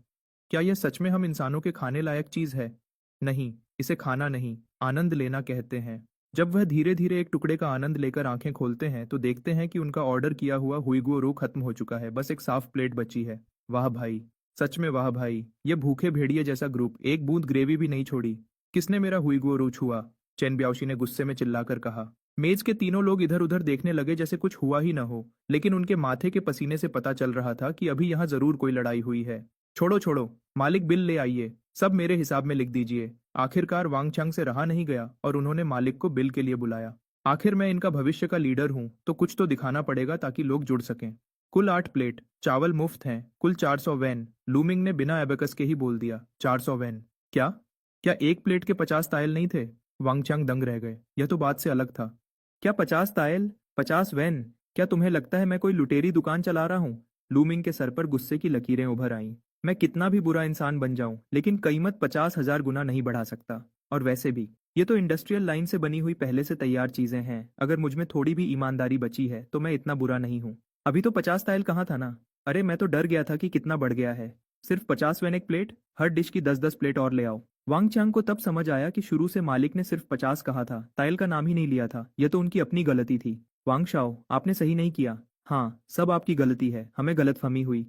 क्या यह सच में हम इंसानों के खाने लायक चीज है? नहीं, इसे खाना नहीं, आनंद लेना कहते हैं। जब वह धीरे धीरे एक टुकड़े का आनंद लेकर आंखें खोलते हैं तो देखते हैं कि उनका ऑर्डर किया हुआ हुईगुओ रू खत्म हो चुका है। बस एक साफ प्लेट बची है। वाह भाई, सच में वाह भाई। ये भूखे भेड़िए जैसा ग्रुप एक बूंद ग्रेवी भी नहीं छोड़ी। किसने मेरा हुईगुओ रू छुआ? चैन ब्याओशी ने गुस्से में चिल्लाकर कहा। मेज के तीनों लोग इधर उधर देखने लगे जैसे कुछ हुआ ही न हो, लेकिन उनके माथे के पसीने से पता चल रहा था कि अभी यहाँ जरूर कोई लड़ाई हुई है। छोड़ो छोड़ो, मालिक बिल ले आइए, सब मेरे हिसाब में लिख दीजिए। आखिरकार वांग चांग से रहा नहीं गया और उन्होंने मालिक को बिल के लिए बुलाया। आखिर मैं इनका भविष्य का लीडर हूं, तो कुछ तो दिखाना पड़ेगा ताकि लोग जुड़ सकें। कुल 8 प्लेट, चावल मुफ्त हैं, कुल 400 वैन। लूमिंग ने बिना एबेकस के ही बोल दिया। 400 वैन? क्या? क्या एक प्लेट के 50 तायल नहीं थे? वांग चांग दंग रह गए। यह तो बात से अलग था। क्या 50 तायल, 50 वैन? क्या तुम्हें लगता है मैं कोई लुटेरी दुकान चला रहा हूँ? लूमिंग के सर पर गुस्से की लकीरें उभर आईं। मैं कितना भी बुरा इंसान बन जाऊं, लेकिन कीमत 50,000 गुना नहीं बढ़ा सकता। और वैसे भी ये तो इंडस्ट्रियल लाइन से बनी हुई पहले से तैयार चीजें हैं। अगर मुझ में थोड़ी भी ईमानदारी बची है तो मैं इतना बुरा नहीं हूँ। अभी तो 50 तायल कहाँ था ना। अरे मैं तो डर गया था कि कितना बढ़ गया है। सिर्फ 50 वैन एक प्लेट? हर डिश की 10-10 प्लेट और ले आओ। वांग चांग को तब समझ आया कि शुरू से मालिक ने सिर्फ 50 कहा था, तायल का नाम ही नहीं लिया था। यह तो उनकी अपनी गलती थी। वांग शाओ, आपने सही नहीं किया। हाँ, सब आपकी गलती है, हमें गलतफहमी हुई।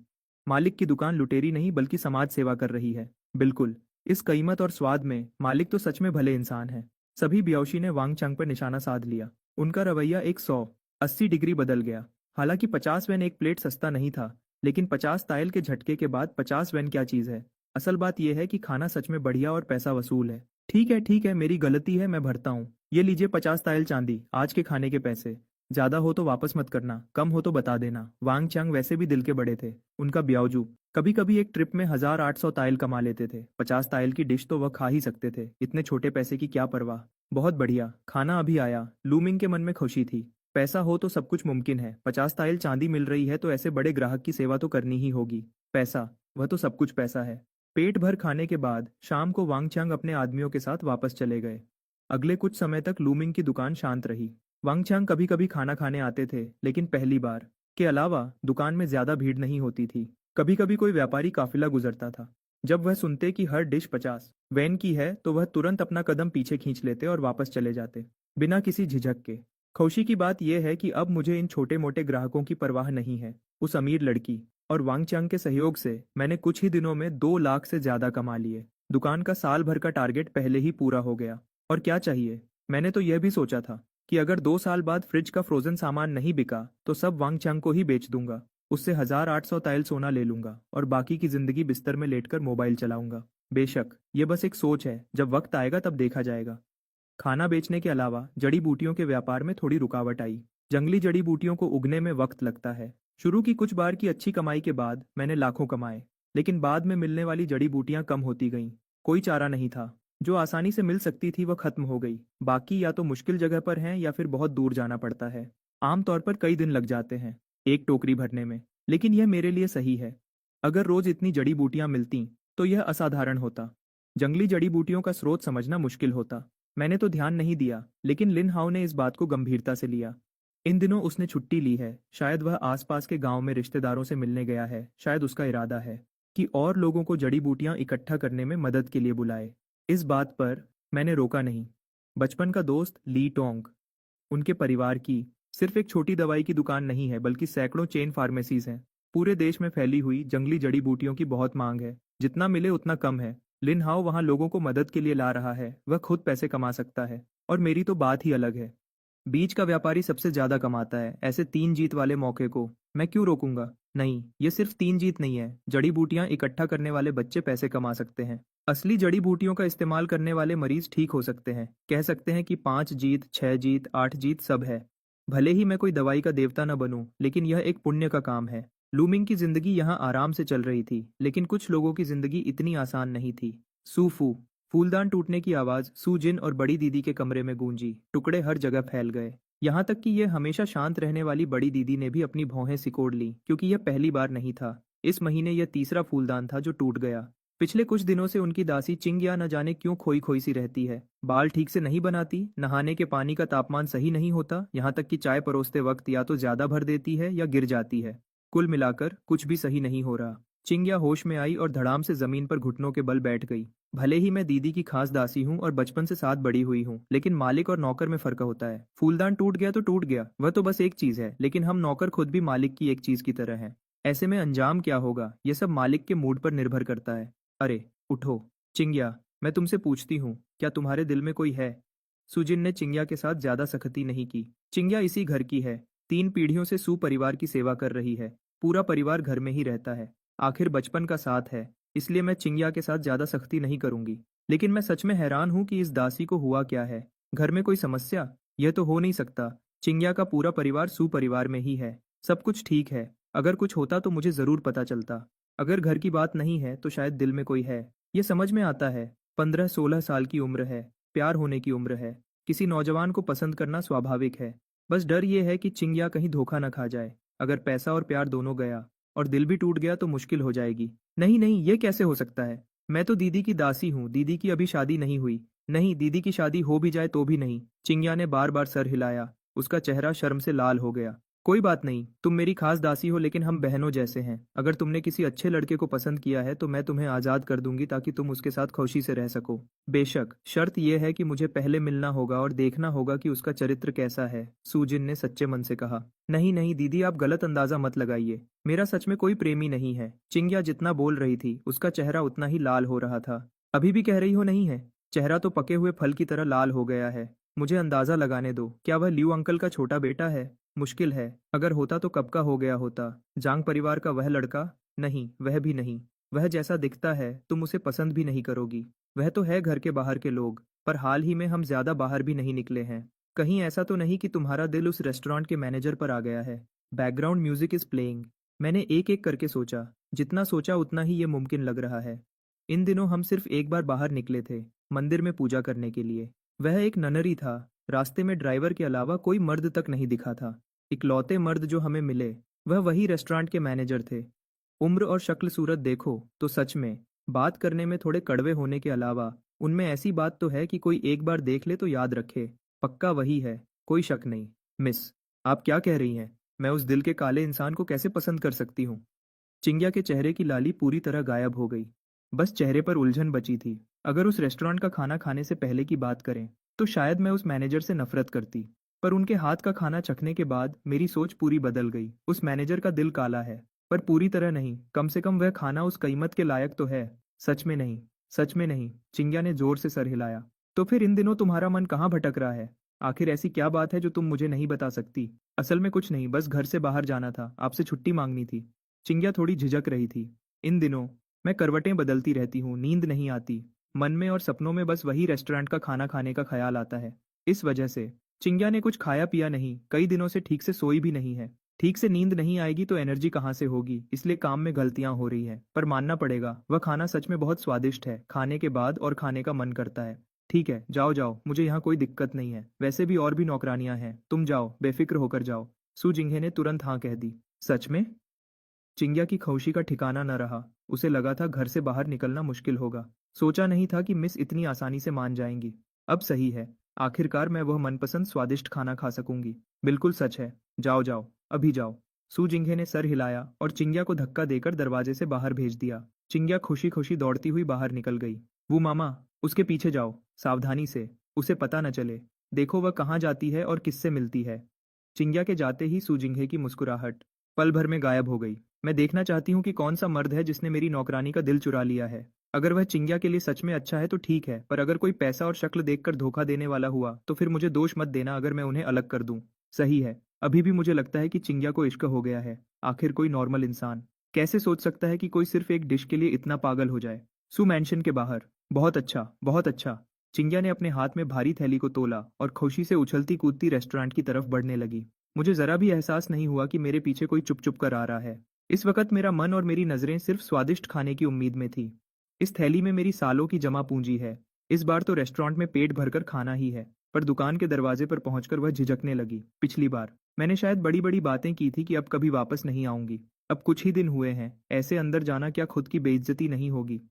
मालिक की दुकान लुटेरी नहीं बल्कि समाज सेवा कर रही है। बिल्कुल। इस कीमत और स्वाद में मालिक तो सच में भले इंसान है। सभी ब्याओशी ने वांग चांग पर निशाना साध लिया। उनका रवैया 180 डिग्री बदल गया। हालांकि 50 वैन एक प्लेट सस्ता नहीं था, लेकिन 50 तायल के झटके के बाद 50 वैन क्या चीज है। असल बात यह है कि खाना सच में बढ़िया और पैसा वसूल है। ठीक है, मेरी गलती है, मैं भरता हूँ। ये लीजिए 50 तायल चांदी, आज के खाने के पैसे। ज्यादा हो तो वापस मत करना, कम हो तो बता देना। वांग चांग वैसे भी दिल के बड़े थे। उनका ब्याओजू कभी कभी एक ट्रिप में 1,800 तायल कमा लेते थे। 50 तायल की डिश तो वह खा ही सकते थे। इतने छोटे पैसे की क्या परवाह। बहुत बढ़िया, खाना अभी आया। लूमिंग के मन में खुशी थी। पैसा हो तो सब कुछ मुमकिन है। 50 तायल चांदी मिल रही है तो ऐसे बड़े ग्राहक की सेवा तो करनी ही होगी। पैसा, वह तो सब कुछ पैसा है। पेट भर खाने के बाद शाम को वांग चांग अपने आदमियों के साथ वापस चले गए। अगले कुछ समय तक लूमिंग की दुकान शांत रही। वांग चांग कभी कभी खाना खाने आते थे, लेकिन पहली बार के अलावा दुकान में ज्यादा भीड़ नहीं होती थी। कभी कभी कोई व्यापारी काफिला गुजरता था। जब वह सुनते कि हर डिश 50 वैन की है, तो वह तुरंत अपना कदम पीछे खींच लेते और वापस चले जाते, बिना किसी झिझक के। खुशी की बात यह है कि अब मुझे इन छोटे मोटे ग्राहकों की परवाह नहीं है। उस अमीर लड़की और वांग चांग के सहयोग से मैंने कुछ ही दिनों में 2 लाख से ज्यादा कमा लिए। दुकान का साल भर का टारगेट पहले ही पूरा हो गया। और क्या चाहिए। मैंने तो यह भी सोचा था कि अगर 2 साल बाद फ्रिज का फ्रोजन सामान नहीं बिका तो सब वांग चांग को ही बेच दूंगा। उससे 1800 ताइल सोना ले लूंगा और बाकी की जिंदगी बिस्तर में लेटकर मोबाइल चलाऊंगा। बेशक ये बस एक सोच है, जब वक्त आएगा तब देखा जाएगा। खाना बेचने के अलावा जड़ी बूटियों के व्यापार में थोड़ी रुकावट आई। जंगली जड़ी बूटियों को उगने में वक्त लगता है। शुरू की कुछ बार की अच्छी कमाई के बाद मैंने लाखों कमाए, लेकिन बाद में मिलने वाली जड़ी बूटियां कम होती गईं। कोई चारा नहीं था। जो आसानी से मिल सकती थी वह खत्म हो गई। बाकी या तो मुश्किल जगह पर हैं या फिर बहुत दूर जाना पड़ता है। आमतौर पर कई दिन लग जाते हैं एक टोकरी भरने में, लेकिन यह मेरे लिए सही है। अगर रोज इतनी जड़ी बूटियां मिलती तो यह असाधारण होता। जंगली जड़ी बूटियों का स्रोत समझना मुश्किल होता। मैंने तो ध्यान नहीं दिया, लेकिन लिन हाउ ने इस बात को गंभीरता से लिया। इन दिनों उसने छुट्टी ली है। शायद वह आसपास के गांव में रिश्तेदारों से मिलने गया है। शायद उसका इरादा है कि और लोगों को जड़ी बूटियां इकट्ठा करने में मदद के लिए बुलाए। इस बात पर मैंने रोका नहीं। बचपन का दोस्त ली टोंग, उनके परिवार की सिर्फ एक छोटी दवाई की दुकान नहीं है, बल्कि सैकड़ों चेन फार्मेसीज हैं। पूरे देश में फैली हुई जंगली जड़ी बूटियों की बहुत मांग है। जितना मिले उतना कम है। लिन हाओ वहां लोगों को मदद के लिए ला रहा है। वह खुद पैसे कमा सकता है। और मेरी तो बात ही अलग है। बीज का व्यापारी सबसे ज्यादा कमाता है। ऐसे 3 जीत वाले मौके को मैं क्यों रोकूंगा। नहीं, ये सिर्फ 3 जीत नहीं है। जड़ी बूटियां इकट्ठा करने वाले बच्चे पैसे कमा सकते हैं। असली जड़ी बूटियों का इस्तेमाल करने वाले मरीज ठीक हो सकते हैं। कह सकते हैं कि 5 जीत, 6 जीत, 8 जीत सब है। भले ही मैं कोई दवाई का देवता न बनूं, लेकिन यह एक पुण्य का काम है। लूमिंग की जिंदगी यहाँ आराम से चल रही थी, लेकिन कुछ लोगों की जिंदगी इतनी आसान नहीं थी। सूफू फूलदान टूटने की आवाज सूजिन और बड़ी दीदी के कमरे में गूंजी। टुकड़े हर जगह फैल गए। यहाँ तक कि यह हमेशा शांत रहने वाली बड़ी दीदी ने भी अपनी भौहें सिकोड़ ली, क्योंकि यह पहली बार नहीं था। इस महीने यह तीसरा फूलदान था जो टूट गया। पिछले कुछ दिनों से उनकी दासी चिंग्या न जाने क्यों खोई खोई सी रहती है। बाल ठीक से नहीं बनाती, नहाने के पानी का तापमान सही नहीं होता, यहाँ तक कि चाय परोसते वक्त या तो ज्यादा भर देती है या गिर जाती है। कुल मिलाकर कुछ भी सही नहीं हो रहा। चिंग्या होश में आई और धड़ाम से जमीन पर घुटनों के बल बैठ गई। भले ही मैं दीदी की खास दासी हूँ और बचपन से साथ बड़ी हुई हूँ, लेकिन मालिक और नौकर में फर्क होता है। फूलदान टूट गया तो टूट गया, वह तो बस एक चीज है, लेकिन हम नौकर खुद भी मालिक की एक चीज की तरह हैं। ऐसे में अंजाम क्या होगा, यह सब मालिक के मूड पर निर्भर करता है। अरे उठो चिंग्या, मैं तुमसे पूछती हूँ, क्या तुम्हारे दिल में कोई है। सुजिन ने चिंग्या के साथ ज्यादा सख्ती नहीं की। चिंग्या इसी घर की है। 3 पीढ़ियों से सु परिवार की सेवा कर रही है। पूरा परिवार घर में ही रहता है। आखिर बचपन का साथ है, इसलिए मैं चिंग्या के साथ ज्यादा सख्ती नहीं करूंगी। लेकिन मैं सच में हैरान हूं कि इस दासी को हुआ क्या है। घर में कोई समस्या। यह तो हो नहीं सकता। चिंग्या का पूरा परिवार सुपरिवार में ही है। सब कुछ ठीक है। अगर कुछ होता तो मुझे जरूर पता चलता। अगर घर की बात नहीं है तो शायद दिल में कोई है। ये समझ में आता है। 15-16 साल की उम्र है। प्यार होने की उम्र है। किसी नौजवान को पसंद करना स्वाभाविक है। बस डर ये है कि चिंग्या कहीं धोखा न खा जाए। अगर पैसा और प्यार दोनों गया और दिल भी टूट गया तो मुश्किल हो जाएगी। नहीं नहीं, ये कैसे हो सकता है। मैं तो दीदी की दासी हूँ। दीदी की अभी शादी नहीं हुई। नहीं, दीदी की शादी हो भी जाए तो भी नहीं। चिंग्या ने बार बार सर हिलाया। उसका चेहरा शर्म से लाल हो गया। कोई बात नहीं, तुम मेरी खास दासी हो, लेकिन हम बहनों जैसे हैं। अगर तुमने किसी अच्छे लड़के को पसंद किया है तो मैं तुम्हें आजाद कर दूंगी, ताकि तुम उसके साथ खुशी से रह सको। बेशक शर्त यह है कि मुझे पहले मिलना होगा और देखना होगा कि उसका चरित्र कैसा है, सूजिन ने सच्चे मन से कहा। नहीं नहीं दीदी, आप गलत अंदाजा मत लगाइए। मेरा सच में कोई प्रेमी नहीं है। चिंग्या जितना बोल रही थी उसका चेहरा उतना ही लाल हो रहा था। अभी भी कह रही हो नहीं है। चेहरा तो पके हुए फल की तरह लाल हो गया है। मुझे अंदाजा लगाने दो, क्या वह लियू अंकल का छोटा बेटा है। मुश्किल है। अगर होता तो कब का हो गया होता। जांग परिवार का वह लड़का। नहीं, वह भी नहीं। वह जैसा दिखता है तुम उसे पसंद भी नहीं करोगी। वह तो है घर के बाहर के लोग, पर हाल ही में हम ज्यादा बाहर भी नहीं निकले हैं। कहीं ऐसा तो नहीं कि तुम्हारा दिल उस रेस्टोरेंट के मैनेजर पर आ गया है। Background music is playing. मैंने एक एक करके सोचा। जितना सोचा उतना ही ये मुमकिन लग रहा है। इन दिनों हम सिर्फ एक बार बाहर निकले थे, मंदिर में पूजा करने के लिए। वह एक ननरी था। रास्ते में ड्राइवर के अलावा कोई मर्द तक नहीं दिखा था। इकलौते मर्द जो हमें मिले वह वही रेस्टोरेंट के मैनेजर थे। उम्र और शक्ल सूरत देखो तो सच में बात करने में थोड़े कड़वे होने के अलावा उनमें ऐसी बात तो है कि कोई एक बार देख ले तो याद रखे। पक्का वही है, कोई शक नहीं। मिस, आप क्या कह रही हैं? मैं उस दिल के काले इंसान को कैसे पसंद कर सकती हूँ? चिंग्या के चेहरे की लाली पूरी तरह गायब हो गई। बस चेहरे पर उलझन बची थी। अगर उस रेस्टोरेंट का खाना खाने से पहले की बात करें, तो शायद मैं उस मैनेजर से नफरत करती। पर उनके हाथ का खाना चखने के बाद मेरी सोच पूरी बदल गई। उस मैनेजर का दिल काला है, पर पूरी तरह नहीं। कम से कम वह खाना उस कीमत के लायक तो है। सच में नहीं, सच में नहीं। चिंग्या ने जोर से सर हिलाया। तो फिर इन दिनों तुम्हारा मन कहाँ भटक रहा है? आखिर ऐसी क्या बात है जो तुम मुझे नहीं बता सकती? असल में कुछ नहीं, बस घर से बाहर जाना था, आपसे छुट्टी मांगनी थी। चिंग्या थोड़ी झिझक रही थी। इन दिनों मैं करवटें बदलती रहती हूँ, नींद नहीं आती। मन में और सपनों में बस वही रेस्टोरेंट का खाना खाने का ख्याल आता है। इस वजह से चिंग्या ने कुछ खाया पिया नहीं, कई दिनों से ठीक से सोई भी नहीं है। ठीक से नींद नहीं आएगी तो एनर्जी कहाँ से होगी, इसलिए काम में गलतियां हो रही है। पर मानना पड़ेगा, वह खाना सच में बहुत स्वादिष्ट है। खाने के बाद और खाने का मन करता है। ठीक है, जाओ जाओ, मुझे यहाँ कोई दिक्कत नहीं है। वैसे भी और भी नौकरानियां हैं, तुम जाओ, बेफिक्र होकर जाओ। सू जिंघे ने तुरंत हाँ कह दी। सच में? चिंग्या की खौशी का ठिकाना न रहा। उसे लगा था घर से बाहर निकलना मुश्किल होगा। सोचा नहीं था कि मिस इतनी आसानी से मान जाएंगी। अब सही है, आखिरकार मैं वह मनपसंद स्वादिष्ट खाना खा सकूंगी। बिल्कुल सच है। जाओ जाओ, अभी जाओ। सू जिंघे ने सर हिलाया और चिंग्या को धक्का देकर दरवाजे से बाहर भेज दिया। चिंग्या खुशी खुशी दौड़ती हुई बाहर निकल गई। वो मामा, उसके पीछे जाओ, सावधानी से, उसे पता न चले। देखो वह कहाँ जाती है और किससे मिलती है। चिंग्या के जाते ही सू जिंघे की मुस्कुराहट पल भर में गायब हो गई। मैं देखना चाहती हूँ कि कौन सा मर्द है जिसने मेरी नौकरानी का दिल चुरा लिया है। अगर वह चिंग्या के लिए सच में अच्छा है तो ठीक है, पर अगर कोई पैसा और शक्ल देखकर धोखा देने वाला हुआ तो फिर मुझे दोष मत देना अगर मैं उन्हें अलग कर दूं। सही है, अभी भी मुझे लगता है कि चिंग्या को इश्क हो गया है। आखिर कोई नॉर्मल इंसान कैसे सोच सकता है कि कोई सिर्फ एक डिश के लिए इतना पागल हो जाए? सु मैंशन के बाहर। बहुत अच्छा, बहुत अच्छा। चिंग्या ने अपने हाथ में भारी थैली को तोला और खुशी से उछलती कूदती रेस्टोरेंट की तरफ बढ़ने लगी। मुझे जरा भी एहसास नहीं हुआ कि मेरे पीछे कोई चुप चुप कर आ रहा है। इस वक्त मेरा मन और मेरी नजरें सिर्फ स्वादिष्ट खाने की उम्मीद में थी। इस थैली में मेरी सालों की जमा पूंजी है। इस बार तो रेस्टोरेंट में पेट भरकर खाना ही है। पर दुकान के दरवाजे पर पहुंचकर वह झिझकने लगी। पिछली बार मैंने शायद बड़ी बड़ी बातें की थी कि अब कभी वापस नहीं आऊंगी। अब कुछ ही दिन हुए हैं, ऐसे अंदर जाना क्या खुद की बेइज्जती नहीं होगी?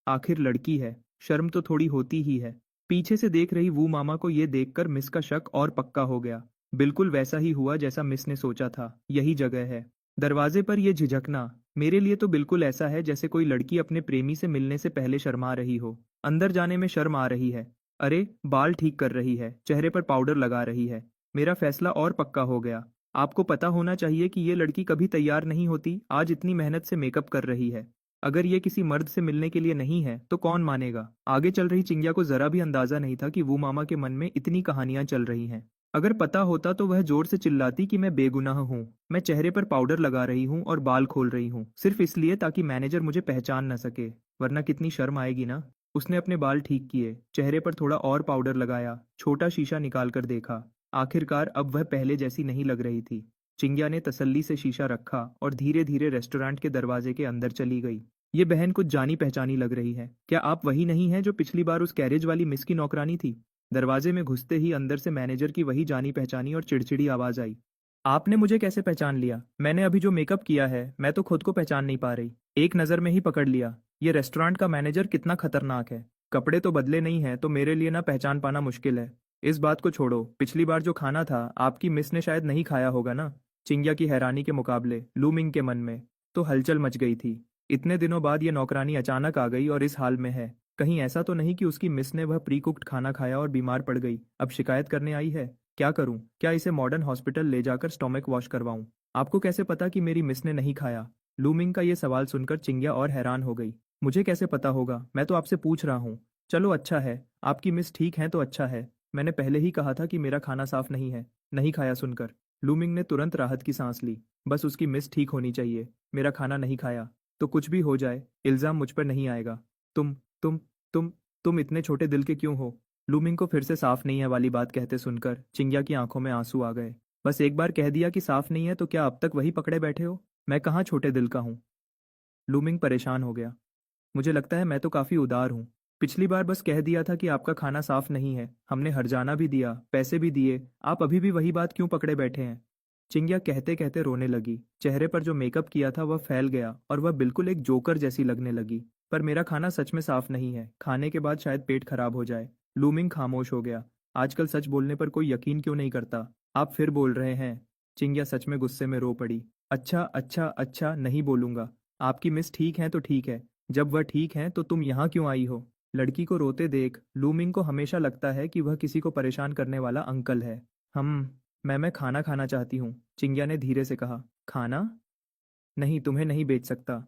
आखिर लड़की है, शर्म तो थोड़ी होती ही है। पीछे से देख रही वू मामा को ये देखकर मिस का शक और पक्का हो गया। बिल्कुल वैसा ही हुआ जैसा मिस ने सोचा था, यही जगह है। दरवाजे पर यह झिझकना मेरे लिए तो बिल्कुल ऐसा है जैसे कोई लड़की अपने प्रेमी से मिलने से पहले शर्मा रही हो। अंदर जाने में शर्म आ रही है। अरे, बाल ठीक कर रही है, चेहरे पर पाउडर लगा रही है। मेरा फैसला और पक्का हो गया। आपको पता होना चाहिए कि ये लड़की कभी तैयार नहीं होती, आज इतनी मेहनत से मेकअप कर रही है। अगर ये किसी मर्द से मिलने के लिए नहीं है तो कौन मानेगा? आगे चल रही चिंग्या को जरा भी अंदाजा नहीं था कि वो मामा के मन में इतनी कहानियां चल रही हैं। अगर पता होता तो वह जोर से चिल्लाती कि मैं बेगुनाह हूँ, मैं चेहरे पर पाउडर लगा रही हूँ और बाल खोल रही हूँ, सिर्फ इसलिए ताकि मैनेजर मुझे पहचान न सके। वरना कितनी शर्म आएगी ना। उसने अपने बाल ठीक किए, चेहरे पर थोड़ा और पाउडर लगाया, छोटा शीशा निकाल कर देखा। आखिरकार अब वह पहले जैसी नहीं लग रही थी। चिंग्या ने तसल्ली से शीशा रखा और धीरे धीरे रेस्टोरेंट के दरवाजे के अंदर चली गई। ये बहन कुछ जानी पहचानी लग रही है। क्या आप वही नहीं हैं जो पिछली बार उस कैरेज वाली मिस की नौकरानी थी? दरवाजे में घुसते ही अंदर से मैनेजर की वही जानी पहचानी और चिड़चिड़ी आवाज आई। आपने मुझे कैसे पहचान लिया? मैंने अभी जो मेकअप किया है, मैं तो खुद को पहचान नहीं पा रही। एक नजर में ही पकड़ लिया। ये रेस्टोरेंट का मैनेजर कितना खतरनाक है। कपड़े तो बदले नहीं है तो मेरे लिए ना पहचान पाना मुश्किल है। इस बात को छोड़ो, पिछली बार जो खाना था आपकी मिस ने शायद नहीं खाया होगा ना? चिंग्या की हैरानी के मुकाबले लूमिंग के मन में तो हलचल मच गई थी। इतने दिनों बाद ये नौकरानी अचानक आ गई और इस हाल में है। कहीं ऐसा तो नहीं कि उसकी मिस ने वह प्री कुक्ड खाना खाया और बीमार पड़ गई, अब शिकायत करने आई है? क्या करूं? क्या इसे मॉडर्न हॉस्पिटल ले जाकर स्टोमक वॉश करवाऊं? आपको कैसे पता कि मेरी मिस ने नहीं खाया? लूमिंग का ये सवाल सुनकर चिंग्या और हैरान हो गई। मुझे कैसे पता होगा? मैं तो आपसे पूछ रहा हूँ। चलो अच्छा है, आपकी मिस ठीक है तो अच्छा है। मैंने पहले ही कहा था कि मेरा खाना साफ नहीं है। नहीं खाया सुनकर लूमिंग ने तुरंत राहत की सांस ली। बस उसकी मिस ठीक होनी चाहिए। मेरा खाना नहीं खाया तो कुछ भी हो जाए, इल्जाम मुझ पर नहीं आएगा। तुम तुम तुम तुम इतने छोटे दिल के क्यों हो? लूमिंग को फिर से साफ नहीं है वाली बात कहते सुनकर चिंग्या की आंखों में आंसू आ गए। बस एक बार कह दिया कि साफ नहीं है तो क्या अब तक वही पकड़े बैठे हो? मैं कहाँ छोटे दिल का हूँ? लूमिंग परेशान हो गया। मुझे लगता है मैं तो काफी उदार हूँ। पिछली बार बस कह दिया था कि आपका खाना साफ नहीं है, हमने हर्जाना भी दिया, पैसे भी दिए, आप अभी भी वही बात क्यों पकड़े बैठे हैं? चिंग्या कहते कहते रोने लगी। चेहरे पर जो मेकअप किया था वह फैल गया और वह बिल्कुल एक जोकर जैसी लगने लगी। पर मेरा खाना सच में साफ नहीं है, खाने के बाद शायद पेट खराब हो जाए। लूमिंग खामोश हो गया। आजकल सच बोलने पर कोई यकीन क्यों नहीं करता? आप फिर बोल रहे हैं। चिंग्या सच में गुस्से में रो पड़ी। अच्छा अच्छा अच्छा, नहीं बोलूंगा। आपकी मिस ठीक है तो ठीक है। जब वह ठीक है तो तुम यहाँ क्यों आई हो? लड़की को रोते देख लूमिंग को हमेशा लगता है कि वह किसी को परेशान करने वाला अंकल है। हम मैं खाना खाना चाहती हूँ, चिंग्या ने धीरे से कहा। खाना? नहीं, तुम्हें नहीं बेच सकता।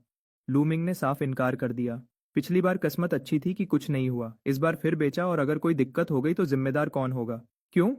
लूमिंग ने साफ इनकार कर दिया। पिछली बार किस्मत अच्छी थी कि कुछ नहीं हुआ, इस बार फिर बेचा और अगर कोई दिक्कत हो गई तो जिम्मेदार कौन होगा? क्यों?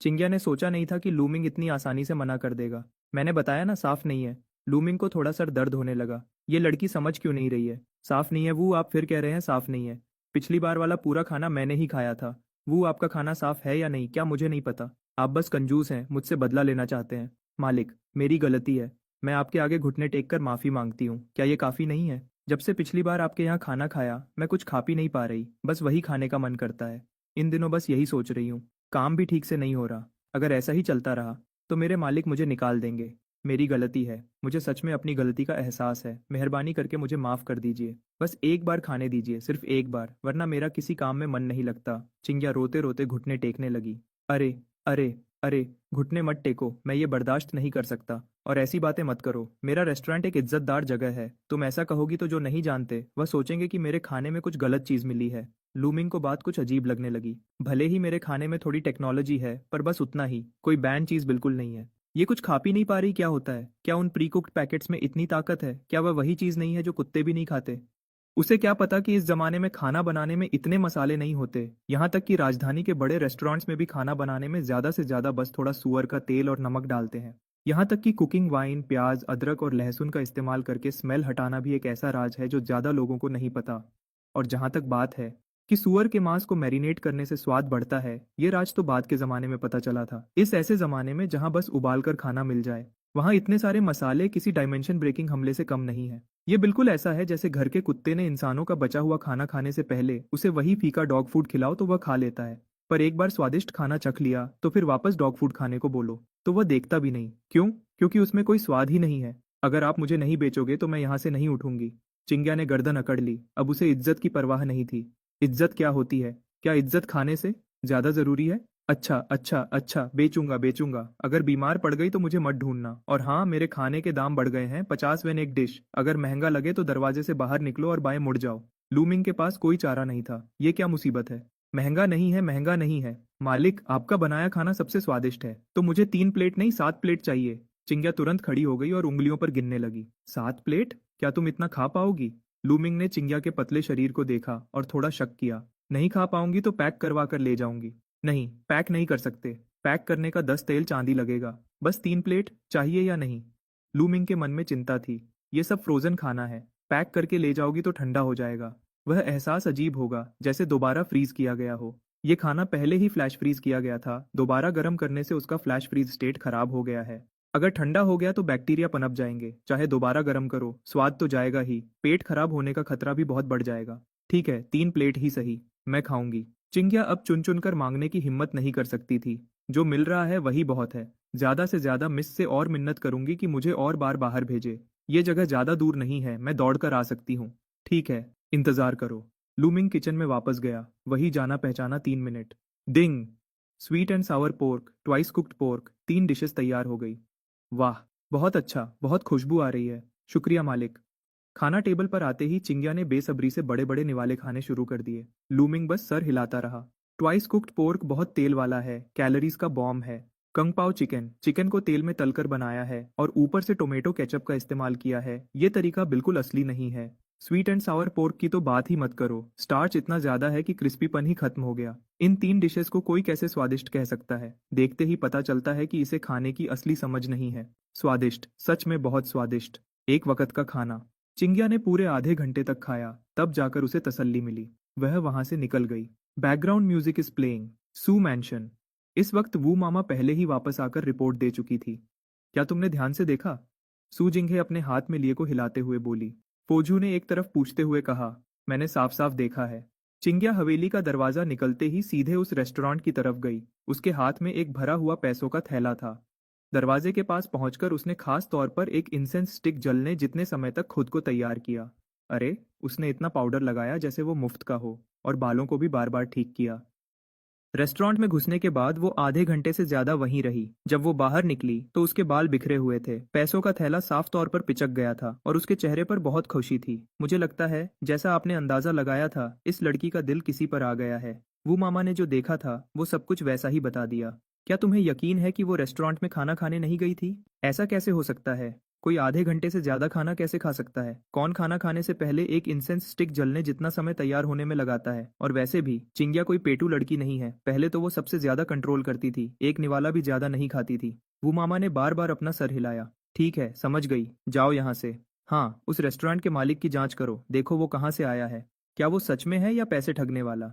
चिंग्या ने सोचा नहीं था कि लूमिंग इतनी आसानी से मना कर देगा। मैंने बताया ना, साफ नहीं है। लूमिंग को थोड़ा सर दर्द होने लगा। ये लड़की समझ क्यों नहीं रही है? साफ नहीं है वो आप फिर कह रहे हैं साफ नहीं है। पिछली बार वाला पूरा खाना मैंने ही खाया था। वो आपका खाना साफ है या नहीं क्या मुझे नहीं पता। आप बस कंजूस हैं, मुझसे बदला लेना चाहते हैं। मालिक, मेरी गलती है। मैं आपके आगे घुटने टेक कर माफी मांगती हूँ, क्या ये काफी नहीं है? जब से पिछली बार आपके यहाँ खाना खाया मैं कुछ खा पी नहीं पा रही, बस वही खाने का मन करता है। इन दिनों बस यही सोच रही हूँ। काम भी ठीक से नहीं हो रहा। अगर ऐसा ही चलता रहा तो मेरे मालिक मुझे निकाल देंगे। मेरी गलती है, मुझे सच में अपनी गलती का एहसास है। मेहरबानी करके मुझे माफ कर दीजिए। बस एक बार खाने दीजिए, सिर्फ एक बार, वरना मेरा किसी काम में मन नहीं लगता। चिंग्या रोते रोते घुटने टेकने लगी। अरे अरे अरे, घुटने मत टेको, मैं ये बर्दाश्त नहीं कर सकता। और ऐसी बातें मत करो, मेरा रेस्टोरेंट एक इज्जतदार जगह है। तुम ऐसा कहोगी तो जो नहीं जानते वह सोचेंगे कि मेरे खाने में कुछ गलत चीज मिली है। लूमिंग को बात कुछ अजीब लगने लगी। भले ही मेरे खाने में थोड़ी टेक्नोलॉजी है, पर बस उतना ही, कोई बैन चीज बिल्कुल नहीं है। ये कुछ खा पी नहीं पा रही क्या होता है? क्या उन प्री कुक्ड पैकेट्स में इतनी ताकत है? क्या वह वही चीज नहीं है जो कुत्ते भी नहीं खाते? उसे क्या पता कि इस जमाने में खाना बनाने में इतने मसाले नहीं होते। यहाँ तक कि राजधानी के बड़े रेस्टोरेंट्स में भी खाना बनाने में ज्यादा से ज्यादा बस थोड़ा सुअर का तेल और नमक डालते हैं। यहाँ तक कि कुकिंग वाइन, प्याज, अदरक और लहसुन का इस्तेमाल करके स्मेल हटाना भी एक ऐसा राज है जो ज्यादा लोगों को नहीं पता। और जहाँ तक बात है कि सुअर के मांस को मैरिनेट करने से स्वाद बढ़ता है, ये राज तो बाद के जमाने में पता चला था। इस ऐसे जमाने में जहाँ बस उबाल कर खाना मिल जाए, वहाँ इतने सारे मसाले किसी डायमेंशन ब्रेकिंग हमले से कम नहीं है। ये बिल्कुल ऐसा है जैसे घर के कुत्ते ने इंसानों का बचा हुआ खाना खाने से पहले उसे वही फीका डॉग फूड खिलाओ तो वह खा लेता है, पर एक बार स्वादिष्ट खाना चख लिया तो फिर वापस डॉग फूड खाने को बोलो तो वह देखता भी नहीं। क्यों? क्योंकि उसमें कोई स्वाद ही नहीं है। अगर आप मुझे नहीं बेचोगे तो मैं यहाँ से नहीं उठूंगी। चिंग्या ने गर्दन अकड़ ली। अब उसे इज्जत की परवाह नहीं थी। इज्जत क्या होती है? क्या इज्जत खाने से ज्यादा जरूरी है? अच्छा अच्छा अच्छा, बेचूंगा बेचूंगा। अगर बीमार पड़ गई तो मुझे मत ढूंढना। और हाँ, मेरे खाने के दाम बढ़ गए हैं, 50 वेन एक डिश। अगर महंगा लगे तो दरवाजे से बाहर निकलो और बाएं मुड़ जाओ। लूमिंग के पास कोई चारा नहीं था। ये क्या मुसीबत है? महंगा नहीं है, महंगा नहीं है। मालिक, आपका बनाया खाना सबसे स्वादिष्ट है, तो मुझे 3 प्लेट नहीं 7 प्लेट चाहिए। चिंग्या तुरंत खड़ी हो गई और उंगलियों पर गिनने लगी। 7 प्लेट? क्या तुम इतना खा पाओगी? लूमिंग ने चिंग्या के पतले शरीर को देखा और थोड़ा शक किया। नहीं खा पाऊंगी तो पैक करवा कर ले जाऊंगी। नहीं, पैक नहीं कर सकते। पैक करने का 10 तेल चांदी लगेगा। बस 3 प्लेट चाहिए या नहीं? लूमिंग के मन में चिंता थी। ये सब फ्रोजन खाना है, पैक करके ले जाओगी तो ठंडा हो जाएगा। वह एहसास अजीब होगा, जैसे दोबारा फ्रीज किया गया हो। ये खाना पहले ही फ्लैश फ्रीज किया गया था, दोबारा गर्म करने से उसका फ्लैश फ्रीज स्टेट खराब हो गया है। अगर ठंडा हो गया तो बैक्टीरिया पनप जाएंगे, चाहे दोबारा गर्म करो स्वाद तो जाएगा ही, पेट खराब होने का खतरा भी बहुत बढ़ जाएगा। ठीक है, 3 प्लेट ही सही, मैं खाऊंगी। चिंग्या अब चुन चुन कर मांगने की हिम्मत नहीं कर सकती थी। जो मिल रहा है वही बहुत है। ज्यादा से ज्यादा मिस से और मिन्नत करूंगी कि मुझे और बार बाहर भेजे। ये जगह ज्यादा दूर नहीं है, मैं दौड़ कर आ सकती हूँ। ठीक है, इंतजार करो। लूमिंग किचन में वापस गया। वही जाना पहचाना 3 minute. Ding! Sweet and Sawar pork, twice cooked pork, 3 dishes तैयार हो गई। वाह, बहुत अच्छा, बहुत खुशबू आ रही है। शुक्रिया मालिक। खाना टेबल पर आते ही चिंग्या ने बेसब्री से बड़े बड़े निवाले खाने शुरू कर दिए। लूमिंग बस सर हिलाता रहा। ट्वाइस कुक्ड पोर्क बहुत तेल वाला है, कैलोरीज का बॉम्ब है। कंग पाओ चिकन, चिकन को तेल में तलकर बनाया है और ऊपर से टोमेटो केचप का इस्तेमाल किया है। ये तरीका बिल्कुल असली नहीं है। स्वीट एंड सावर पोर्क की तो बात ही मत करो, स्टार्च इतना ज्यादा है कि क्रिस्पीपन ही खत्म हो गया। इन 3 डिशेस को कोई कैसे स्वादिष्ट कह सकता है? देखते ही पता चलता है कि इसे खाने की असली समझ नहीं है। स्वादिष्ट, सच में बहुत स्वादिष्ट। एक वक्त का खाना। चिंग्या ने पूरे आधे घंटे तक खाया, तब जाकर उसे तसल्ली मिली। वह वहां से निकल गई। Background music is playing. सू मैंशन। इस वक्त वू मामा पहले ही वापस आकर रिपोर्ट दे चुकी थी। क्या तुमने ध्यान से देखा? सू जिंघे अपने हाथ में लिए को हिलाते हुए बोली। फोजू ने एक तरफ पूछते हुए कहा। मैंने साफ साफ देखा है। चिंग्या हवेली का दरवाजा निकलते ही सीधे उस रेस्टोरेंट की तरफ गई। उसके हाथ में एक भरा हुआ पैसों का थैला था। दरवाजे के पास पहुंचकर उसने खास तौर पर एक इंसेंस स्टिक जलने जितने समय तक खुद को तैयार किया। अरे, उसने इतना पाउडर लगाया जैसे वो मुफ्त का हो, और बालों को भी बार बार ठीक किया। रेस्टोरेंट में घुसने के बाद वो आधे घंटे से ज्यादा वहीं रही। जब वो बाहर निकली तो उसके बाल बिखरे हुए थे, पैसों का थैला साफ तौर पर पिचक गया था और उसके चेहरे पर बहुत खुशी थी। मुझे लगता है, जैसा आपने अंदाजा लगाया था, इस लड़की का दिल किसी पर आ गया है। वो मामा ने जो देखा था वो सब कुछ वैसा ही बता दिया। क्या तुम्हें यकीन है कि वो रेस्टोरेंट में खाना खाने नहीं गई थी? ऐसा कैसे हो सकता है? कोई आधे घंटे से ज्यादा खाना कैसे खा सकता है? कौन खाना खाने से पहले एक इंसेंस स्टिक जलने जितना समय तैयार होने में लगाता है? और वैसे भी चिंग्या कोई पेटू लड़की नहीं है। पहले तो वो सबसे ज्यादा कंट्रोल करती थी, एक निवाला भी ज्यादा नहीं खाती थी। वो मामा ने बार बार अपना सर हिलाया। ठीक है, समझ गई, जाओ यहाँ से। हाँ, उस रेस्टोरेंट के मालिक की जांच करो, देखो वो कहाँ से आया है। क्या वो सच में है या पैसे ठगने वाला?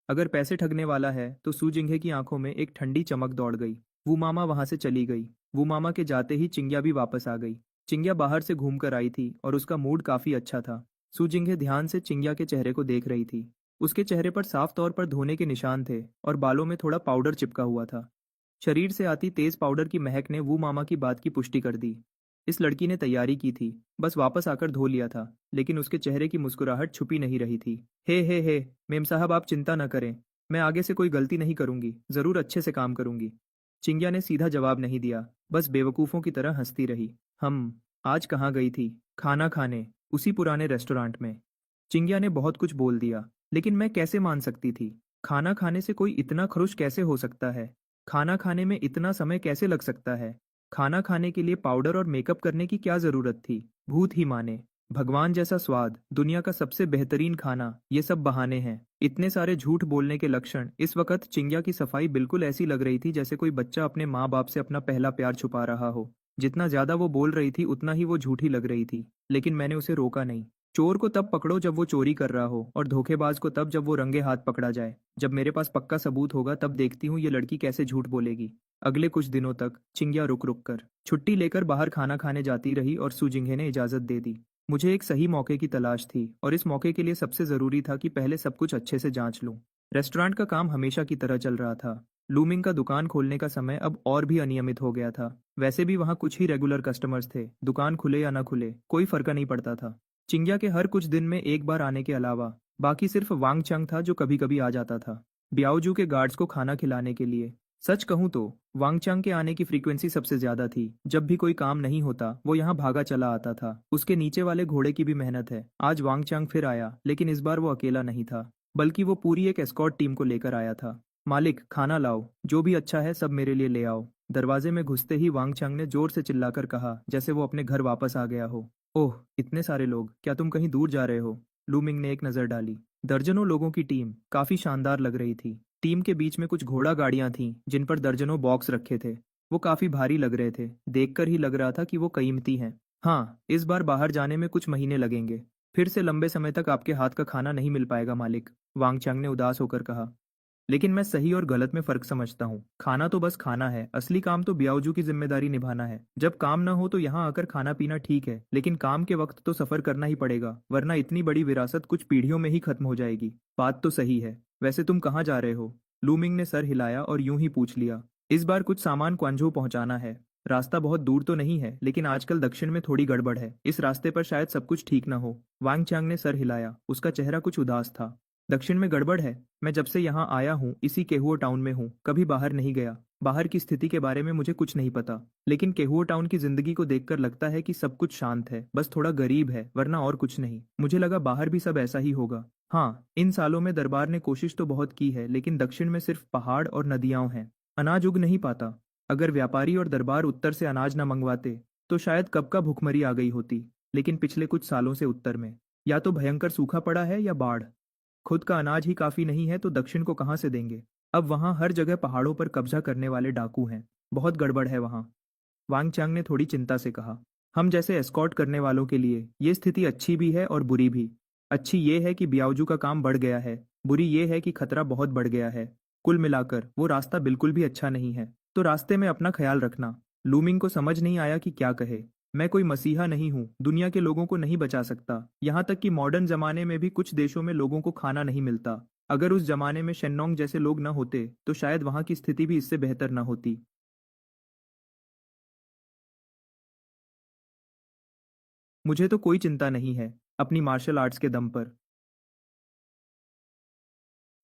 अगर पैसे ठगने वाला है तो सू जिंगे की आंखों में एक ठंडी चमक दौड़ गई। वो मामा वहां से चली गई। वो मामा के जाते ही चिंग्या भी वापस आ गई। चिंग्या बाहर से घूम कर आई थी और उसका मूड काफी अच्छा था। सुजिंगे ध्यान से चिंग्या के चेहरे को देख रही थी। उसके चेहरे पर साफ तौर पर धोने के निशान थे और बालों में थोड़ा पाउडर चिपका हुआ था। शरीर से आती तेज पाउडर की महक ने वो मामा की बात की पुष्टि कर दी। इस लड़की ने तैयारी की थी, बस वापस आकर धो लिया था। लेकिन उसके चेहरे की मुस्कुराहट छुपी नहीं रही थी। हे, मेम साहब आप चिंता न करें, मैं आगे से कोई गलती नहीं करूंगी, जरूर अच्छे से काम करूंगी। चिंग्या ने सीधा जवाब नहीं दिया, बस बेवकूफों की तरह हंसती रही। हम आज कहाँ गई थी? खाना खाने, उसी पुराने रेस्टोरेंट में। चिंग्या ने बहुत कुछ बोल दिया, लेकिन मैं कैसे मान सकती थी? खाना खाने से कोई इतना खुश कैसे हो सकता है? खाना खाने में इतना समय कैसे लग सकता है? खाना खाने के लिए पाउडर और मेकअप करने की क्या जरूरत थी? भूत ही माने। भगवान जैसा स्वाद, दुनिया का सबसे बेहतरीन खाना, ये सब बहाने हैं। इतने सारे झूठ बोलने के लक्षण। इस वक्त चिंग्या की सफाई बिल्कुल ऐसी लग रही थी जैसे कोई बच्चा अपने माँ बाप से अपना पहला प्यार छुपा रहा हो। जितना ज्यादा वो बोल रही थी उतना ही वो झूठी लग रही थी। लेकिन मैंने उसे रोका नहीं। चोर को तब पकड़ो जब वो चोरी कर रहा हो, और धोखेबाज को तब जब वो रंगे हाथ पकड़ा जाए। जब मेरे पास पक्का सबूत होगा तब देखती हूँ ये लड़की कैसे झूठ बोलेगी। अगले कुछ दिनों तक चिंग्या रुक रुक कर छुट्टी लेकर बाहर खाना खाने जाती रही और सुजिंगे ने इजाजत दे दी। मुझे एक सही मौके की तलाश थी और इस मौके के लिए सबसे जरूरी था कि पहले सब कुछ अच्छे से जांच लूं। रेस्टोरेंट का काम हमेशा की तरह चल रहा था। लूमिंग का दुकान खोलने का समय अब और भी अनियमित हो गया था। वैसे भी वहां कुछ ही रेगुलर कस्टमर्स थे, दुकान खुले या ना खुले कोई फर्क नहीं पड़ता था। चिंग्या के हर कुछ दिन में एक बार आने के अलावा बाकी सिर्फ वांग चंग था जो कभी कभी आ जाता था, ब्याओजू के गार्ड्स को खाना खिलाने के लिए। सच कहूं तो वांग चांग के आने की फ्रीक्वेंसी सबसे ज्यादा थी। जब भी कोई काम नहीं होता वो यहाँ भागा चला आता था। उसके नीचे वाले घोड़े की भी मेहनत है। आज वांग चांग फिर आया, लेकिन इस बार वो अकेला नहीं था, बल्कि वो पूरी एक एस्कॉर्ट टीम को लेकर आया था। मालिक, खाना लाओ, जो भी अच्छा है सब मेरे लिए ले आओ। दरवाजे में घुसते ही वांग चांग ने जोर से चिल्लाकर कहा, जैसे वो अपने घर वापस आ गया हो। ओह, इतने सारे लोग, क्या तुम कहीं दूर जा रहे हो? लूमिंग ने एक नजर डाली। दर्जनों लोगों की टीम काफी शानदार लग रही थी। टीम के बीच में कुछ घोड़ा गाड़ियां थीं जिन पर दर्जनों बॉक्स रखे थे। वो काफी भारी लग रहे थे, देखकर ही लग रहा था कि वो कीमती हैं। हाँ, इस बार बाहर जाने में कुछ महीने लगेंगे। फिर से लंबे समय तक आपके हाथ का खाना नहीं मिल पाएगा मालिक, वांग चांग ने उदास होकर कहा। लेकिन मैं सही और गलत में फर्क समझता हूँ। खाना तो बस खाना है, असली काम तो ब्याओजू की जिम्मेदारी निभाना है। जब काम ना हो तो यहाँ आकर खाना पीना ठीक है, लेकिन काम के वक्त तो सफर करना ही पड़ेगा, वरना इतनी बड़ी विरासत कुछ पीढ़ियों में ही खत्म हो जाएगी। बात तो सही है। वैसे तुम कहाँ जा रहे हो? लूमिंग ने सर हिलाया और यूं ही पूछ लिया। इस बार कुछ सामान क्वांझो पहुंचाना है। रास्ता बहुत दूर तो नहीं है, लेकिन आजकल दक्षिण में थोड़ी गड़बड़ है, इस रास्ते पर शायद सब कुछ ठीक ना हो। वांग चांग ने सर हिलाया, उसका चेहरा कुछ उदास था। दक्षिण में गड़बड़ है? मैं जब से यहाँ आया हूँ इसी केहुओ टाउन में हूँ, कभी बाहर नहीं गया। बाहर की स्थिति के बारे में मुझे कुछ नहीं पता, लेकिन केहुओ टाउन की जिंदगी को देखकर लगता है कि सब कुछ शांत है, बस थोड़ा गरीब है, वरना और कुछ नहीं। मुझे लगा बाहर भी सब ऐसा ही होगा। हाँ, इन सालों में दरबार ने कोशिश तो बहुत की है, लेकिन दक्षिण में सिर्फ पहाड़ और नदियां हैं, अनाज उग नहीं पाता। अगर व्यापारी और दरबार उत्तर से अनाज न मंगवाते तो शायद कब का भुखमरी आ गई होती। लेकिन पिछले कुछ सालों से उत्तर में या तो भयंकर सूखा पड़ा है या बाढ़। खुद का अनाज ही काफी नहीं है तो दक्षिण को कहाँ से देंगे? अब वहां हर जगह पहाड़ों पर कब्जा करने वाले डाकू हैं। बहुत गड़बड़ है वहां, वांग चांग ने थोड़ी चिंता से कहा। हम जैसे एस्कॉर्ट करने वालों के लिए ये स्थिति अच्छी भी है और बुरी भी। अच्छी ये है कि ब्यावजू का काम बढ़ गया है, बुरी ये है कि खतरा बहुत बढ़ गया है। कुल मिलाकर वो रास्ता बिल्कुल भी अच्छा नहीं है, तो रास्ते में अपना ख्याल रखना। लूमिंग को समझ नहीं आया कि क्या कहे। मैं कोई मसीहा नहीं हूँ, दुनिया के लोगों को नहीं बचा सकता। यहाँ तक कि मॉडर्न जमाने में भी कुछ देशों में लोगों को खाना नहीं मिलता। अगर उस जमाने में शेन्नोंग जैसे लोग न होते तो शायद वहां की स्थिति भी इससे बेहतर न होती। मुझे तो कोई चिंता नहीं है, अपनी मार्शल आर्ट्स के दम पर।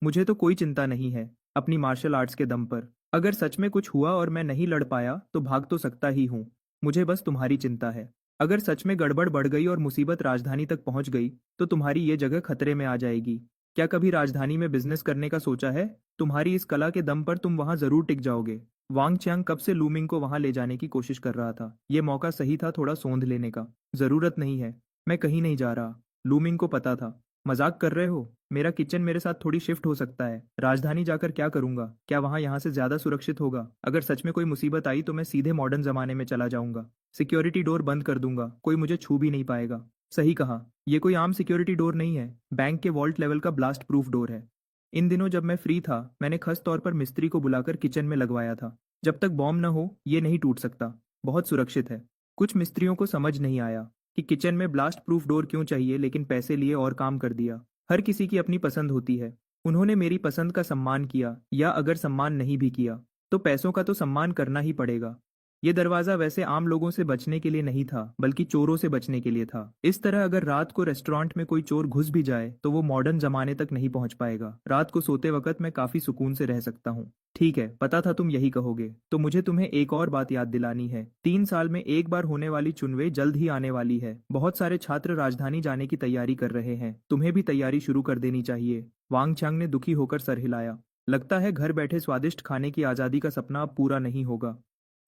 मुझे तो कोई चिंता नहीं है, अपनी मार्शल आर्ट्स के दम पर। अगर सच में कुछ हुआ और मैं नहीं लड़ पाया तो भाग तो सकता ही हूँ। मुझे बस तुम्हारी चिंता है। अगर सच में गड़बड़ बढ़ गई और मुसीबत राजधानी तक पहुंच गई तो तुम्हारी ये जगह खतरे में आ जाएगी। क्या कभी राजधानी में बिजनेस करने का सोचा है? तुम्हारी इस कला के दम पर तुम वहां जरूर टिक जाओगे। वांग चियांग कब से लूमिंग को वहां ले जाने की कोशिश कर रहा था। ये मौका सही था थोड़ा सौंध लेने का। जरूरत नहीं है, मैं कहीं नहीं जा रहा। लूमिंग को पता था। मजाक कर रहे हो? मेरा किचन मेरे साथ थोड़ी शिफ्ट हो सकता है। राजधानी जाकर क्या करूंगा? क्या वहां यहाँ से ज्यादा सुरक्षित होगा? अगर सच में कोई मुसीबत आई तो मैं सीधे मॉडर्न जमाने में चला जाऊंगा। सिक्योरिटी डोर बंद कर दूंगा, कोई मुझे छू भी नहीं पाएगा। सही कहा, ये कोई आम सिक्योरिटी डोर नहीं है, बैंक के वॉल्ट लेवल का ब्लास्ट प्रूफ डोर है। इन दिनों जब मैं फ्री था मैंने खास तौर पर मिस्त्री को बुलाकर किचन में लगवाया था। जब तक बॉम्ब न हो ये नहीं टूट सकता। बहुत सुरक्षित है। कुछ मिस्त्रियों को समझ नहीं आया कि किचन में ब्लास्ट प्रूफ डोर क्यों चाहिए, लेकिन पैसे लिए और काम कर दिया। हर किसी की अपनी पसंद होती है। उन्होंने मेरी पसंद का सम्मान किया, या अगर सम्मान नहीं भी किया तो पैसों का तो सम्मान करना ही पड़ेगा। ये दरवाजा वैसे आम लोगों से बचने के लिए नहीं था, बल्कि चोरों से बचने के लिए था। इस तरह अगर रात को रेस्टोरेंट में कोई चोर घुस भी जाए तो वो मॉडर्न जमाने तक नहीं पहुंच पाएगा। रात को सोते वक्त मैं काफी सुकून से रह सकता हूँ। ठीक है, पता था तुम यही कहोगे, तो मुझे तुम्हें एक और बात याद दिलानी है। 3 साल में एक बार होने वाली चुनवे जल्द ही आने वाली है। बहुत सारे छात्र राजधानी जाने की तैयारी कर रहे हैं। तुम्हें भी तैयारी शुरू कर देनी चाहिए। वांग चांग ने दुखी होकर सर हिलाया। लगता है घर बैठे स्वादिष्ट खाने की आजादी का सपना अब पूरा नहीं होगा।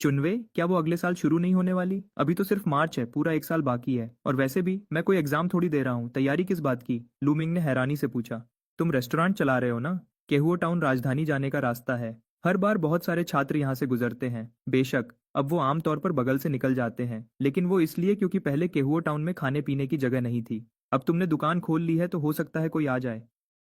चुनवे? क्या वो अगले साल शुरू नहीं होने वाली? अभी तो सिर्फ मार्च है, पूरा 1 साल बाकी है। और वैसे भी मैं कोई एग्जाम थोड़ी दे रहा हूँ, तैयारी किस बात की? लूमिंग ने हैरानी से पूछा। तुम रेस्टोरेंट चला रहे हो ना? केहुओ टाउन राजधानी जाने का रास्ता है। हर बार बहुत सारे छात्र यहाँ से गुजरते हैं। बेशक अब वो आमतौर पर बगल से निकल जाते हैं, लेकिन वो इसलिए क्योंकि पहले केहुओ टाउन में खाने पीने की जगह नहीं थी। अब तुमने दुकान खोल ली है तो हो सकता है कोई आ जाए।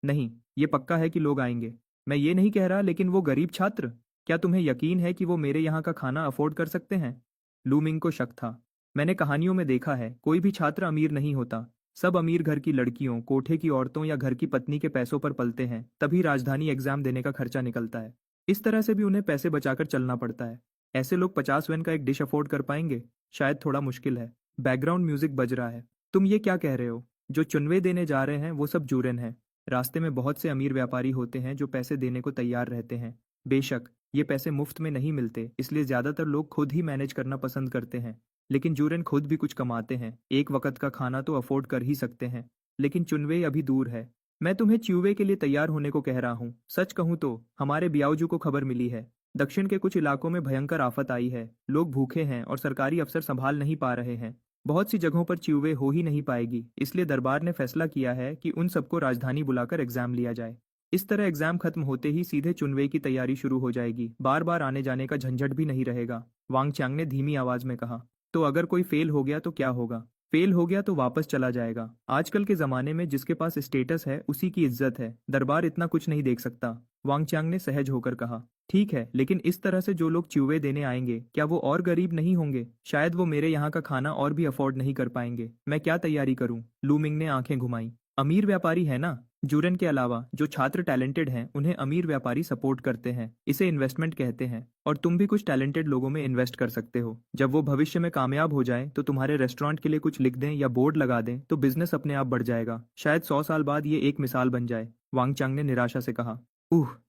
नहीं, ये पक्का है कि लोग आएंगे। मैं ये नहीं कह रहा, लेकिन वो गरीब छात्र, क्या तुम्हें यकीन है कि वो मेरे यहाँ का खाना अफोर्ड कर सकते हैं? लूमिंग को शक था। मैंने कहानियों में देखा है, कोई भी छात्र अमीर नहीं होता। सब अमीर घर की लड़कियों, कोठे की औरतों या घर की पत्नी के पैसों पर पलते हैं, तभी राजधानी एग्जाम देने का खर्चा निकलता है। इस तरह से भी उन्हें पैसे बचाकर चलना पड़ता है। ऐसे लोग 50 वेन का एक डिश अफोर्ड कर पाएंगे? शायद थोड़ा मुश्किल है। बैकग्राउंड म्यूजिक बज रहा है। तुम ये क्या कह रहे हो? जो चुनवे देने जा रहे हैं वो सब जूरन है। रास्ते में बहुत से अमीर व्यापारी होते हैं जो पैसे देने को तैयार रहते हैं। बेशक ये पैसे मुफ्त में नहीं मिलते, इसलिए ज्यादातर लोग खुद ही मैनेज करना पसंद करते हैं। लेकिन जूरन खुद भी कुछ कमाते हैं, एक वक्त का खाना तो अफोर्ड कर ही सकते हैं। लेकिन चुनवे अभी दूर है। मैं तुम्हें च्यूवे के लिए तैयार होने को कह रहा हूँ। सच कहूँ तो हमारे बियाऊजू को खबर मिली है। दक्षिण के कुछ इलाकों में भयंकर आफत आई है। लोग भूखे हैं और सरकारी अफसर संभाल नहीं पा रहे हैं। बहुत सी जगहों पर च्यूवे हो ही नहीं पाएगी, इसलिए दरबार ने फैसला किया है कि उन सबको राजधानी बुलाकर एग्जाम लिया जाए। इस तरह एग्जाम खत्म होते ही सीधे चुनवे की तैयारी शुरू हो जाएगी। बार बार आने जाने का झंझट भी नहीं रहेगा। वांग चांग ने धीमी आवाज में कहा। तो अगर कोई फेल हो गया तो क्या होगा? फेल हो गया तो वापस चला जाएगा। आजकल के जमाने में जिसके पास स्टेटस है उसी की इज्जत है। दरबार इतना कुछ नहीं देख सकता। वांग चांग ने सहज होकर कहा। ठीक है, लेकिन इस तरह से जो लोग च्यूवे देने आएंगे क्या वो और गरीब नहीं होंगे? शायद वो मेरे यहाँ का खाना और भी अफोर्ड नहीं कर पाएंगे। मैं क्या तैयारी करूं? लूमिंग ने आंखें घुमाई। अमीर व्यापारी है ना? जूरन के अलावा जो छात्र टैलेंटेड हैं उन्हें अमीर व्यापारी सपोर्ट करते हैं। इसे इन्वेस्टमेंट कहते हैं। और तुम भी कुछ टैलेंटेड लोगों में इन्वेस्ट कर सकते हो। जब वो भविष्य में कामयाब हो जाए तो तुम्हारे रेस्टोरेंट के लिए कुछ लिख दें या बोर्ड लगा दें तो बिजनेस अपने आप बढ़ जाएगा। शायद 100 साल बाद ये एक मिसाल बन जाए। वांग चांग ने निराशा से कहा।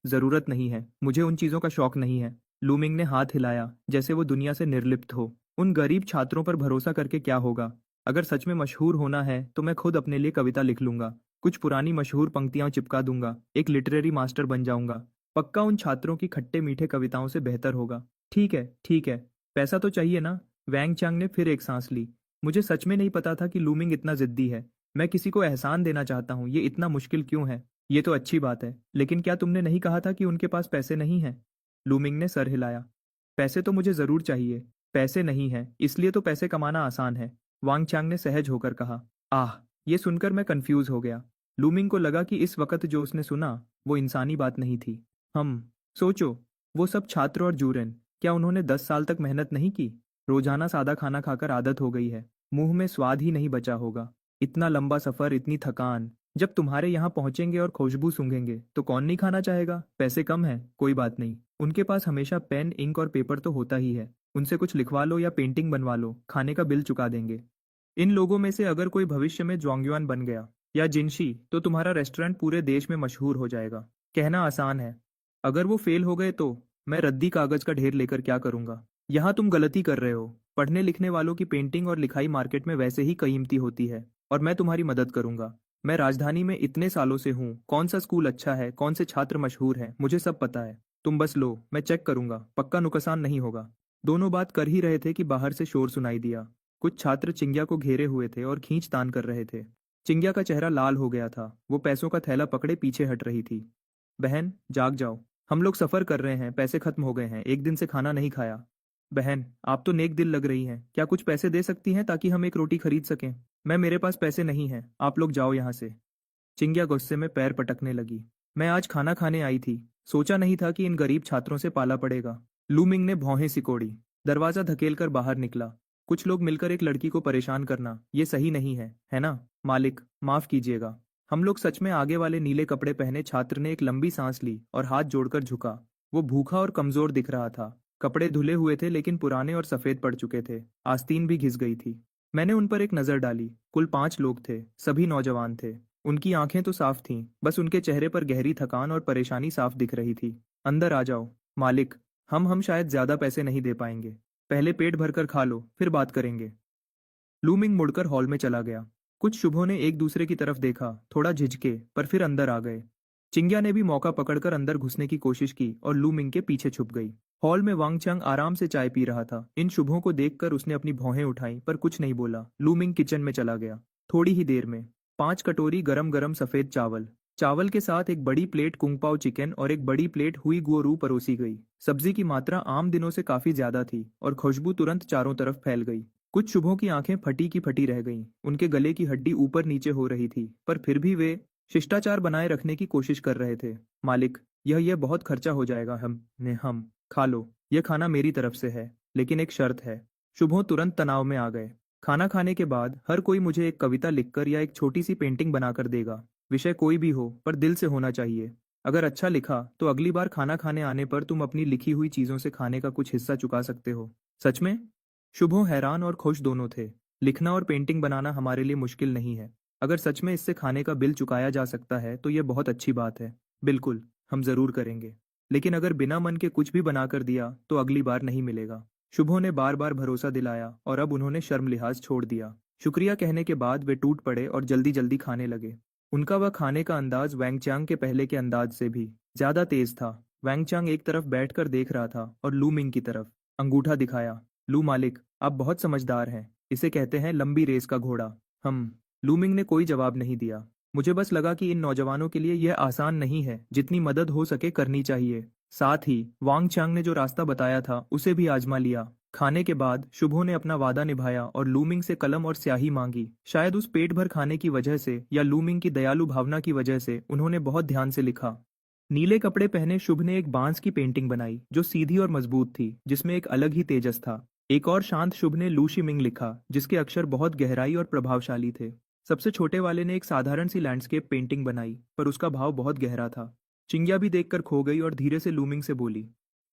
जरूरत नहीं है, मुझे उन चीजों का शौक नहीं है। लूमिंग ने हाथ हिलाया जैसे वो दुनिया से निर्लिप्त हो। उन गरीब छात्रों पर भरोसा करके क्या होगा? अगर सच में मशहूर होना है तो मैं खुद अपने लिए कविता लिख लूंगा। कुछ पुरानी मशहूर पंक्तियां चिपका दूंगा। एक लिटरेरी मास्टर बन जाऊंगा। पक्का उन छात्रों की खट्टे मीठे कविताओं से बेहतर होगा। ठीक है ठीक है, पैसा तो चाहिए ना? वैंग चांग ने फिर एक सांस ली। मुझे सच में नहीं पता था कि लूमिंग इतना जिद्दी है। मैं किसी को एहसान देना चाहता हूँ, ये इतना मुश्किल क्यों है? ये तो अच्छी बात है, लेकिन क्या तुमने नहीं कहा था कि उनके पास पैसे नहीं हैं? लूमिंग ने सर हिलाया। पैसे तो मुझे जरूर चाहिए। पैसे नहीं है इसलिए तो पैसे कमाना आसान है। वांग चांग ने सहज होकर कहा। आह, ये सुनकर मैं कंफ्यूज हो गया। लूमिंग को लगा कि इस वक्त जो उसने सुना वो इंसानी बात नहीं थी। हम सोचो, वो सब छात्र और जूरन, क्या उन्होंने 10 साल तक मेहनत नहीं की? रोजाना सादा खाना खाकर आदत हो गई है। मुंह में स्वाद ही नहीं बचा होगा। इतना लंबा सफर, इतनी थकान। जब तुम्हारे यहाँ पहुंचेंगे और खुशबू सूंघेंगे तो कौन नहीं खाना चाहेगा? पैसे कम है, कोई बात नहीं। उनके पास हमेशा पेन, इंक और पेपर तो होता ही है। उनसे कुछ लिखवा लो या पेंटिंग बनवा लो, खाने का बिल चुका देंगे। इन लोगों में से अगर कोई भविष्य में जोंगयुआन बन गया या जिनशी, तो तुम्हारा रेस्टोरेंट पूरे देश में मशहूर हो जाएगा। कहना आसान है, अगर वो फेल हो गए तो मैं रद्दी कागज का ढेर लेकर क्या करूंगा। यहाँ तुम गलती कर रहे हो। पढ़ने लिखने वालों की पेंटिंग और लिखाई मार्केट में वैसे ही कीमती होती है, और मैं तुम्हारी मदद करूंगा। मैं राजधानी में इतने सालों से हूँ, कौन सा स्कूल अच्छा है, कौन से छात्र मशहूर हैं, मुझे सब पता है। तुम बस लो, मैं चेक करूंगा, पक्का नुकसान नहीं होगा। दोनों बात कर ही रहे थे कि बाहर से शोर सुनाई दिया। कुछ छात्र चिंग्या को घेरे हुए थे और खींचतान कर रहे थे। चिंग्या का चेहरा लाल हो गया था, वो पैसों का थैला पकड़े पीछे हट रही थी। बहन, जाग जाओ। हम लोग सफर कर रहे हैं, पैसे खत्म हो गए हैं, एक दिन से खाना नहीं खाया। बहन, आप तो नेक दिल लग रही हैं, क्या कुछ पैसे दे सकती हैं ताकि हम एक रोटी खरीद सकें। मैं, मेरे पास पैसे नहीं हैं, आप लोग जाओ यहाँ से। चिंग्या गुस्से में पैर पटकने लगी। मैं आज खाना खाने आई थी, सोचा नहीं था कि इन गरीब छात्रों से पाला पड़ेगा। लूमिंग ने भौहें सिकोड़ी। दरवाजा धकेलकर बाहर निकला। कुछ लोग मिलकर एक लड़की को परेशान करना, ये सही नहीं है ना? मालिक, माफ कीजिएगा। हम लोग सच में। आगे वाले नीले कपड़े पहने छात्र ने एक लंबी सांस ली और हाथ जोड़कर झुका। वो भूखा और कमजोर दिख रहा था। कपड़े धुले हुए थे लेकिन पुराने और सफेद पड़ चुके थे। आस्तीन भी घिस गई थी। मैंने उन पर एक नजर डाली। कुल 5 लोग थे, सभी नौजवान थे। उनकी आंखें तो साफ थीं, बस उनके चेहरे पर गहरी थकान और परेशानी साफ दिख रही थी। अंदर आ जाओ। मालिक, हम शायद ज्यादा पैसे नहीं दे पाएंगे। पहले पेट भरकर खा लो, फिर बात करेंगे। लूमिंग मुड़कर हॉल में चला गया। कुछ शुभों ने एक दूसरे की तरफ देखा, थोड़ा झिझके, पर फिर अंदर आ गए। चिंग्या ने भी मौका पकड़कर अंदर घुसने की कोशिश की और लूमिंग के पीछे छुप गई। हॉल में वांगचंग आराम से चाय पी रहा था। इन शुभों को देखकर उसने अपनी भौहें उठाई पर कुछ नहीं बोला। लूमिंग किचन में चला गया। थोड़ी ही देर में 5 कटोरी गरम गरम सफेद चावल, चावल के साथ एक बड़ी प्लेट कुंगपाओ चिकन और एक बड़ी प्लेट हुई गुओरू परोसी गई। सब्जी की मात्रा आम दिनों से काफी ज्यादा थी और खुशबू तुरंत चारों तरफ फैल गई। कुछ शुभों की आंखें फटी की फटी रह गईं। उनके गले की हड्डी ऊपर नीचे हो रही थी, पर फिर भी वे शिष्टाचार बनाए रखने की कोशिश कर रहे थे। मालिक, यह बहुत खर्चा हो जाएगा। हम खा लो, यह खाना मेरी तरफ से है, लेकिन एक शर्त है। शुभों तुरंत तनाव में आ गए। खाना खाने के बाद हर कोई मुझे एक कविता लिखकर या एक छोटी सी पेंटिंग बनाकर देगा। विषय कोई भी हो, पर दिल से होना चाहिए। अगर अच्छा लिखा तो अगली बार खाना खाने आने पर तुम अपनी लिखी हुई चीजों से खाने का कुछ हिस्सा चुका सकते हो। सच में? शुभों हैरान और खुश दोनों थे। लिखना और पेंटिंग बनाना हमारे लिए मुश्किल नहीं है। अगर सच में इससे खाने का बिल चुकाया जा सकता है तो यह बहुत अच्छी बात है। बिल्कुल, हम जरूर करेंगे। लेकिन अगर बिना मन के कुछ भी बनाकर दिया तो अगली बार नहीं मिलेगा। शुभों ने बार बार भरोसा दिलाया और अब उन्होंने शर्म लिहाज छोड़ दिया। शुक्रिया कहने के बाद वे टूट पड़े और जल्दी जल्दी खाने लगे। उनका वह खाने का अंदाज वैंगचांग के पहले के अंदाज से भी ज्यादा तेज था। वैंगचांग एक तरफ बैठकर देख रहा था और लू मिंग की तरफ अंगूठा दिखाया। लू मालिक, आप बहुत समझदार हैं। इसे कहते हैं लंबी रेस का घोड़ा। हम। लू मिंग ने कोई जवाब नहीं दिया। मुझे बस लगा कि इन नौजवानों के लिए यह आसान नहीं है, जितनी मदद हो सके करनी चाहिए। साथ ही वांग चांग ने जो रास्ता बताया था उसे भी आजमा लिया। खाने के बाद शुभो ने अपना वादा निभाया और लूमिंग से कलम और स्याही मांगी। शायद उस पेट भर खाने की वजह से या लूमिंग की दयालु भावना की वजह से उन्होंने बहुत ध्यान से लिखा। नीले कपड़े पहने शुभ ने एक बांस की पेंटिंग बनाई जो सीधी और मजबूत थी, जिसमें एक अलग ही तेजस था। एक और शांत शुभ ने लू शिमिंग लिखा, जिसके अक्षर बहुत गहराई और प्रभावशाली थे। सबसे छोटे वाले ने एक साधारण सी लैंडस्केप पेंटिंग बनाई, पर उसका भाव बहुत गहरा था। चिंग्या भी देखकर खो गई और धीरे से लूमिंग से बोली,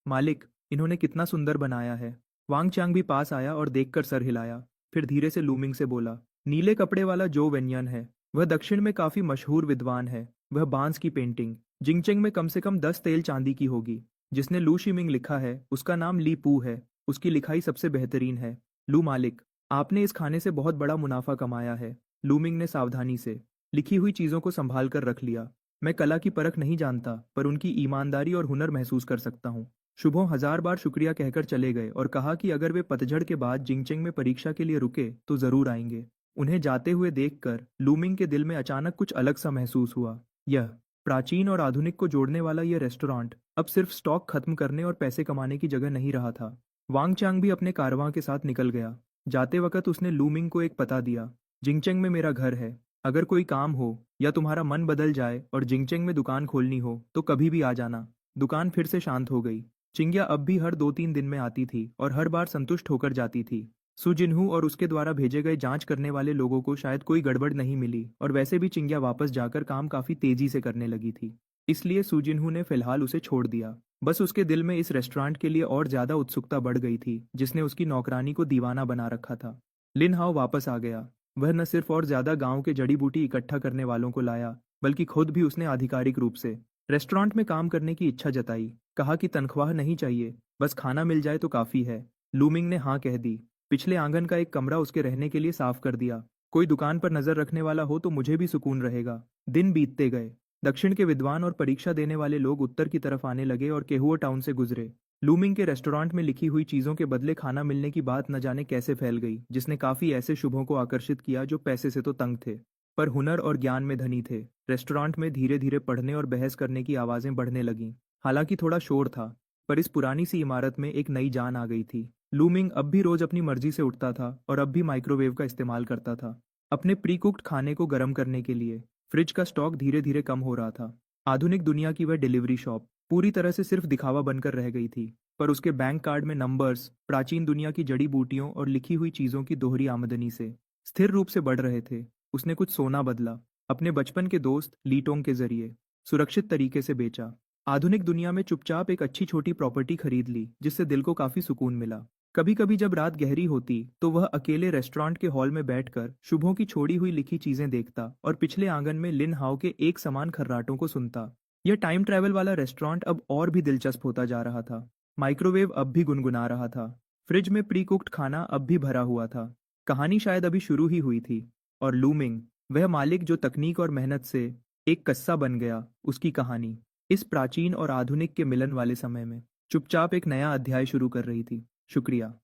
मालिक, इन्होंने कितना सुंदर बनाया है। वांग चांग भी पास आया और देखकर सर हिलाया, फिर धीरे से लूमिंग से बोला, नीले कपड़े वाला जो वेन्यन है, वह दक्षिण में काफी मशहूर विद्वान है। वह बांस की पेंटिंग जिंगचेंग में कम से कम 10 तेल चांदी की होगी। जिसने लू शिमिंग लिखा है उसका नाम ली पू है। उसकी लिखाई सबसे बेहतरीन है। लू मालिक, आपने इस खाने से बहुत बड़ा मुनाफा कमाया है। लूमिंग ने सावधानी से लिखी हुई चीजों को संभाल कर रख लिया। मैं कला की परख नहीं जानता, पर उनकी ईमानदारी और हुनर महसूस कर सकता हूँ। शुभो 1000 बार शुक्रिया कहकर चले गए और कहा कि अगर वे पतझड़ के बाद जिंगचेंग में परीक्षा के लिए रुके तो जरूर आएंगे। उन्हें जाते हुए देखकर लूमिंग के दिल में अचानक कुछ अलग सा महसूस हुआ। यह प्राचीन और आधुनिक को जोड़ने वाला यह रेस्टोरेंट अब सिर्फ स्टॉक खत्म करने और पैसे कमाने की जगह नहीं रहा था। वांग चांग भी अपने कारवां के साथ निकल गया। जाते वक्त उसने लूमिंग को एक पता दिया, जिंगचेंग में मेरा घर है। अगर कोई काम हो या तुम्हारा मन बदल जाए और जिंगचेंग में दुकान खोलनी हो तो कभी भी आ जाना। दुकान फिर से शांत हो गई। चिंग्या अब भी हर 2-3 दिन में आती थी और हर बार संतुष्ट होकर जाती थी। सुजिनहू और उसके द्वारा भेजे गए जांच करने वाले लोगों को शायद कोई गड़बड़ नहीं मिली और वैसे भी चिंग्या वापस जाकर काम काफी तेजी से करने लगी थी। इसलिए सुजिनहू ने फिलहाल उसे छोड़ दिया। बस उसके दिल में इस रेस्टोरेंट के लिए और ज्यादा उत्सुकता बढ़ गई थी, जिसने उसकी नौकरानी को दीवाना बना रखा था। लिन हाओ वापस आ गया। वह न सिर्फ और ज्यादा गांव के जड़ी बूटी इकट्ठा करने वालों को लाया, बल्कि खुद भी उसने आधिकारिक रूप से रेस्टोरेंट में काम करने की इच्छा जताई। कहा कि तनख्वाह नहीं चाहिए, बस खाना मिल जाए तो काफी है। लूमिंग ने हाँ कह दी। पिछले आंगन का एक कमरा उसके रहने के लिए साफ कर दिया। कोई दुकान पर नजर रखने वाला हो तो मुझे भी सुकून रहेगा। दिन बीतते गए। दक्षिण के विद्वान और परीक्षा देने वाले लोग उत्तर की तरफ आने लगे और केहुआ टाउन से गुजरे। लूमिंग के रेस्टोरेंट में लिखी हुई चीजों के बदले खाना मिलने की बात न जाने कैसे फैल गई, जिसने काफी ऐसे शुभों को आकर्षित किया जो पैसे से तो तंग थे, पर हुनर और ज्ञान में धनी थे। रेस्टोरेंट में धीरे धीरे पढ़ने और बहस करने की आवाजें बढ़ने लगीं। हालांकि थोड़ा शोर था, पर इस पुरानी सी इमारत में एक नई जान आ गई थी। लूमिंग अब भी रोज अपनी मर्जी से उठता था और अब भी माइक्रोवेव का इस्तेमाल करता था अपने प्री कुक्ड खाने को गर्म करने के लिए। फ्रिज का स्टॉक धीरे धीरे कम हो रहा था। आधुनिक दुनिया की वह डिलीवरी शॉप पूरी तरह से सिर्फ दिखावा बनकर रह गई थी, पर उसके बैंक कार्ड में नंबर्स प्राचीन दुनिया की जड़ी बूटियों और लिखी हुई चीजों की दोहरी आमदनी से स्थिर रूप से बढ़ रहे थे। उसने कुछ सोना बदला, अपने बचपन के दोस्त लीटोंग के जरिए सुरक्षित तरीके से बेचा। आधुनिक दुनिया में चुपचाप एक अच्छी छोटी प्रॉपर्टी खरीद ली, जिससे दिल को काफी सुकून मिला। कभी कभी जब रात गहरी होती तो वह अकेले रेस्टोरेंट के हॉल में बैठकर शुभों की छोड़ी हुई लिखी चीजें देखता और पिछले आंगन में लिन हाउ के एक समान खर्राटों को सुनता। यह टाइम ट्रैवल वाला रेस्टोरेंट अब और भी दिलचस्प होता जा रहा था। माइक्रोवेव अब भी गुनगुना रहा था। फ्रिज में प्री कुक्ड खाना अब भी भरा हुआ था। कहानी शायद अभी शुरू ही हुई थी। और लूमिंग, वह मालिक जो तकनीक और मेहनत से एक कस्सा बन गया, उसकी कहानी इस प्राचीन और आधुनिक के मिलन वाले समय में चुपचाप एक नया अध्याय शुरू कर रही थी। शुक्रिया।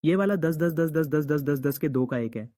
ये वाला 10 10 10 10 10 10 10 10 के 2 का 1 है।